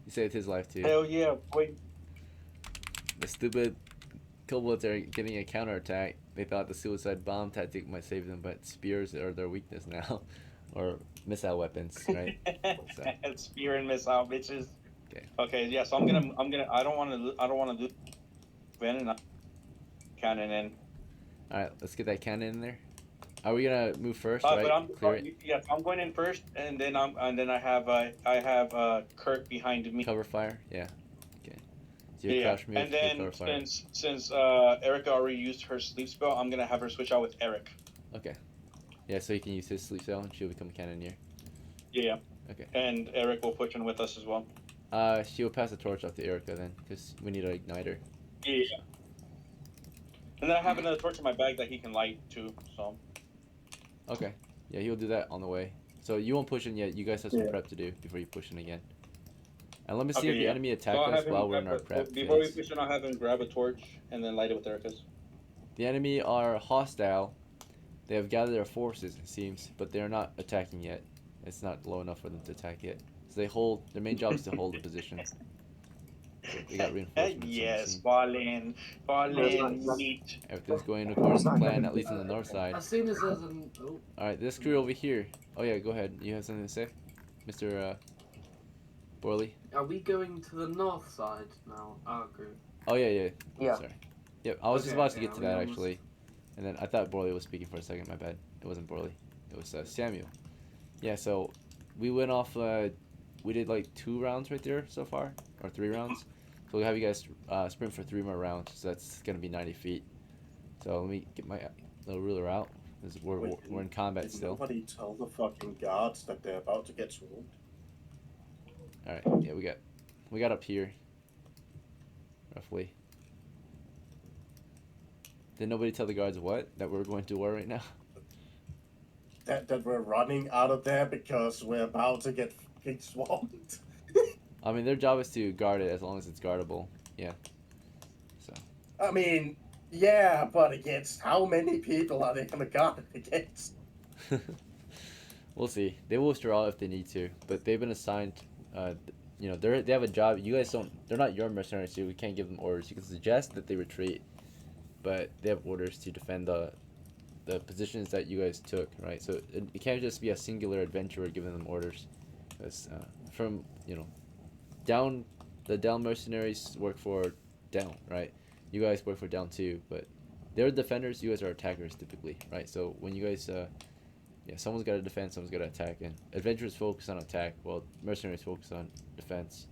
He saved his life too. Hell yeah! Wait. The stupid kobolds are getting a counterattack. They thought the suicide bomb tactic might save them, but spears are their weakness now, or missile weapons, right? So. Spear and missile, bitches. Okay. Okay. Yeah. So I'm gonna. I don't want to do. Ben and cannon in. All right. Let's get that cannon in there. Are we gonna move first? But Right. I'm going in first, and then I have Kurt behind me. Cover fire. Yeah. Okay. So you crouch move. And then cover fire. since ERIKA already used her sleep spell, I'm gonna have her switch out with Eric. Okay. Yeah, so you can use his sleep spell and she'll become a cannoneer. Yeah. Okay. And Eric will push in with us as well. She will pass the torch off to ERIKA then, because we need an igniter. Yeah. And then I have another torch in my bag that he can light too. So. Okay. Yeah, he'll do that on the way. So you won't push in yet. You guys have some prep to do before you push in again. And let me see if the enemy attack us while we're in our prep Before we phase. push in, I'll have him grab a torch and then light it with ERIKA's. The enemy are hostile. They have gathered their forces, it seems, but they're not attacking yet. It's not low enough for them to attack yet. So they hold. Their main job is to hold the position. So they got reinforcements. Yes, fall in, meat. Everything's going according to plan, at least on the north side. As soon as there's an... Oh. Alright, this crew over here. Oh yeah, go ahead. You have something to say? Mr. BORLEE? Are we going to the north side now, our group? Oh yeah. Yeah. Sorry. Yep, I was just about to get to that almost... actually. And then I thought BORLEE was speaking for a second, my bad. It wasn't BORLEE. It was Samuel. Yeah, so we went off, we did like 2 rounds right there so far, or 3 rounds. So we'll have you guys sprint for 3 more rounds, so that's going to be 90 feet. So let me get my little ruler out, because we're in combat Did still. nobody tell the fucking guards that they're about to get swarmed? Alright, yeah, we got up here, roughly. Did nobody tell the guards what? That we're going to war right now? That we're running out of there because we're about to get fucking swarmed. I mean, their job is to guard it as long as it's guardable. Yeah. So. I mean, yeah, but against how many people are they gonna guard it against? We'll see. They will withdraw if they need to, but they've been assigned. You know, they have a job. You guys don't. They're not your mercenaries, so we can't give them orders. You can suggest that they retreat, but they have orders to defend the positions that you guys took, right? So it can't just be a singular adventurer giving them orders. Because from the down mercenaries work for down, right? You guys work for down too, but they're defenders. You guys are attackers typically, right? So when you guys, someone's got to defend, someone's got to attack, and adventurers focus on attack, while mercenaries focus on defense.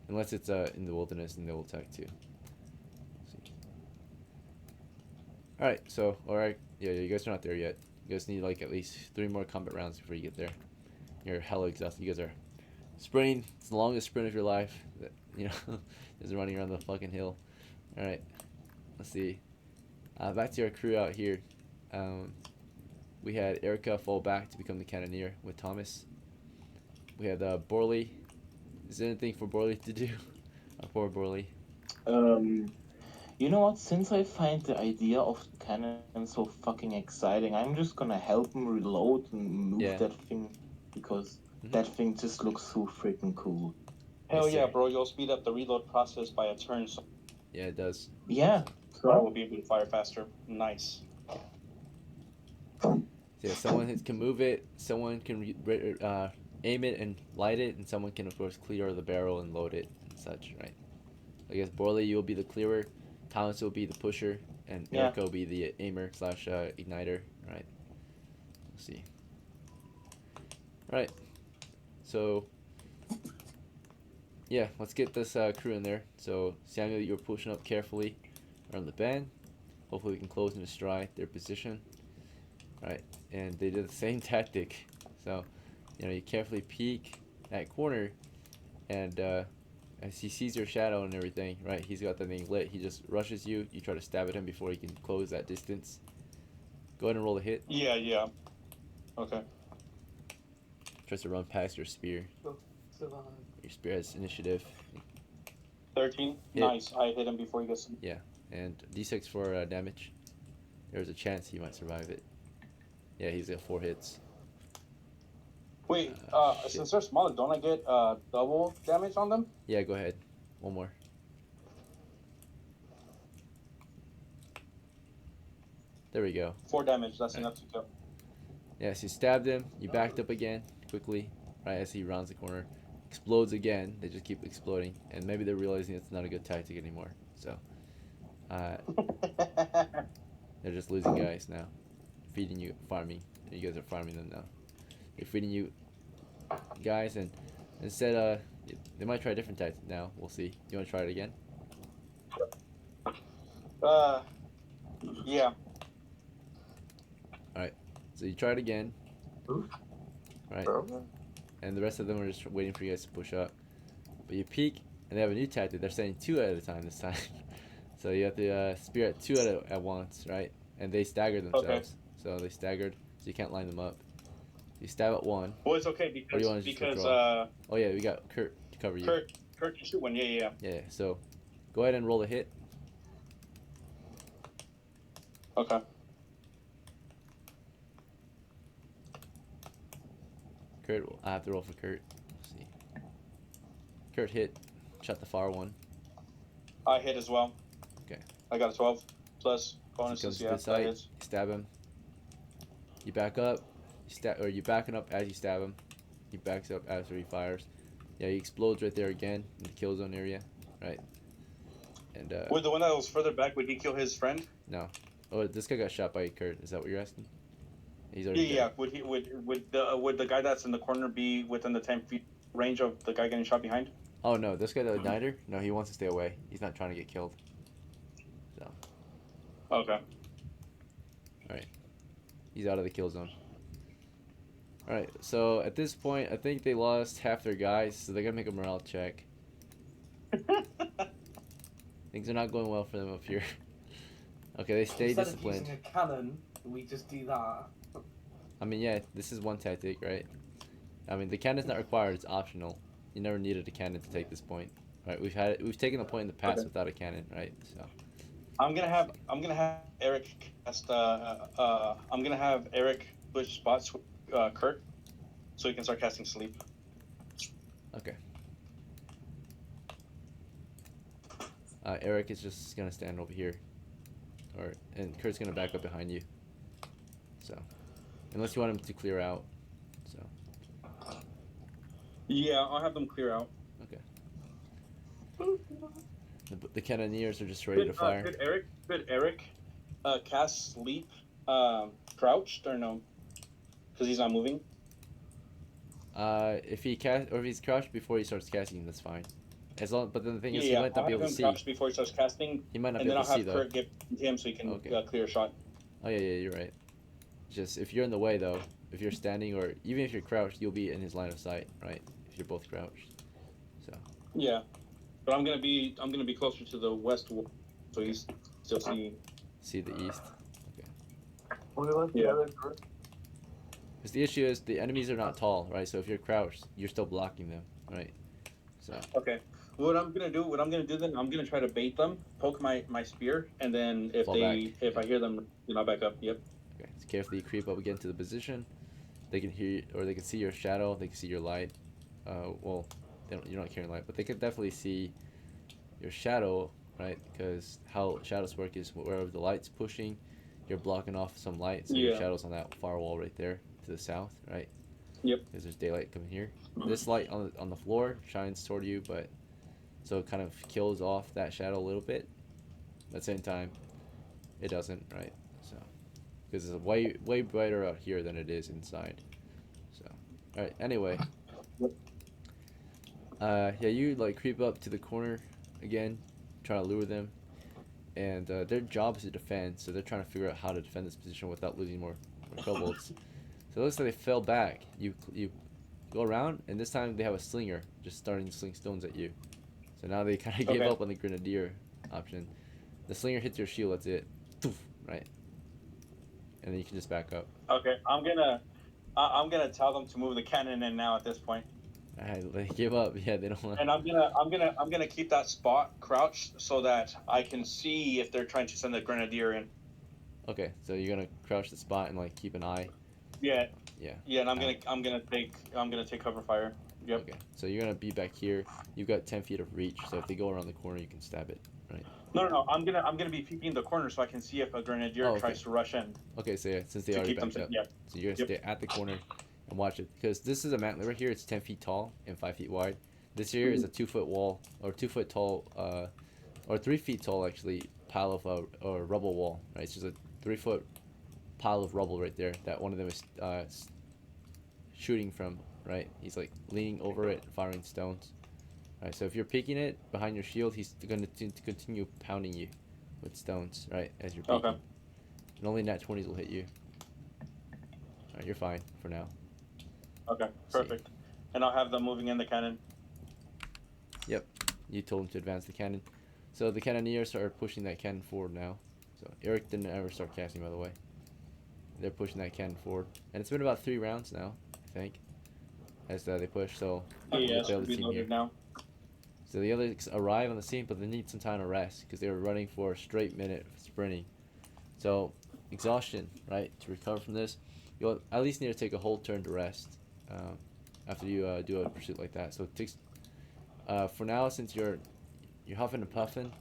Unless it's in the wilderness, and they will attack too. Alright, so, alright, Yeah, you guys are not there yet. You guys need like at least 3 more combat rounds before you get there. You're hella exhausted. You guys are sprinting. It's the longest sprint of your life. You know, just running around the fucking hill. All right, let's see. Back to our crew out here. We had ERIKA fall back to become the cannoneer with Thomas. We had BORLEE. Is there anything for BORLEE to do? Our poor BORLEE. You know what? Since I find the idea of the cannon so fucking exciting, I'm just gonna help him reload and move Yeah. that thing because that thing just looks so freaking cool. Hell Yes, yeah, sir. bro! You'll speed up the reload process by a turn, so Yeah, it does. Yeah. I will be able to fire faster. Nice. So yeah, someone can move it, someone can aim it and light it, and someone can of course clear the barrel and load it and such, right? I guess BORLEE, you'll be the clearer, Thomas will be the pusher, and Yeah. ERIKA will be the aimer / igniter, right? Let's see. Right. So yeah, let's get this crew in there. So Samuel, you're pushing up carefully around the bend. Hopefully we can close and destroy their position. Right, and they did the same tactic. So, you know, you carefully peek that corner, and as he sees your shadow and everything, right, he's got the thing lit. He just rushes you. You try to stab at him before he can close that distance. Go ahead and roll a hit. Yeah, yeah. Okay. Tries to run past your spear. Survive. Your spear has initiative. 13. Hit. Nice. I hit him before he gets. Yeah, and d6 for damage. There's a chance he might survive it. Yeah, he's got 4 hits. Wait, Shit. since they're smaller, don't I get double damage on them? Yeah, go ahead. One more. There we go. 4 damage. That's Right. enough to kill. Yeah, so you stabbed him. You backed up again quickly, right as he rounds the corner. Explodes again. They just keep exploding, and maybe they're realizing it's not a good tactic anymore. So, they're just losing guys now. Feeding you, farming. You guys are farming them now. They're feeding you guys, and instead, they might try a different tactic now. We'll see. You want to try it again? Yeah. So you try it again. Right. And the rest of them are just waiting for you guys to push up. But you peek, and they have a new tactic. They're sending 2 at a time this time. So you have to spear at 2 at once, right? And they stagger themselves. Okay. So they staggered, so you can't line them up. You stab at 1. Well, it's okay Or do you because wanna just withdraw? Oh yeah, we got Kurt to cover you. Kurt can shoot one. Yeah. Yeah. So go ahead and roll a hit. Okay. Kurt, I have to roll for Kurt. Let's see. Kurt hit. Shot the far one. I hit as well. Okay. I got a 12 plus So he bonuses. comes to Yeah, the that side. hits. You stab him. You back up. You're backing up as you stab him. He backs up after he fires. Yeah, he explodes right there again in the kill zone area, right? And Would the one that was further back, would he kill his friend? no. Oh, this guy got shot by Kurt. Is that what you're asking? He's Yeah, already yeah. dead. Would the guy that's in the corner be within the 10 feet range of the guy getting shot behind? Oh no, this guy the igniter? No, he wants to stay away. He's not trying to get killed. So Okay. he's out of the kill zone. Alright, so at this point, I think they lost half their guys, so they're gonna make a morale check. Things are not going well for them up here. Okay, they stay Instead disciplined. of using a cannon, we just do that. I mean, yeah, this is one tactic, right? I mean, the cannon's not required; it's optional. You never needed a cannon to take this point, right? We've taken a point in the past Okay. without a cannon, right? So I'm gonna have Eric cast. I'm gonna have Eric switch spots with Kurt, so he can start casting sleep. okay. Eric is just gonna stand over here, and Kurt's gonna back up behind you. So, unless you want him to clear out, so Yeah, I'll have them clear out. the cannoneers are just ready to fire. Could Eric cast sleep crouched or no? Because he's not moving. If he's crouched before he starts casting, that's fine. But then the thing is, he Yeah, might not I'll be have able him to see. crouched before he starts casting, He might not and be then able I'll to see have though. Kurt get him so he can Okay. clear a shot. Oh yeah, yeah, you're right. Just if you're in the way though, if you're standing or even if you're crouched, you'll be in his line of sight, right? If you're both crouched. So. Yeah, but I'm gonna be closer to the west wall, so he's still seeing. See the east. Where was the Yeah. other group? Because the issue is the enemies are not tall, right? So if you're crouched, you're still blocking them, right? So. Okay. What I'm gonna do then, I'm gonna try to bait them, poke my spear, and then if Fall if back. I hear them, I'll back up. Yep. Okay. So carefully creep up again to the position. They can hear you, or they can see your shadow. They can see your light. Well, you're not carrying light, but they can definitely see your shadow, right? Because how shadows work is wherever the light's pushing, you're blocking off some light, so your shadow's on that far wall right there to the south, right? Yep. Because there's daylight coming here. This light on the floor shines toward you, but so it kind of kills off that shadow a little bit. At the same time, it doesn't, right? So because it's way brighter out here than it is inside. So, all right. Anyway, yeah, you like creep up to the corner again, trying to lure them, and their job is to defend, so they're trying to figure out how to defend this position without losing more kobolds. So it looks like they fell back. You go around, and this time they have a slinger just starting to sling stones at you. So now they kind of gave up on the grenadier option. The slinger hits your shield. That's it. Poof, right, and then you can just back up. Okay. I'm gonna tell them to move the cannon in now at this point. They give up. Yeah, they don't want. And I'm gonna keep that spot crouched so that I can see if they're trying to send the grenadier in. Okay, so you're gonna crouch the spot and like keep an eye. Yeah. Yeah. Yeah, and I'm gonna take cover fire. Yep. Okay, so you're gonna be back here. You've got 10 feet of reach, so if they go around the corner, you can stab it, right? No. I'm gonna be peeking the corner so I can see if a grenadier tries to rush in. Okay, so yeah, since they To already keep them backed up, yeah. so you're gonna stay at the corner and watch it because this is a mantler right here. It's 10 feet tall and 5 feet wide. This here is a 2-foot wall or 2 foot tall, or 3 feet tall actually pile of or rubble wall, right? It's just a 3-foot pile of rubble right there that one of them is shooting from, right? He's like leaning over it, firing stones. Right, so if you're peeking it behind your shield, he's going to continue pounding you with stones, right, as you're peeking. Okay. And only nat 20s will hit you. Alright, you're fine for now. Okay, perfect. And I'll have them moving in the cannon. Yep, you told him to advance the cannon. So the cannoneers are pushing that cannon forward now. So Eric didn't ever start casting, by the way. They're pushing that cannon forward. And it's been about 3 rounds now, I think, as they push, so Yeah, the other team here. now. So the others arrive on the scene, but they need some time to rest because they were running for a straight minute of sprinting. So exhaustion, right? To recover from this, you'll at least need to take a whole turn to rest after you do a pursuit like that. So it takes, for now, since you're huffing and puffing,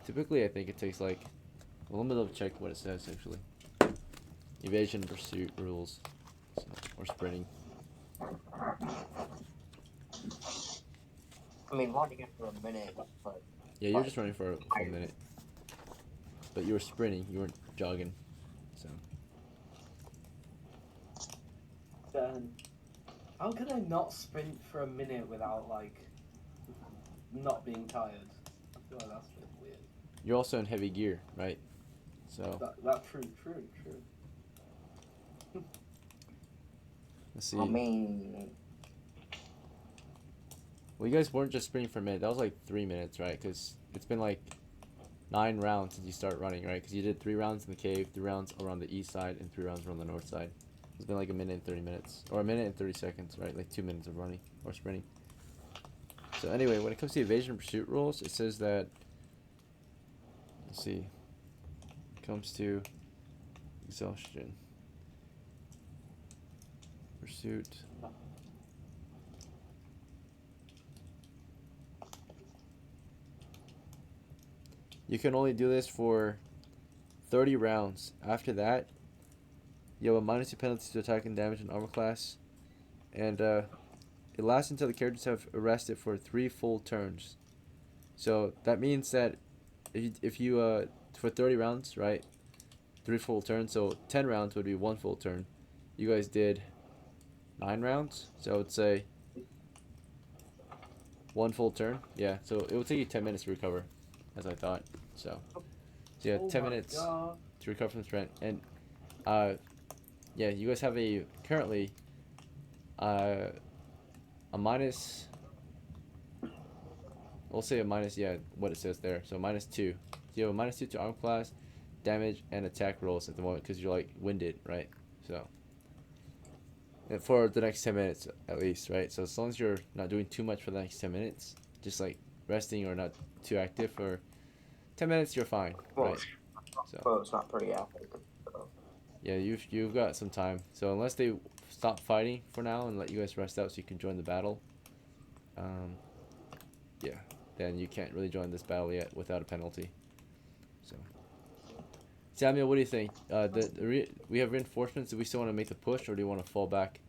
typically I think it takes like, well, let me double check what it says actually. Evasion pursuit rules, so, or sprinting. I mean, running it for a minute, but... Yeah, you're just running for a full minute. But you were sprinting, you weren't jogging, so. Then, how can I not sprint for a minute without, like, not being tired? I feel like that's a bit weird. You're also in heavy gear, right? So. That's true. Let's see. I mean... Well, you guys weren't just sprinting for a minute. That was like 3 minutes, right? Because it's been like 9 rounds since you start running, right? Because you did 3 rounds in the cave, 3 rounds around the east side, and 3 rounds around the north side. It's been like a minute and 30 minutes. Or a minute and 30 seconds, right? Like 2 minutes of running or sprinting. So anyway, when it comes to evasion and pursuit rules, it says that... Let's see. It comes to exhaustion. Pursuit... You can only do this for 30 rounds. After that, you have a -2 penalty to attack and damage and armor class. And it lasts until the characters have rested for 3 full turns. So that means that if you for 30 rounds, right, 3 full turns, so 10 rounds would be 1 full turn. You guys did 9 rounds, so I would say 1 full turn. Yeah, so it will take you 10 minutes to recover, as I thought. So So yeah, Oh 10 my minutes God. to recover from threat. And yeah, you guys have a currently a minus. We'll say a minus. Yeah, what it says there. So -2. So you have a -2 to arm class, damage, and attack rolls at the moment because you're like winded, right? So. And for the next 10 minutes at least, right? So as long as you're not doing too much for the next 10 minutes, just like resting or not too active for 10 minutes, you're fine, Well, right? So well, it's not pretty active. So. yeah, you've got some time. So unless they stop fighting for now and let you guys rest out so you can join the battle, yeah, then you can't really join this battle yet without a penalty. So Samuel, what do you think? We have reinforcements. Do we still want to make the push, or do you want to fall back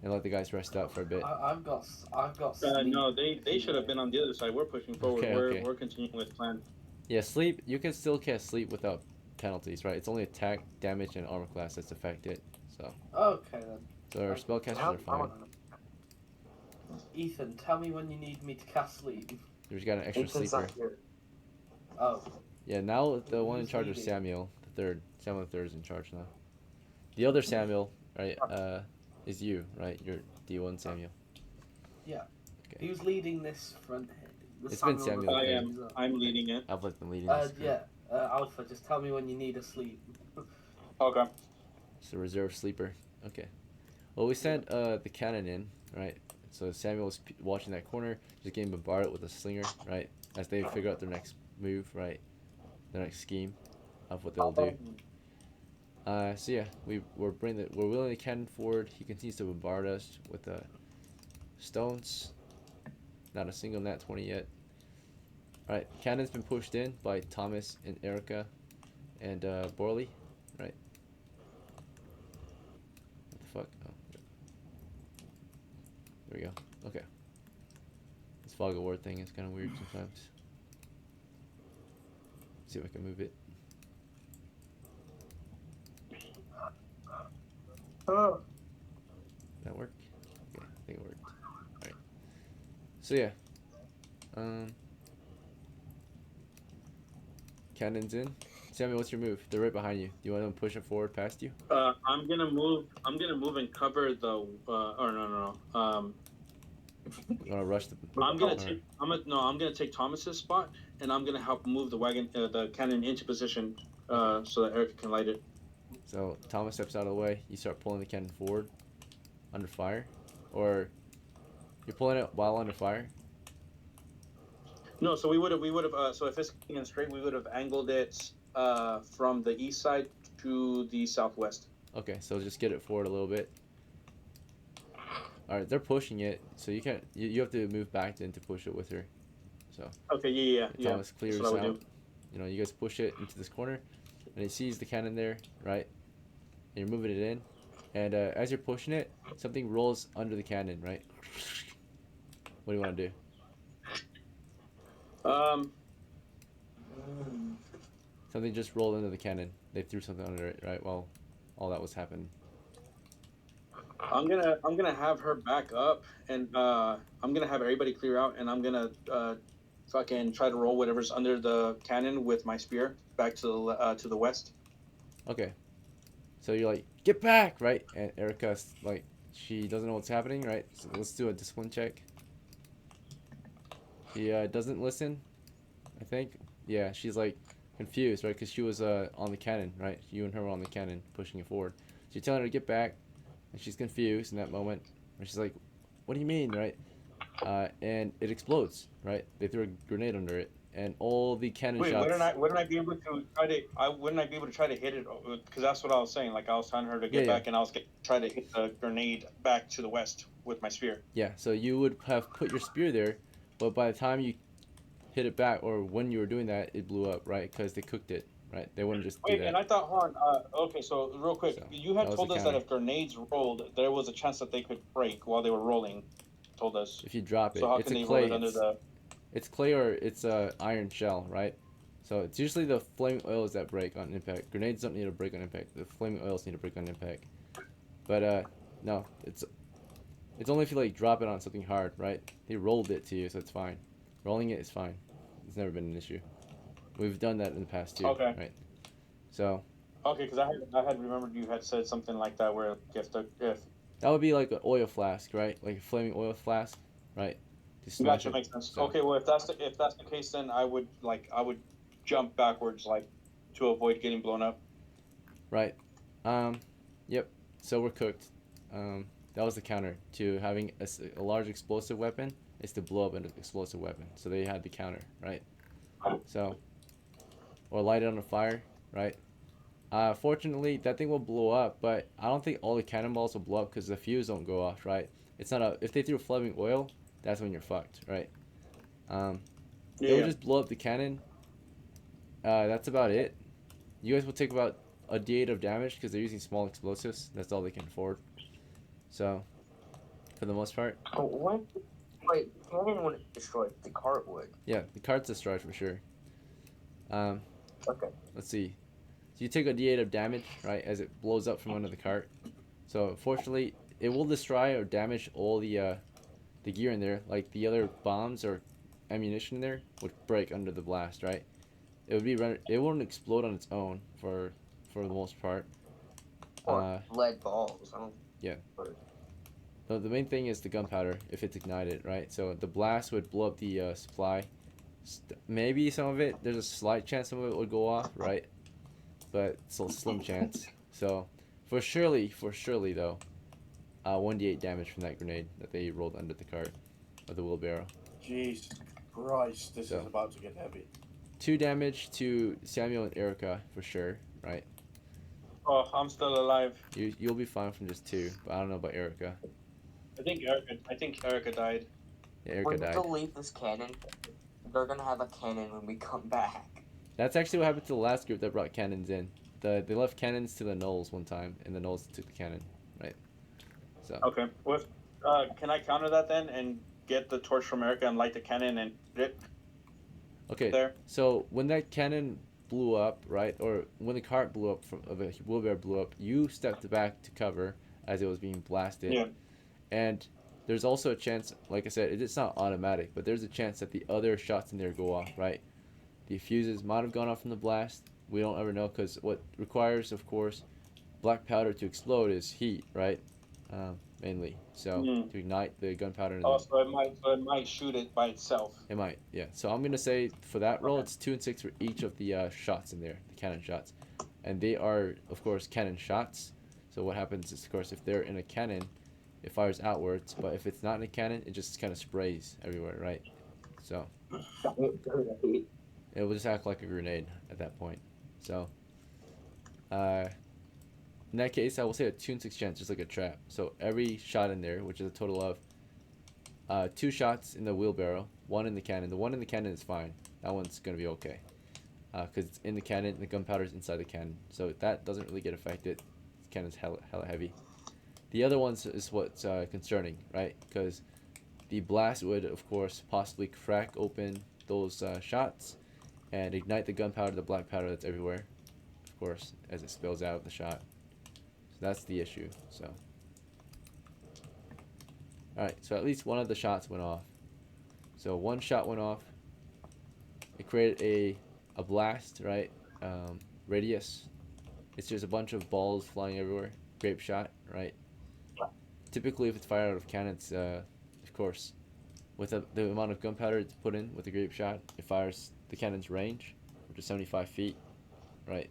and let the guys rest out for a bit? I've got sleep. No, they should have been on the other side. We're pushing forward. Okay. We're continuing with plan. Yeah, sleep. You can still cast sleep without penalties, right? It's only attack, damage, and armor class that's affected. So. Okay then. So our spellcasters are fine. Ethan, tell me when you need me to cast sleep. We've got an extra Ethan's sleeper. not here. Oh. Yeah, now the one in Who's charge of leading? Samuel, the third. Samuel the third is in charge now. The other Samuel, right? Is you, right? You're D1 Samuel. Who's leading this front here? It's been Samuel. I okay. am. I'm leading it. Alpha's been leading this. group. Alpha, just tell me when you need a sleep. Okay. It's a reserve sleeper. Okay. Well, we sent the cannon in, right? So Samuel was watching that corner, just getting bombarded with a slinger, right? As they figure out their next move, right? Their next scheme of what they'll do. So yeah, we're wheeling the cannon forward. He continues to bombard us with stones. Not a single nat 20 yet. All right, cannon's been pushed in by Thomas and ERIKA and BORLEE, right? What the fuck? Oh, there we go. Okay. This fog of war thing is kind of weird sometimes. See if I can move it. Oh. That work? Okay, I think it worked. Alright. So yeah. Cannon's in. Samuel, what's your move? They're right behind you. Do you want them to push it forward past you? I'm gonna move and cover the. Or no. You want to rush the? I'm gonna take Thomas's spot, and I'm gonna help move the wagon, the cannon into position, so that ERIKA can light it. So Thomas steps out of the way. You start pulling the cannon forward, under fire, or you're pulling it while under fire. No, so we would have. So if it's coming in straight, we would have angled it from the east side to the southwest. Okay, so just get it forward a little bit. All right, they're pushing it, so you can't. You have to move back then to push it with her. So. Okay. Yeah. Thomas clears That's what I would out. do. You know, you guys push it into this corner, and he sees the cannon there, right? And you're moving it in, and as you're pushing it, something rolls under the cannon, right? What do you want to do? Something just rolled into the cannon. They threw something under it, right? While all that was happening. I'm gonna have her back up, and I'm gonna have everybody clear out, and I'm gonna fucking try to roll whatever's under the cannon with my spear back to the west. Okay. So you're like, get back, right? And ERIKA's like, she doesn't know what's happening, right? So let's do a discipline check. She doesn't listen, I think. Yeah, she's like confused, right? Because she was on the cannon, right? You and her were on the cannon, pushing it forward. So you're telling her to get back, and she's confused in that moment. And she's like, what do you mean, right? And it explodes, right? They threw a grenade under it, and all the cannon Wait, shots. wouldn't I be able to try to? Wouldn't I be able to try to hit it? Because that's what I was saying. Like I was telling her to get back, and I was trying to hit the grenade back to the west with my spear. Yeah, so you would have put your spear there, but by the time you hit it back, or when you were doing that, it blew up, right? Because they cooked it, right? They wouldn't just do that. And I thought, hold on. Okay, so real quick, So, you had that was told the us that counter. if grenades rolled, there was a chance that they could break while they were rolling. Told us. If you drop it, So how it's can a they clay. roll it under the? It's clay or it's a iron shell, right? So it's usually the flaming oils that break on impact. Grenades don't need to break on impact. The flaming oils need to break on impact. But no, it's only if you like drop it on something hard, right? They rolled it to you, so it's fine. Rolling it is fine. It's never been an issue. We've done that in the past too. Okay. Right. So Okay, because I had remembered you had said something like that where if that would be like an oil flask, right? Like a flaming oil flask, right? To smash gotcha, it. makes sense. So, Okay, well if that's the case, then I would jump backwards like to avoid getting blown up. right. Yep. So we're cooked. That was the counter to having a large explosive weapon is to blow up an explosive weapon. So they had the counter, right? So, or light it on a fire, right? Fortunately, that thing will blow up, but I don't think all the cannonballs will blow up because the fuse don't go off, right? It's not a. If they threw flaming oil, that's when you're fucked, right? It will just blow up the cannon. That's about it. You guys will take about a D8 of damage because they're using small explosives. That's all they can afford. So, for the most part. Oh, what? Wait, the cannon wouldn't destroy it. The cart would. Yeah, the cart's destroyed for sure. Okay. Let's see. So you take a D8 of damage, right, as it blows up from under the cart. So unfortunately, it will destroy or damage all the gear in there. Like the other bombs or ammunition in there would break under the blast, right? It would be it wouldn't explode on its own for the most part. Or lead balls. I don't. Yeah. The main thing is the gunpowder if it's ignited, right? So the blast would blow up the supply. Maybe some of it, there's a slight chance some of it would go off, right? But it's a slim chance. So for surely though, 1d8 damage from that grenade that they rolled under the cart of the wheelbarrow. Jesus Christ, this So. is about to get heavy. 2 damage to Samuel and Erika for sure, right? Oh, I'm still alive. You'll be fine from just 2, but I don't know about Erika. I think Erika died. Yeah, Erika When died. you delete this cannon, they're gonna have a cannon when we come back. That's actually what happened to the last group that brought cannons in. They left cannons to the gnolls one time, and the gnolls took the cannon, right? So. Okay. Well, can I counter that then and get the torch from Erika and light the cannon and it Okay. there? So when that cannon blew up, right, or when the cart blew up of a wheelbarrow blew up, you stepped back to cover as it was being blasted. Yeah. And there's also a chance, like I said, it's not automatic, but there's a chance that the other shots in there go off, right? The fuses might have gone off from the blast. We don't ever know because what requires, of course, black powder to explode is heat, right? Mainly. So to ignite the gunpowder. Oh, so it might shoot it by itself. It might, yeah. So I'm gonna say for that roll, it's 2 and 6 for each of the shots in there, the cannon shots, and they are, of course, cannon shots. So what happens is, of course, if they're in a cannon, it fires outwards. But if it's not in a cannon, it just kind of sprays everywhere, right? So it will just act like a grenade at that point. So in that case, I will say a 2 and 6 chance, just like a trap. So every shot in there, which is a total of 2 shots in the wheelbarrow, 1 in the cannon. The 1 in the cannon is fine. That one's gonna be okay, because it's in the cannon and the gunpowder's inside the cannon, so that doesn't really get affected. The cannon's hella heavy. The other ones is what's concerning, right? Because the blast would, of course, possibly crack open those shots and ignite the gunpowder, the black powder that's everywhere, of course, as it spills out of the shot. So that's the issue. So. Alright, so at least one of the shots went off. So 1 shot went off. It created a blast, right? Radius. It's just a bunch of balls flying everywhere. Grape shot, right? Typically, if it's fired out of cannons, of course, with the amount of gunpowder it's put in with the grape shot, it fires the cannon's range, which is 75 feet, right?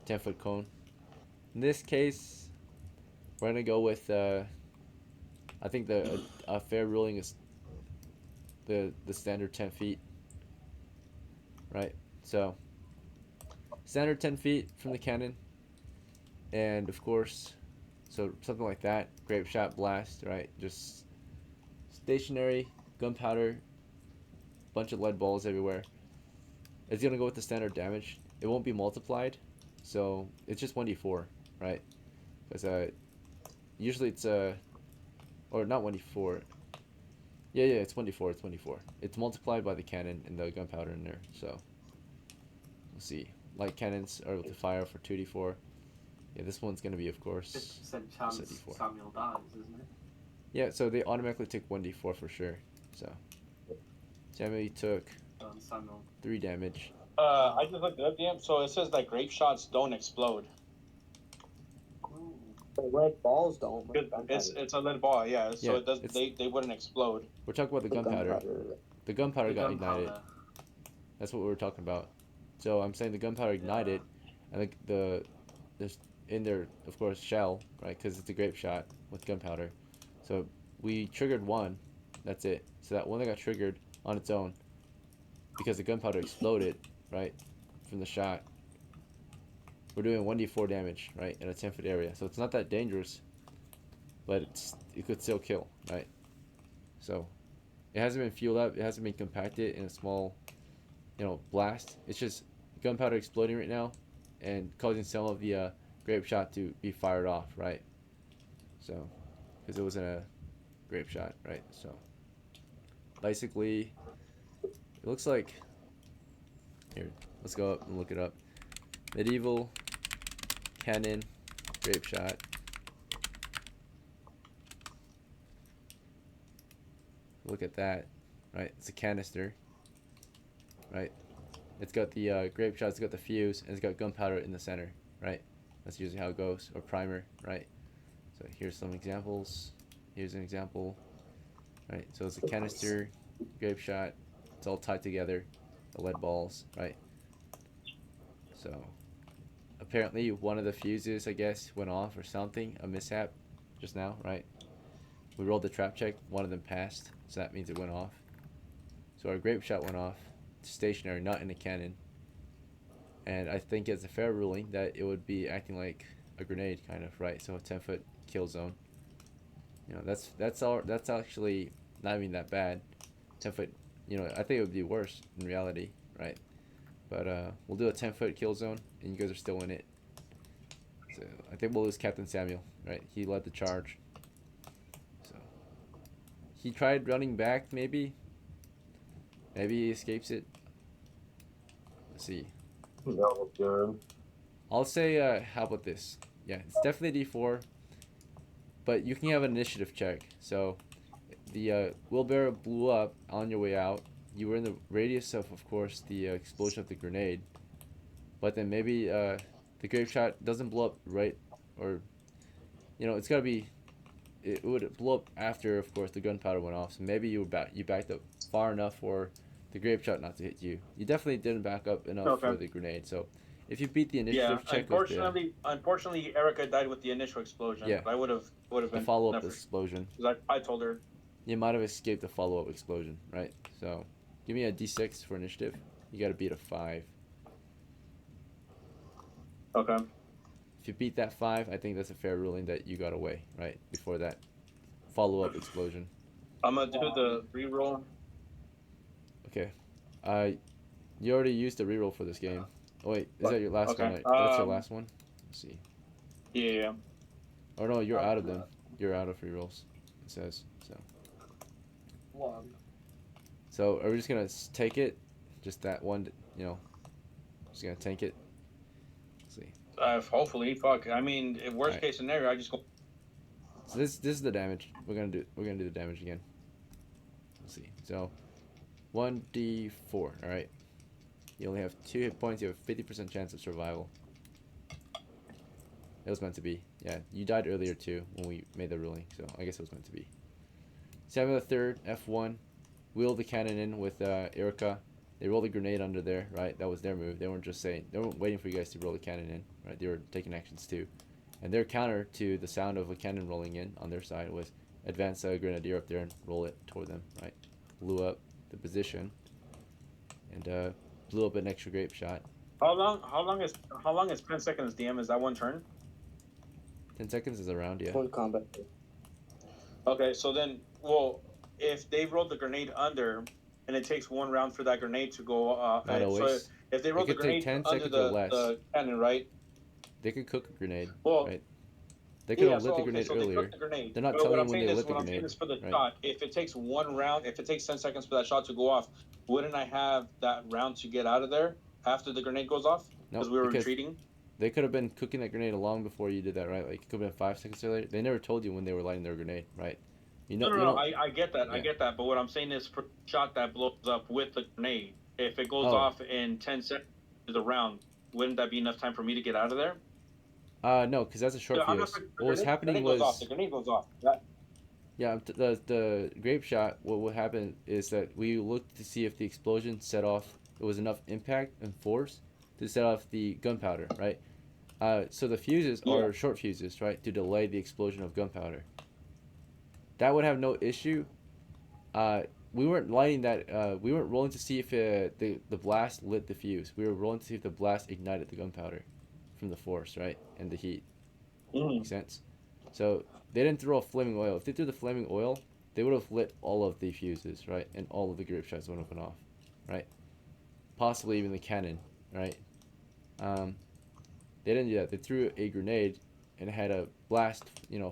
10-foot cone. In this case, we're gonna go with. I think a fair ruling is the standard 10 feet, right? So standard 10 feet from the cannon, and of course, so something like that, grape shot blast, right? Just stationary gunpowder, bunch of lead balls everywhere. It's gonna go with the standard damage. It won't be multiplied, so it's just 1d4, right? Because usually it's or not 1d4. Yeah, it's 1d4. It's 1d4. It's multiplied by the cannon and the gunpowder in there. So let's see. Light cannons are able to fire for 2d4. Yeah, this one's gonna be, of course, 50% chance D4. Samuel dies, isn't it? Yeah, so they automatically take 1d4 for sure. So Samuel, you took Samuel. 3 damage. I just looked it up, DM. So it says that grape shots don't explode. The red balls don't. but It's a lead ball, yeah. So Yeah, it does. They wouldn't explode. We're talking about the gunpowder. The gunpowder got ignited. That's what we were talking about. So I'm saying the gunpowder ignited, and there's in there, of course, shell, right? Because it's a grape shot with gunpowder. So we triggered one. That's it. So that one that got triggered on its own, because the gunpowder exploded, right, from the shot. We're doing 1d4 damage, right, in a 10-foot area. So it's not that dangerous, but it could still kill, right? So it hasn't been fueled up. It hasn't been compacted in a small, blast. It's just gunpowder exploding right now and causing some of the grape shot to be fired off, right? So, because it wasn't a grape shot, right? So basically, it looks like, here, let's go up and look it up. Medieval cannon grape shot. Look at that, right? It's a canister, right? It's got the grape shot, it's got the fuse, and it's got gunpowder in the center, right? That's usually how it goes, or primer, right? So here's some examples. Here's an example, right? So it's a canister, grape shot, it's all tied together, the lead balls, right? So apparently one of the fuses, I guess, went off or something, a mishap just now, right? We rolled the trap check, one of them passed, so that means it went off. So our grape shot went off, stationary, not in a cannon. And I think it's a fair ruling that it would be acting like a grenade, kind of, right? So a 10-foot kill zone. That's actually not even that bad. 10-foot, I think it would be worse in reality, right? But we'll do a 10-foot kill zone, and you guys are still in it. So I think we'll lose Captain Samuel, right? He led the charge. So he tried running back, maybe. Maybe he escapes it. Let's see. I'll say, how about this? Yeah, it's definitely D4, but you can have an initiative check. So the wheelbarrow blew up on your way out. You were in the radius of course, the explosion of the grenade. But then maybe the grape shot doesn't blow up right, or, it's got to be, it would blow up after, of course, the gunpowder went off. So maybe you backed up far enough for the grape shot not to hit you. You definitely didn't back up enough for the grenade. So if you beat the initiative check, unfortunately, ERIKA died with the initial explosion. Yeah, I would have the been follow-up explosion. I told her You might have escaped the follow-up explosion, right? So give me a D6 for initiative. You got to beat a 5. Okay. If you beat that 5, I think that's a fair ruling that you got away, right? Before that follow-up explosion. I'm gonna do the reroll. Okay. You already used the reroll for this game. Oh wait, is that your last one? That's your last one? Let's see. Yeah. Or no, you're out of them. You're out of rerolls, it says. So. One. So are we just gonna take it? Just that one, just gonna tank it? Let's see. Hopefully, fuck. I mean, worst case scenario, I just go. So this is the damage. We're gonna do the damage again. Let's see. So 1d4. All right. You only have 2 hit points. You have a 50% chance of survival. It was meant to be. Yeah, you died earlier too when we made the ruling, so I guess it was meant to be. Samuel III, F1, wheeled the cannon in with ERIKA. They rolled a grenade under there, right? That was their move. They weren't waiting for you guys to roll the cannon in, right? They were taking actions too. And their counter to the sound of a cannon rolling in on their side was advance a grenadier up there and roll it toward them, right? Blew up the position and blew up an extra grape shot. How long is 10 seconds, DM? Is that one turn? 10 seconds is around, yeah. One combat. Okay, so then, if they rolled the grenade under, and it takes one round for that grenade to go off, Not always. So if they rolled the grenade under the cannon, right? They could cook a grenade, well, right? They could have lit the grenade earlier. They're not telling you when they lit the grenade. grenade. Is for the right? shot. If it takes one round, if it takes 10 seconds for that shot to go off, wouldn't I have that round to get out of there after the grenade goes off? No, we were retreating. They could have been cooking that grenade long before you did that, right? Like it could have been 5 seconds earlier. They never told you when they were lighting their grenade, right? No, I get that. Yeah. I get that. But what I'm saying is, for shot that blows up with the grenade, if it goes off in 10 seconds, around, wouldn't that be enough time for me to get out of there? No, because that's a short I'm not fuse. What was happening goes off. was, The grenade goes off. yeah, the grape shot. What would happen is that we looked to see if the explosion set off. It was enough impact and force to set off the gunpowder, right? So the fuses are short fuses, right, to delay the explosion of gunpowder. That would have no issue. We weren't lighting that. We weren't rolling to see if the blast lit the fuse. We were rolling to see if the blast ignited the gunpowder from the force, right, and the heat. Makes sense. So they didn't throw a flaming oil. If they threw the flaming oil, they would have lit all of the fuses, right, and all of the grape shots would have went off, right? Possibly even the cannon, right? They didn't do that. They threw a grenade and it had a blast,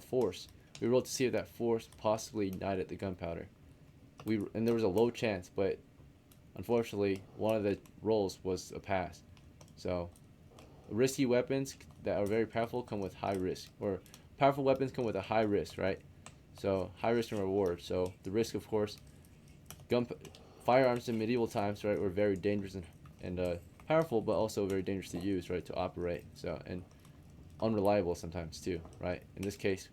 force. We rolled to see if that force possibly ignited the gunpowder. And there was a low chance, but unfortunately, one of the rolls was a pass. So, risky weapons that are very powerful come with high risk, or powerful weapons come with a high risk, right? So, high risk and reward. So, the risk, of course, firearms in medieval times, right, were very dangerous and powerful, but also very dangerous to use, right, to operate. So, and unreliable sometimes too, right? In this case,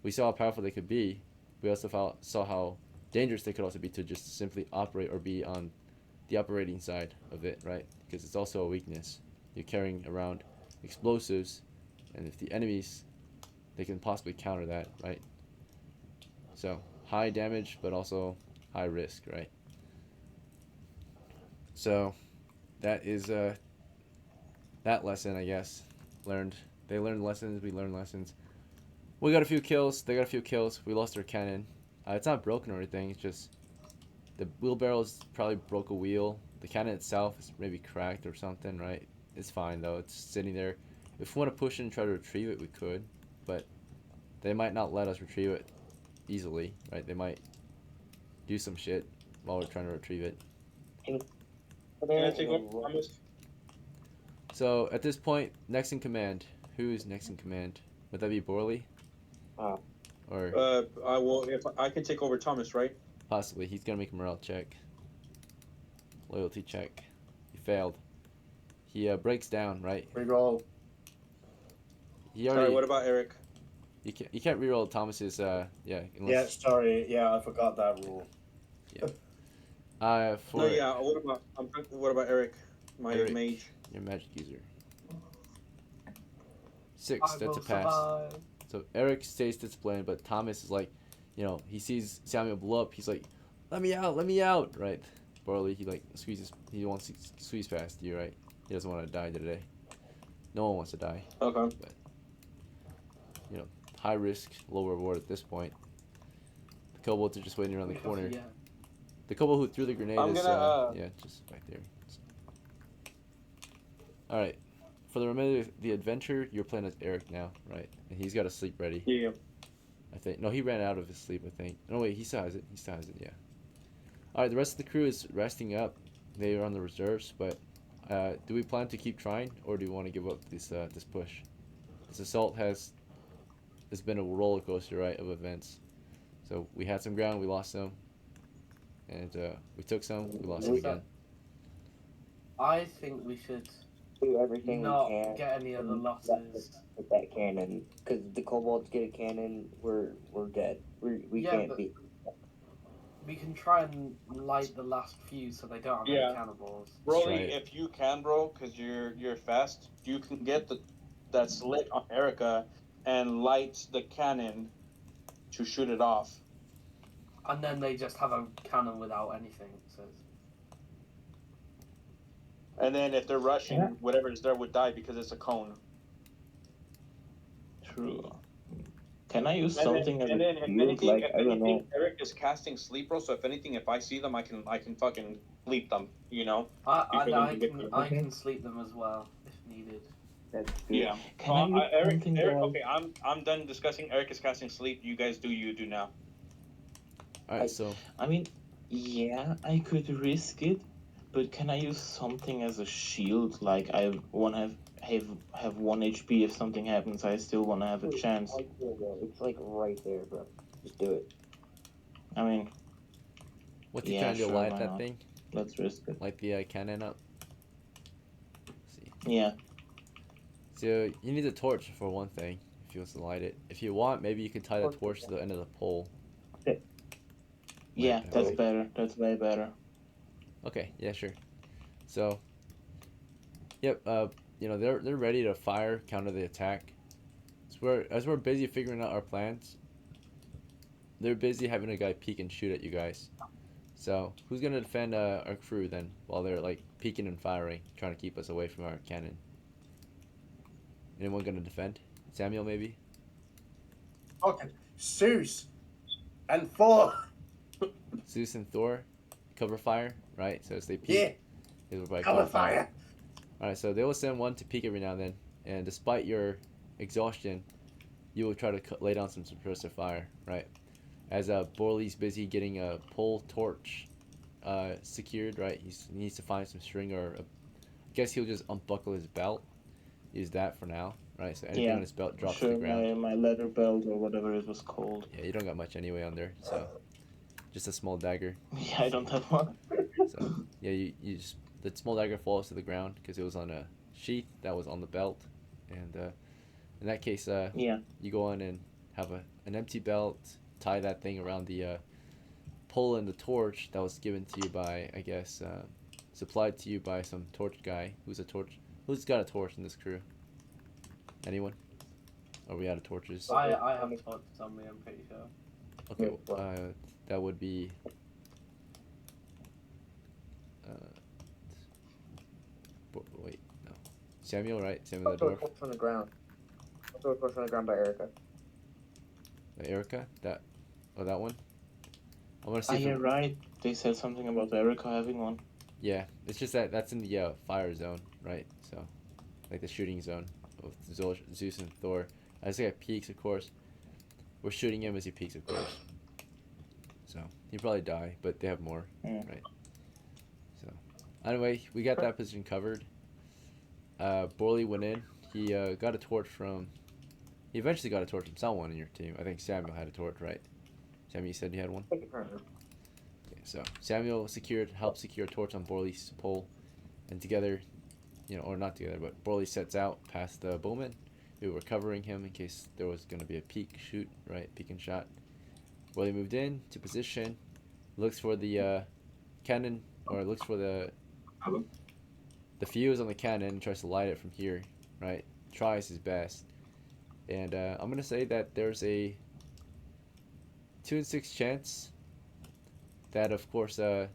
we saw how powerful they could be. We also saw how dangerous they could also be to just simply operate or be on the operating side of it, right? Because it's also a weakness. You're carrying around explosives, and if the enemies, they can possibly counter that, right? So high damage, but also high risk, right? So that is that lesson, I guess. They learned lessons. We learned lessons. We got a few kills. They got a few kills. We lost our cannon. It's not broken or anything. It's just the wheelbarrows probably broke a wheel. The cannon itself is maybe cracked or something, right? It's fine though. It's sitting there. If we want to push in and try to retrieve it, we could, but they might not let us retrieve it easily, right? They might do some shit while we're trying to retrieve it. Can I take over, Thomas? So at this point, next in command. Who is next in command? Would that be BORLEE? Or I will. If I can take over Thomas, right? possibly. He's gonna make a morale check. Loyalty check. He failed. He breaks down, right? Reroll. He already. Sorry. What about Eric? You can't reroll Thomas's. Yeah. Yeah, Unless, sorry. Yeah, I forgot that rule. For No, yeah. What about Eric? My Eric, mage. your magic user. 6. I That's will a pass. survive. So Eric stays disciplined, but Thomas is like, he sees Samuel blow up. He's like, let me out, right? BORLEE, he wants to squeeze past you, right? He doesn't want to die today. No one wants to die. Okay. But, high risk, low reward at this point. The kobolds are just waiting around the corner. Yeah. The kobold who threw the grenade I'm is, gonna, just back there. Alright. For the remainder of the adventure, you're playing as Eric now, right? And he's got to sleep ready. Yeah. I think. No, he ran out of his sleep, I think. No, wait, he still has it. Yeah. Alright, the rest of the crew is resting up. They are on the reserves, but do we plan to keep trying, or do we want to give up this push? This assault has been a roller coaster, right, of events. So we had some ground, we lost some, and we took some, we lost some again. I think we should Do everything not we can. get any other losses. With that cannon, because the kobolds get a cannon, we're dead. We Yeah, can't but- beat. We can try and light the last few so they don't have Yeah. any cannibals. Broly, right. if you can, bro, because you're fast, you can get that slit on ERIKA and light the cannon to shoot it off. And then they just have a cannon without anything. So And then if they're rushing, Yeah. whatever is there would die because it's a cone. True. Can I use And something then, as and a then if shield? anything, Like, I don't know. Eric is casting sleep, bro. So if anything, if I see them, I can fucking sleep them. I can sleep them as well if needed. That's good. Yeah. Can I use Eric, something Eric. like- Okay, I'm done discussing. Eric is casting sleep. You guys do. You do now. Alright, so I mean, yeah, I could risk it, but can I use something as a shield? Like, I want to have 1 HP if something happens. I still want to have a chance. It's like right there, bro. Just do it. I mean, what's he Yeah, trying to do? sure, Light why that not? thing? let's risk it. Light the cannon up? Yeah. So you need a torch for one thing, if you want to light it. If you want, maybe you can tie the torch to the end of the pole. Yeah, Right, that's right. better. That's way better. Okay, yeah, sure. So, yep, you know, they're ready to fire, counter the attack. So as we're busy figuring out our plans, they're busy having a guy peek and shoot at you guys. So, who's gonna defend our crew then, while they're like peeking and firing, trying to keep us away from our cannon? Anyone gonna defend? Samuel, maybe? Okay, ZEUS and THOR. ZEUS and THOR, cover fire, right? So as they peek, Yeah, they will probably cover fire. Alright, so they will send one to peek every now and then, and despite your exhaustion, you will try to lay down some suppressive fire, right? As BORLEE's busy getting a pole torch secured, right? He needs to find some string, or I guess he'll just unbuckle his belt. Use that for now, right? So anything Yeah, on his belt drops to Sure, the ground. my leather belt or whatever it was called. Yeah, you don't got much anyway on there, so just a small dagger. Yeah, I don't have one. So yeah, you just, the small dagger falls to the ground because it was on a sheath that was on the belt, and in that case, Yeah. you go on and have an empty belt, tie that thing around the pole and the torch that was given to you by, I guess, supplied to you by some torch guy. Who's got a torch in this crew? Anyone? Are we out of torches? I have a torch on me, I'm pretty sure. Okay, that would be. Wait, no. Samuel, right? Samuel the Throw a dwarf. torch on the ground. I'll throw a torch on the ground by ERIKA. ERIKA? That one? I want to see. Ah, you're right. They said something about ERIKA having one. Yeah, it's just that's in the fire zone, right? So, like the shooting zone of ZEUS and THOR. As he peaks, of course, we're shooting him as he peaks, of course. So he'd probably die, but they have more, right? So anyway, we got that position covered. BORLEE went in. He got a torch from. He eventually got a torch from someone in your team. I think Samuel had a torch, right? Samuel, you said you had one. Take a turn. Okay, so Samuel helped secure a torch on BORLEE's pole, and together, you know, or not together, but BORLEE sets out past the bowman. We were covering him in case there was going to be a peek shoot, right? Peek and shot. BORLEE moved in to position, looks for the cannon, or looks for the fuse on the cannon, and tries to light it from here, right? Tries his best. And I'm going to say that there's a 2 in 6 chance that, of course, the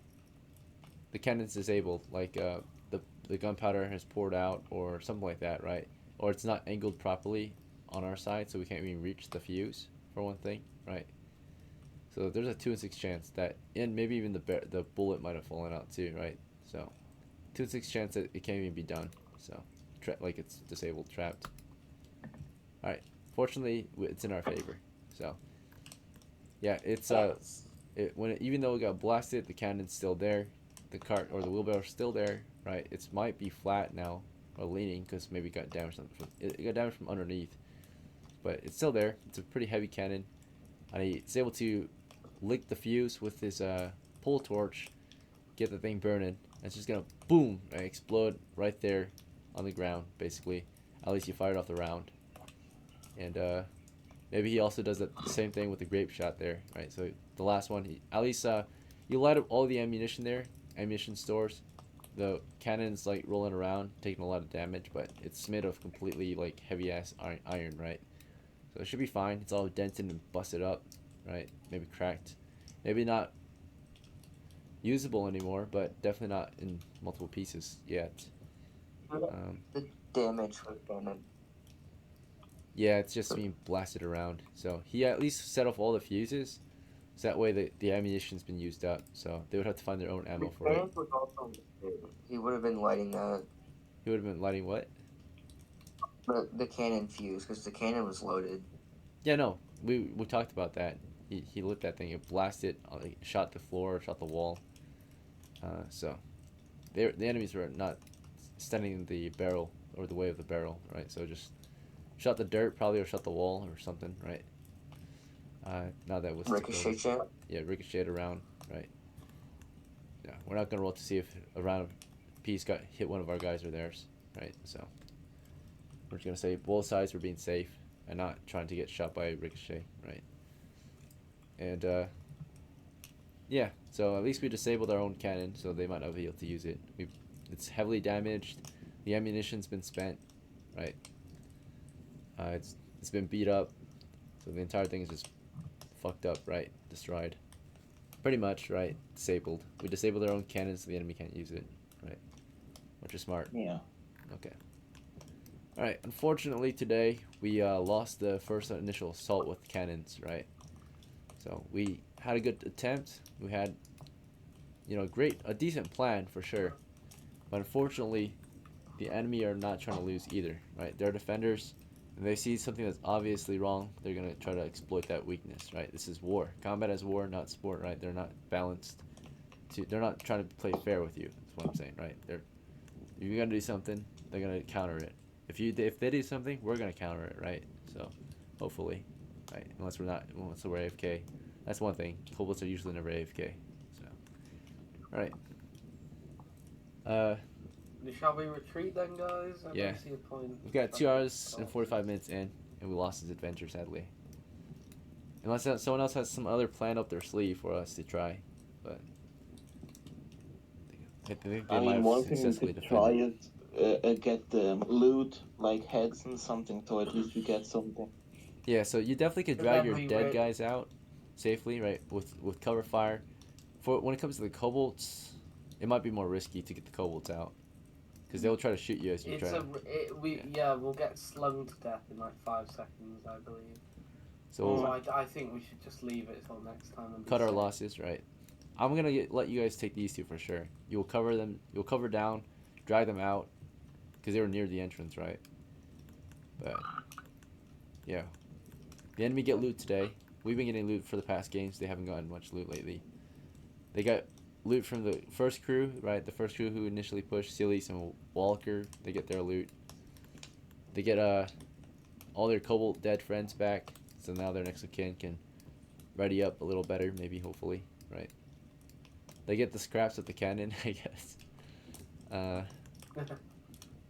cannon's disabled, like the gunpowder has poured out or something like that, right? Or it's not angled properly on our side, so we can't even reach the fuse, for one thing, right? So there's a 2 in 6 chance that, and maybe even the bullet might have fallen out too, right? So 2 in 6 chance that it can't even be done. So like it's disabled, trapped. All right. Fortunately, it's in our favor. So yeah, it's even though it got blasted, the cannon's still there, the cart or the wheelbarrow's still there, right? It might be flat now or leaning because maybe it got damaged it got damaged from underneath, but it's still there. It's a pretty heavy cannon, and he's able to lick the fuse with his pull torch, get the thing burning, and it's just gonna boom, right, explode right there on the ground. Basically, at least he fired off the round, and maybe he also does the same thing with the grape shot there, right? So the last one, at least you light up all the ammunition there, ammunition stores. The cannon's like rolling around, taking a lot of damage, but it's made of completely like heavy ass iron, right? So it should be fine. It's all dented and busted up, right? Maybe cracked, maybe not usable anymore, but definitely not in multiple pieces yet. The damage was done. Yeah, it's just being blasted around. So he at least set off all the fuses, so that way the ammunition's been used up. So they would have to find their own ammo for it. He would have been lighting He would have been lighting what? the cannon fuse because the cannon was loaded. Yeah, no, we talked about that. He lit that thing. It blasted, shot the floor, shot the wall. So the enemies were not standing in the barrel or the way of the barrel, right? So just shot the dirt probably, or shot the wall or something, right? Now that was Ricochet. Yeah, ricocheted around, right? Yeah, we're not gonna roll to see if a round of piece hit one of our guys or theirs. right? So we're just gonna say both sides were being safe and not trying to get shot by a ricochet, right? And yeah, so at least we disabled our own cannon, so they might not be able to use it. It's heavily damaged. The ammunition's been spent, right? It's been beat up, so the entire thing is just fucked up, right? Destroyed, pretty much, right? Disabled. We disabled our own cannon, so the enemy can't use it, right? Which is smart. Yeah. Okay. All right. Unfortunately, today we lost the first initial assault with cannons, right? So we had a good attempt. We had, you know, a decent plan for sure. But unfortunately, the enemy are not trying to lose either, right? They're defenders, and they see something that's obviously wrong. They're gonna try to exploit that weakness, right? This is war. Combat is war, not sport, right? They're not balanced. They're not trying to play fair with you. That's what I'm saying, right? If you're gonna do something, they're gonna counter it. If they do something, we're gonna counter it, right? So, hopefully, right? Unless we're AFK. That's one thing. KOBOLDS are usually never AFK. So, all right. Shall we retreat then, guys? I Yeah. don't see a point. We've got 2 hours and 45 minutes in, and we lost this adventure, sadly. Unless someone else has some other plan up their sleeve for us to try, but I think they I might mean, have one thing we successfully could try defended. is get loot, like heads and something, so at least we get something. Yeah, so you definitely could But drag then your we dead would- guys out safely, right? With cover fire. For when it comes to the kobolds, it might be more risky to get the kobolds out, because they'll try to shoot you as you try. We'll get slung to death in like 5 seconds, I believe. So So I think we should just leave it till next time and be cut our safe. losses, right? I'm gonna let you guys take these two for sure. You'll cover them. You'll cover down, drag them out, because they were near the entrance, right? But yeah, the enemy get loot today. We've been getting loot for the past games. They haven't gotten much loot lately. They got loot from the first crew, right? The first crew who initially pushed SILYS and WALCAR. They get their loot. They get all their KOBOLD dead friends back. So now their next of kin can ready up a little better, maybe, hopefully, right? They get the scraps of the cannon, I guess.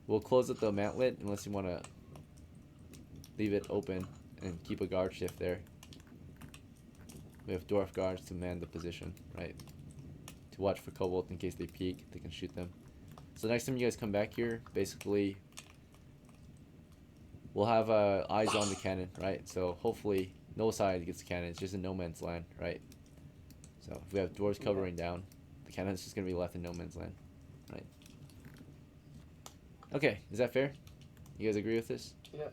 We'll close up the mantlet unless you want to leave it open and keep a guard shift there. We have dwarf guards to man the position, right? To watch for kobold in case they peek, they can shoot them. So next time you guys come back here, basically, we'll have eyes on the cannon, right? So hopefully no side gets the cannon. It's just in no man's land, right? So if we have dwarves covering down, the cannon's just gonna be left in no man's land, right? Okay, is that fair? You guys agree with this? Yeah.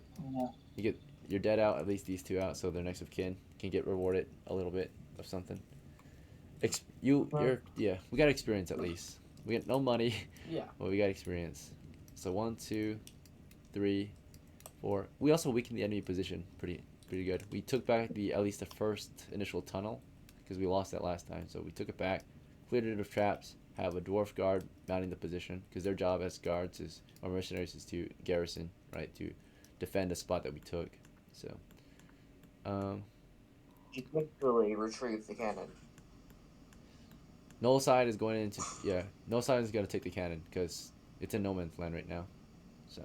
You get your dead out, at least these two out, so their next of kin can get rewarded a little bit of something. Yeah, we got experience at least. We got no money, Yeah. but we got experience. So 1, 2, 3, 4. We also weakened the enemy position pretty good. We took back at least the first initial tunnel because we lost that last time. So we took it back, cleared it of traps, have a dwarf guard mounting the position because their job as guards or mercenaries is to garrison, right, to defend a spot that we took. So, You literally retrieve the cannon. null side is going into null side is gonna take the cannon because it's in no man's land right now. So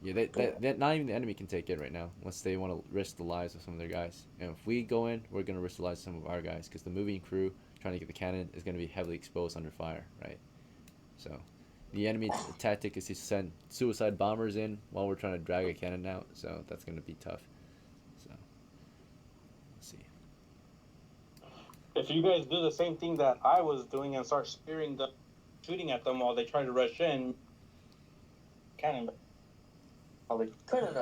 yeah, they not even the enemy can take it right now unless they want to risk the lives of some of their guys. And if we go in, we're gonna risk the lives of some of our guys because the moving crew trying to get the cannon is gonna be heavily exposed under fire, right? So the enemy tactic is to send suicide bombers in while we're trying to drag a cannon out. So that's gonna be tough. So let's see. If you guys do the same thing that I was doing and start spearing them, shooting at them while they try to rush in, cannon.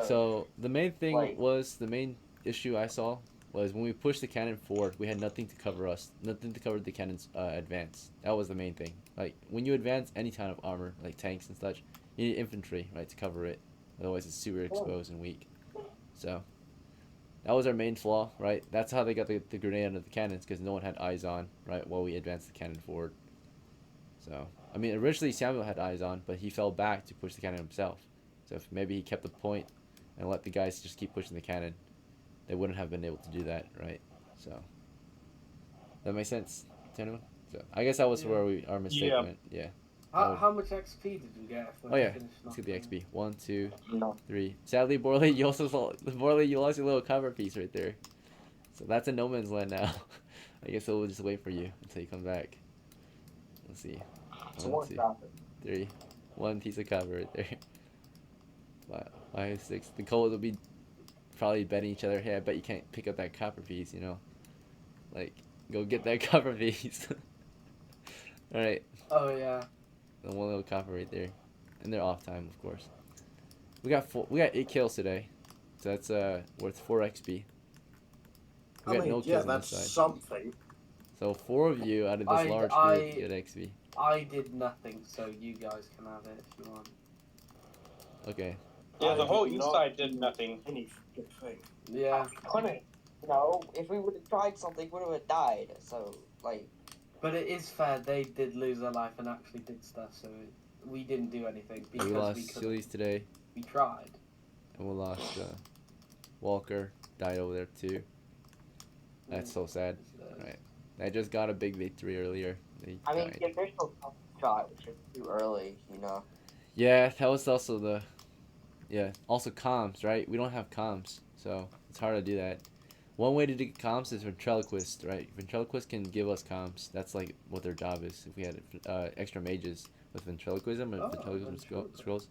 So the main thing Like- was the main issue I saw was when we pushed the cannon forward, we had nothing to cover us, nothing to cover the cannon's advance. That was the main thing. Like when you advance any kind of armor, like tanks and such, you need infantry, right, to cover it. Otherwise, it's super exposed and weak. So that was our main flaw, right? That's how they got the grenade under the cannons because no one had eyes on, right, while we advanced the cannon forward. So I mean, originally Samuel had eyes on, but he fell back to push the cannon himself. So if maybe he kept the point and let the guys just keep pushing the cannon, they wouldn't have been able to do that, right? So that makes sense to anyone? So I guess that was where our mistake Yeah. went. Yeah. How much XP did you get? Oh yeah, let's get the XP. 1, 2, No. 3. Sadly, Borley, you also you lost your little cover piece right there. So that's a no man's land now. I guess we'll just wait for you until you come back. Let's see. So 1, what's 2, that? 3. 1 piece of cover right there. 5, 6. The Kobolds will be probably betting each other. Hey, I bet you can't pick up that copper piece, you know? Like, go get that copper piece. Alright. Oh yeah. The one little copper right there. And they're off time, of course. We got 8 kills today. So that's worth 4 XP. We got no kills on that's this side. something. So 4 of you out of this large group get XP. I did nothing, so you guys can have it if you want. Okay. Yeah, the I whole did east not side did do nothing. Any fucking thing. Yeah. Couldn't. No, if we would have tried something, we would have died. So, like. But it is fair, they did lose their life and actually did stuff, so we didn't do anything because We lost couldn't. SILYS today. We tried. And we lost WALCAR. Died over there too. That's so sad. Right. I just got a big victory earlier. They I mean, died. the official shot, which is too early, you know. Yeah, that was also the... Yeah, also comms, right? We don't have comms, so it's hard to do that. One way to do comms is ventriloquist, right? Ventriloquist can give us comms. That's like what their job is. If we had extra mages with ventriloquism or ventriloquism scrolls,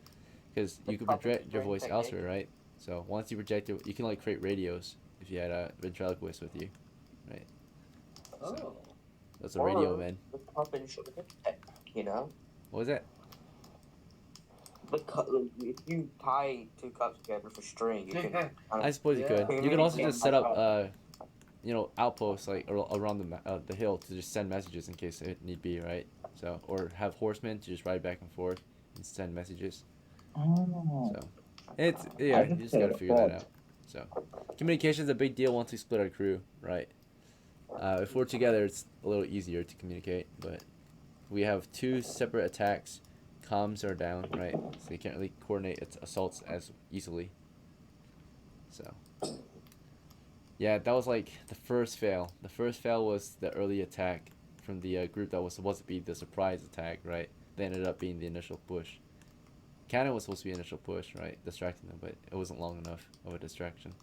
because you can project your voice elsewhere, right? So once you project it, you can like create radios if you had a ventriloquist with you, right? Oh. So that's a radio, man. The cup and sugar tech, you know. What was that? The cup, if you tie 2 cups together for string, you can. I suppose you Yeah. could. You could also just set up, you know, outposts like around the hill to just send messages in case it need be, right? So, or have horsemen to just ride back and forth and send messages. Oh. So, it's yeah, you just gotta figure that out. So, communication's a big deal once we split our crew, right? If we're together, it's a little easier to communicate, but we have 2 separate attacks. Comms are down, right? So you can't really coordinate its assaults as easily. So, yeah, that was like the first fail. The first fail was the early attack from the group that was supposed to be the surprise attack, right? They ended up being the initial push. Cannon was supposed to be initial push, right? Distracting them, but it wasn't long enough of a distraction.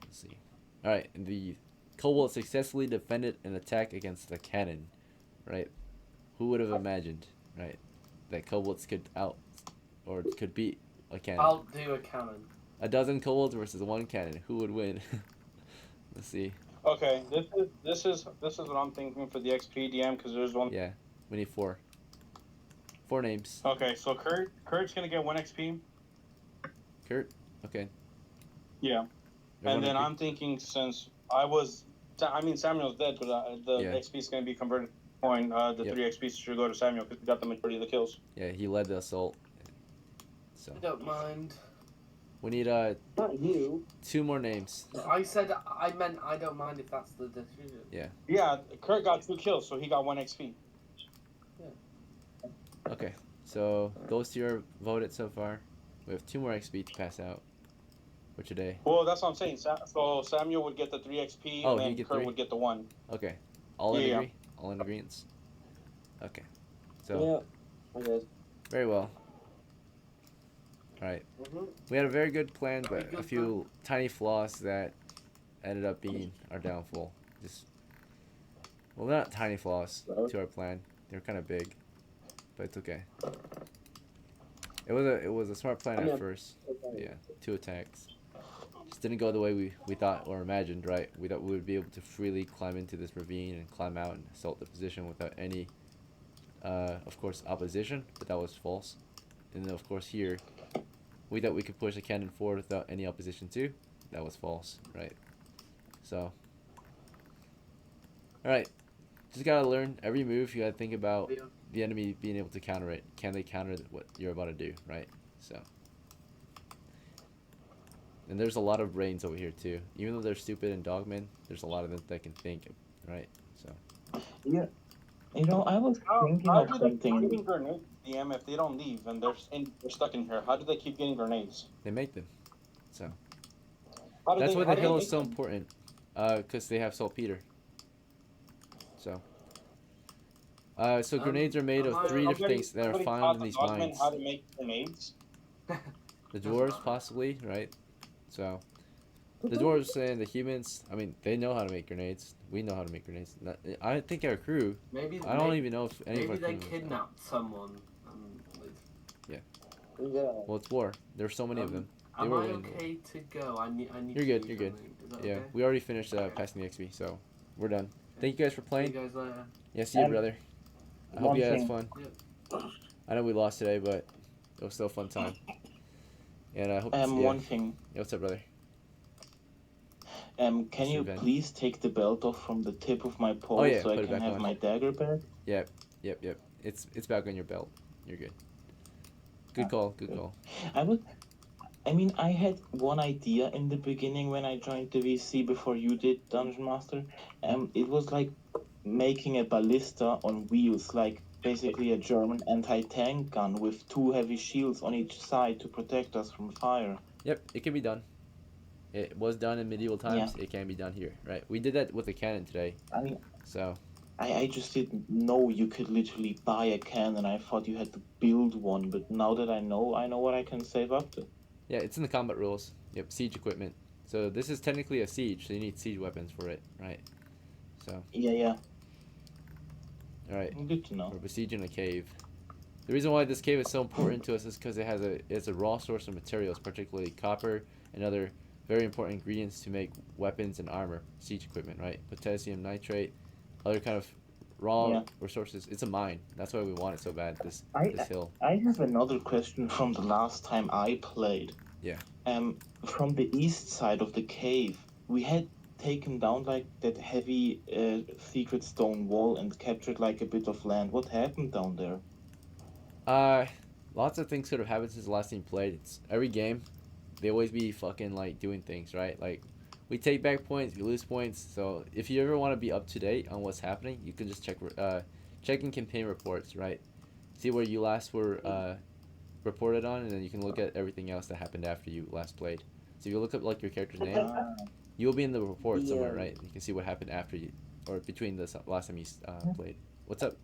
Let's see. Alright, the Kobold successfully defended an attack against the cannon, right? Who would have imagined, right? That Kobolds could could beat a cannon. I'll do a cannon. A dozen Kobolds versus 1 cannon. Who would win? Let's see. Okay, this is what I'm thinking for the XP DM because there's one. Yeah, we need 4. 4 names. Okay, so Kurt's gonna get 1 XP. Kurt. Okay. Yeah. And then I'm thinking since Samuel's dead, but the XP is gonna be converted to coin. The 3 XP should go to Samuel because he got the majority of the kills. Yeah, he led the assault. So I don't mind. we need Not you. 2 more names. I meant I don't mind if that's the decision. Yeah. Yeah, Kurt got 2 kills, so he got 1 XP. Okay. So those 2 are voted so far. We have 2 more XP to pass out for today. Well, that's what I'm saying. So Samuel would get the 3 XP, Oh, and he'd then get Kurt 3? would get the 1. Okay. All in Yeah. agree? All in agreement? Okay. So Yeah. Okay. very well. Alright. We had a very good plan, but a few tiny flaws that ended up being our downfall. Well, not tiny flaws to our plan. They were kind of big, but it's okay. It was a smart plan at first. Yeah, 2 attacks. Just didn't go the way we thought or imagined, right? We thought we would be able to freely climb into this ravine and climb out and assault the position without any, of course, opposition, but that was false. And then, of course, here, we thought we could push the cannon forward without any opposition too. That was false, right? So, alright. Just gotta learn every move. You gotta think about the enemy being able to counter it. Can they counter what you're about to do, right? So, and there's a lot of brains over here too. Even though they're stupid and dogmen, there's a lot of them that can think, right? So, Yeah. You know, I was thinking How of do they keep something. getting grenades, DM, if they don't leave and they're stuck in here? How do they keep getting grenades? they make them. So, How do that's they, why how the do hill they is so make them? important. Because they have saltpeter. So, So grenades are made of am I- 3 different things that are Somebody found taught in the these dogmen mines. how to make grenades. The dwarves, possibly, right? So, the dwarves and the humans, I mean, they know how to make grenades. We know how to make grenades. I think our crew, Maybe I don't even know if any of maybe our they crew knows that. kidnapped someone. With, Yeah. Well, it's war. There's so many of them. They am were I winning the war. okay to go? I need. You're to good, do you're good. something. Is that Yeah, okay? we already finished Okay. passing the XP, so we're done. Thank you guys for See you playing. guys later. Yeah, see you, And brother. I hope you had thing. fun. Yep. I know we lost today, but it was still a fun time. And I hope. Yeah. One thing. Yeah, what's up, brother? Can Mr. you Van. please take the belt off from the tip of my pole Oh, yeah, so I put it can back have on. my dagger back? Yep. It's back on your belt. You're good. Good call. Good call. I mean, I had one idea in the beginning when I joined the VC before you did, Dungeon Master. It was like making a ballista on wheels, like basically a German anti-tank gun with 2 heavy shields on each side to protect us from fire. Yep, it can be done. It was done in medieval times. It can be done here, right? We did that with the cannon today. I mean, So I just didn't know you could literally buy a cannon. I thought you had to build one, but now that I know what I can save up to. yeah, it's in the combat rules. Yep, siege equipment. So this is technically a siege, so you need siege weapons for it, right? So Yeah. all right, Good to know. we're besieging a cave. The reason why this cave is so important to us is because it's a raw source of materials, particularly copper and other very important ingredients to make weapons and armor, siege equipment, right? Potassium nitrate, other kind of raw resources. It's a mine. That's why we want it so bad. This hill. I have another question from the last time I played. Yeah. From the east side of the cave, we had taken down like that heavy secret stone wall and captured like a bit of land. What happened down there? Lots of things could have happened since the last time you played. It's every game, they always be fucking like doing things, right? Like we take back points, we lose points. So if you ever want to be up to date on what's happening, you can just check in campaign reports, right? See where you last were reported on, and then you can look at everything else that happened after you last played. So if you look up like your character's name, you'll be in the report somewhere, right? You can see what happened after you, or between the last time you played. What's up?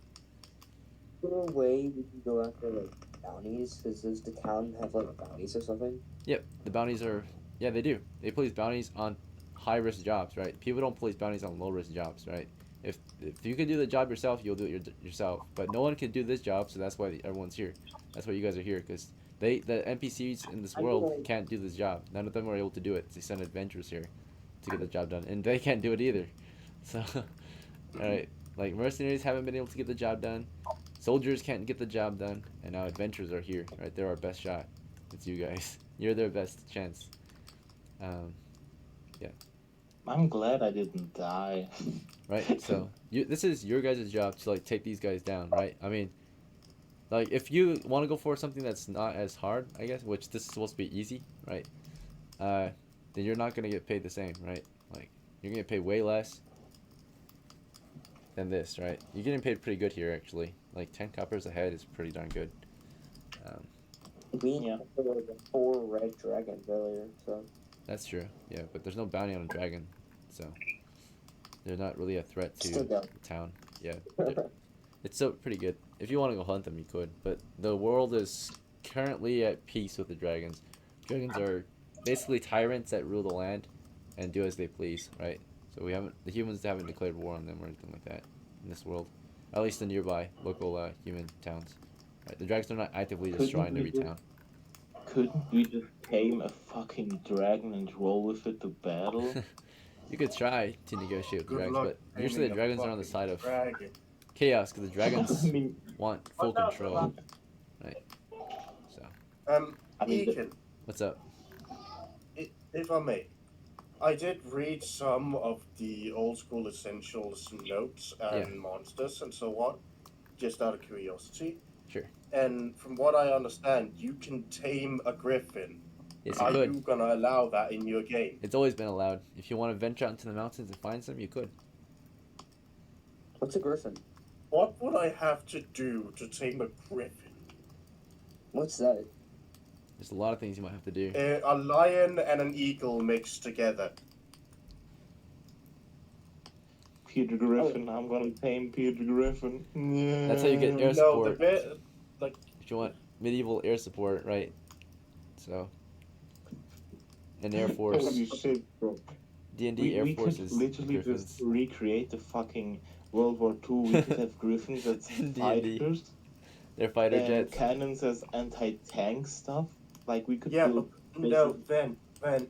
Is there a way we can go after like bounties? Does the town have like bounties or something? Yep, the bounties are. Yeah, they do. They place bounties on high risk jobs, right? People don't place bounties on low risk jobs, right? If you can do the job yourself, you'll do it yourself. But no one can do this job, so that's why everyone's here. That's why you guys are here, because the NPCs in this world can't do this job. None of them are able to do it. They send adventurers here to get the job done, and they can't do it either. So, all right, like mercenaries haven't been able to get the job done. Soldiers can't get the job done, and now adventurers are here, right? They're our best shot. It's you guys. You're their best chance. Yeah. I'm glad I didn't die. Right. So this is your guys' job to like take these guys down, right? I mean, like if you want to go for something that's not as hard, I guess, which this is supposed to be easy, right? Then you're not gonna get paid the same, right? Like you're gonna get paid way less than this, right? You're getting paid pretty good here, actually. Like 10 coppers a head is pretty darn good. We had 4 red dragons earlier, so. That's true, yeah, but there's no bounty on a dragon, so they're not really a threat to Still the town. Yeah, it's still pretty good. If you want to go hunt them, you could, but the world is currently at peace with the dragons. Dragons are basically tyrants that rule the land and do as they please, right? So the humans haven't declared war on them or anything like that in this world, at least the nearby local human towns. Right? The dragons are not actively destroying every town. Couldn't we just tame a fucking dragon and roll with it to battle? You could try to negotiate with the Good dragons, luck but usually the taming a dragons are on the fucking side of dragon. chaos because the dragons I mean, want full control, right? So, I mean, Ethan, what's up? if I may, I did read some of the old school essentials notes and monsters and so on, just out of curiosity. Sure. And from what I understand, you can tame a griffin. Yes, you Are could. you gonna allow that in your game? It's always been allowed. If you want to venture out into the mountains and find some, you could. What's a griffin? What would I have to do to tame a griffin? What's that? There's a lot of things you might have to do. A lion and an eagle mixed together. Peter Griffin. I'm gonna tame Peter Griffin. That's how you get air No, support. like If you want medieval air support, right? So, an Air Force, Holy shit, bro. D&D Air We Force could is literally Griffins. just recreate the fucking World War II. We could have Griffins as In D&D. fighters They're fighter and jets. cannons as anti-tank stuff. Like we could yeah, but build no, basically-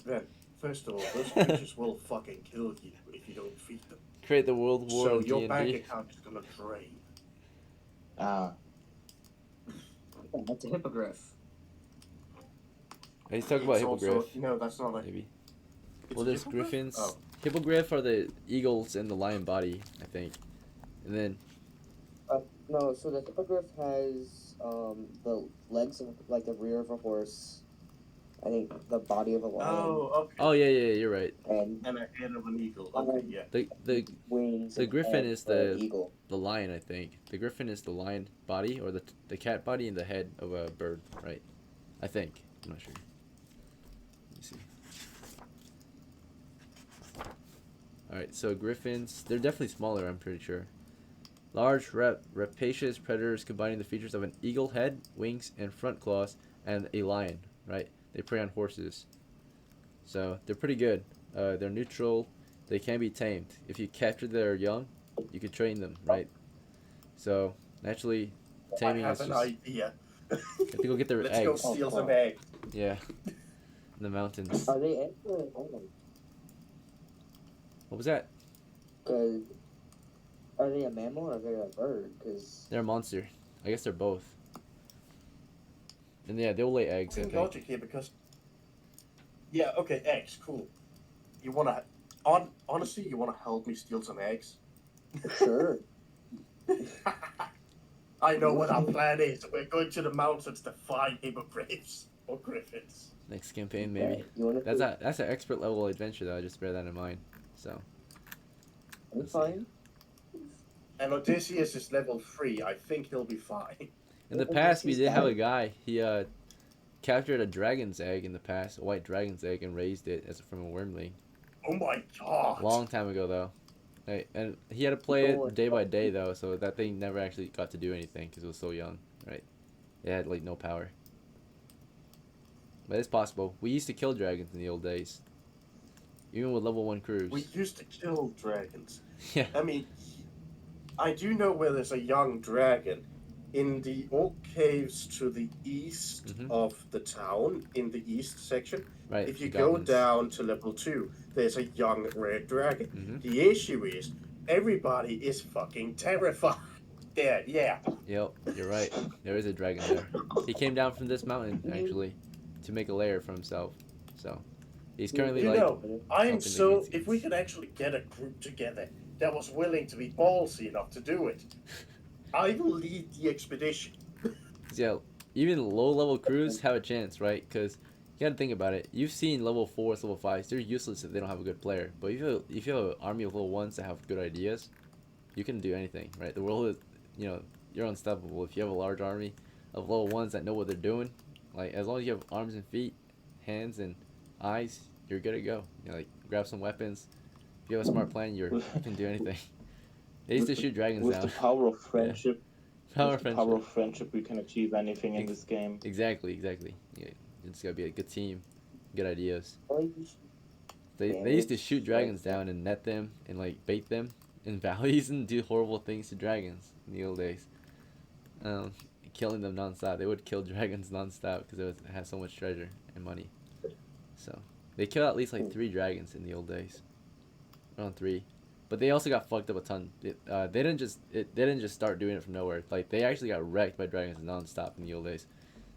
then. First of all, those creatures will fucking kill you if you don't feed them. Create the World War So in your bank D&D. account is gonna drain. Ah, That's a hippogriff. He's talking about It's also- hippogriff, no, that's not a. maybe. It's Well, a there's hippogriff? griffins. Oh. Hippogriff are the eagles and the lion body, I think. And then No, so the hippogriff has the legs of like the rear of a horse. I think the body of a lion Oh, okay. oh yeah, you're right. and And a head of an eagle. Okay, yeah. The wings. The and griffin head is of an the- eagle. lion, I think. The griffin is the lion body or the cat body and the head of a bird, right? I think. I'm not sure. Let me see. Alright, so griffins, they're definitely smaller, I'm pretty sure. Large, rapacious predators combining the features of an eagle head, wings, and front claws, and a lion, right? They prey on horses. So, they're pretty good. They're neutral. They can be tamed. If you capture their young, you can train them, right? So, naturally, taming I is have an just... idea. If you go get their Let's go eggs. steal some eggs. Yeah. In the mountains. Are they eggs or animals? What was that? Cause are they a mammal or are they a bird? Cause They're a monster. I guess they're both. And yeah, they'll lay eggs, I Think think. logic here because. Yeah, okay, eggs, cool. You wanna. Honestly, you wanna help me steal some eggs? sure. I know what our plan is. We're going to the mountains to find hippogriffs or griffins. Next campaign, maybe. You wanna That's an expert level adventure, though. Just bear that in mind. So, I'm fine. And Odysseus is level 3. I think he'll be fine. in the Well, past, we he's did have a fine. guy. He captured a dragon's egg in the past, a white dragon's egg, and raised it as from a wormling. Oh my god! Long time ago, though. Right, and he had to play it day by day, though, so that thing never actually got to do anything because it was so young, right? It had like no power. But it's possible. We used to kill dragons in the old days, even with level 1 crews. We used to kill dragons. Yeah. I mean, I do know where there's a young dragon. In the oak caves to the east Mhm. of the town, in the east section, Right. if you the go goblins. down to level 2, there's a young red dragon. Mhm. The issue is, everybody is fucking terrified. Yeah. Yep, you're right. There is a dragon there. He came down from this mountain actually to make a lair for himself. So he's currently You like know, I'm helping the so. Indians. If we could actually get a group together that was willing to be ballsy enough to do it, I will lead the expedition. yeah, even low level crews have a chance, right? Because you gotta think about it. You've seen level 4s, level 5s. They're useless if they don't have a good player. But if you have an army of level 1s that have good ideas, you can do anything, right? The world is, you're unstoppable if you have a large army of level 1s that know what they're doing. Like as long as you have arms and feet, hands and eyes, you're good to go. Like grab some weapons. If you have a smart plan, you can do anything. They used to shoot dragons with down. the power of friendship, Power with the friendship. power of friendship, we can achieve anything in this game. Exactly. Yeah, it's gotta be a good team, good ideas. Well, you should- They used to shoot dragons down and net them and like bait them in valleys and do horrible things to dragons in the old days. Killing them nonstop. They would kill dragons nonstop because it had so much treasure and money. So they killed at least like 3 dragons in the old days. Around 3. But they also got fucked up a ton. They didn't just start doing it from nowhere. Like they actually got wrecked by dragons nonstop in the old days.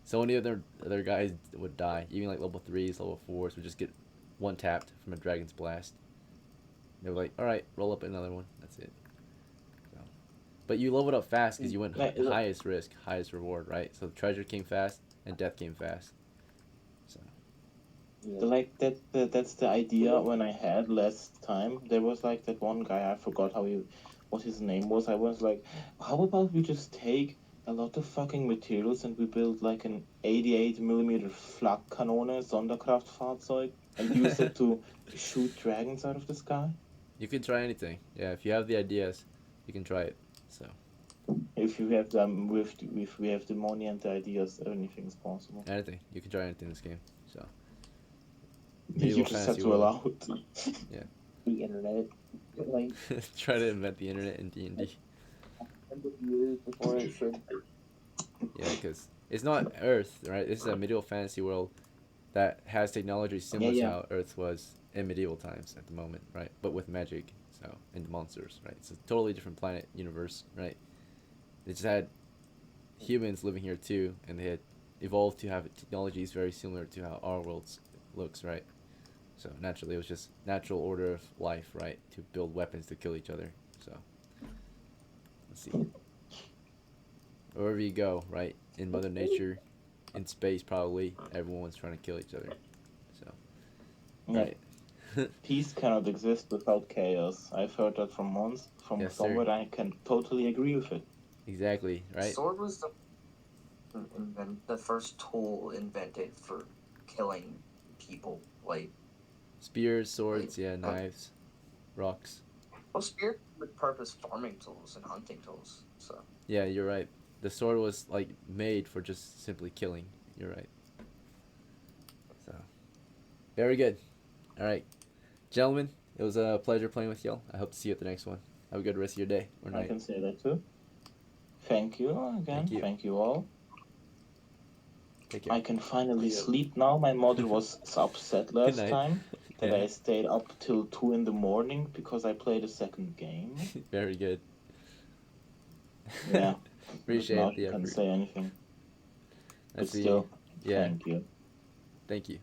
So many of their guys would die. Even like level 3s, level 4s would just get one tapped from a dragon's blast. They were like, all right, roll up another one. That's it. So, but you leveled up fast because you went highest risk, highest reward, right? So treasure came fast and death came fast. So Like that's the idea when I had last time. There was like that one guy, I forgot what his name was. I was like, how about we just take a lot of fucking materials and we build like an 88mm Flakkanone Sonderkraftfahrzeug and use it to shoot dragons out of the sky? You can try anything. Yeah, if you have the ideas, you can try it. So If you have them if we have the money and the ideas, anything is possible. anything. You can try anything in this game. So You Medieval just have fantasy to world. allow it. Yeah. The internet, like, Try to invent the internet in D&D. 100 years before it should. Yeah, because it's not Earth, right? This is a medieval fantasy world that has technology similar Yeah. to how Earth was in medieval times at the moment, right? But with magic, so, and monsters, right? It's a totally different planet universe, right? They just had humans living here too, and they had evolved to have technologies very similar to how our world looks, right? So naturally, it was just natural order of life, right? To build weapons to kill each other. So let's see. Wherever you go, right? In Mother Nature, in space, probably everyone's trying to kill each other. So, Yeah. right. Peace cannot exist without chaos. I've heard that from once, from Yes, sir. somewhere. I can totally agree with it. Exactly, right? Sword was the first tool invented for killing people. Like, Spears, swords, yeah, knives, rocks. well, spear with purpose farming tools and hunting tools. So Yeah, you're right. The sword was like made for just simply killing. You're right. So, very good. All right, gentlemen, it was a pleasure playing with y'all. I hope to see you at the next one. Have a good rest of your day or I night. can say that too. Thank you again. Thank you. All. Take care. I can finally Yeah. sleep now. My mother was upset last night. time that Yeah. I stayed up till 2 in the morning because I played a second game. Very good. Yeah. Appreciate now the you can effort. say anything. But Let's see. still, Yeah. thank you. Thank you.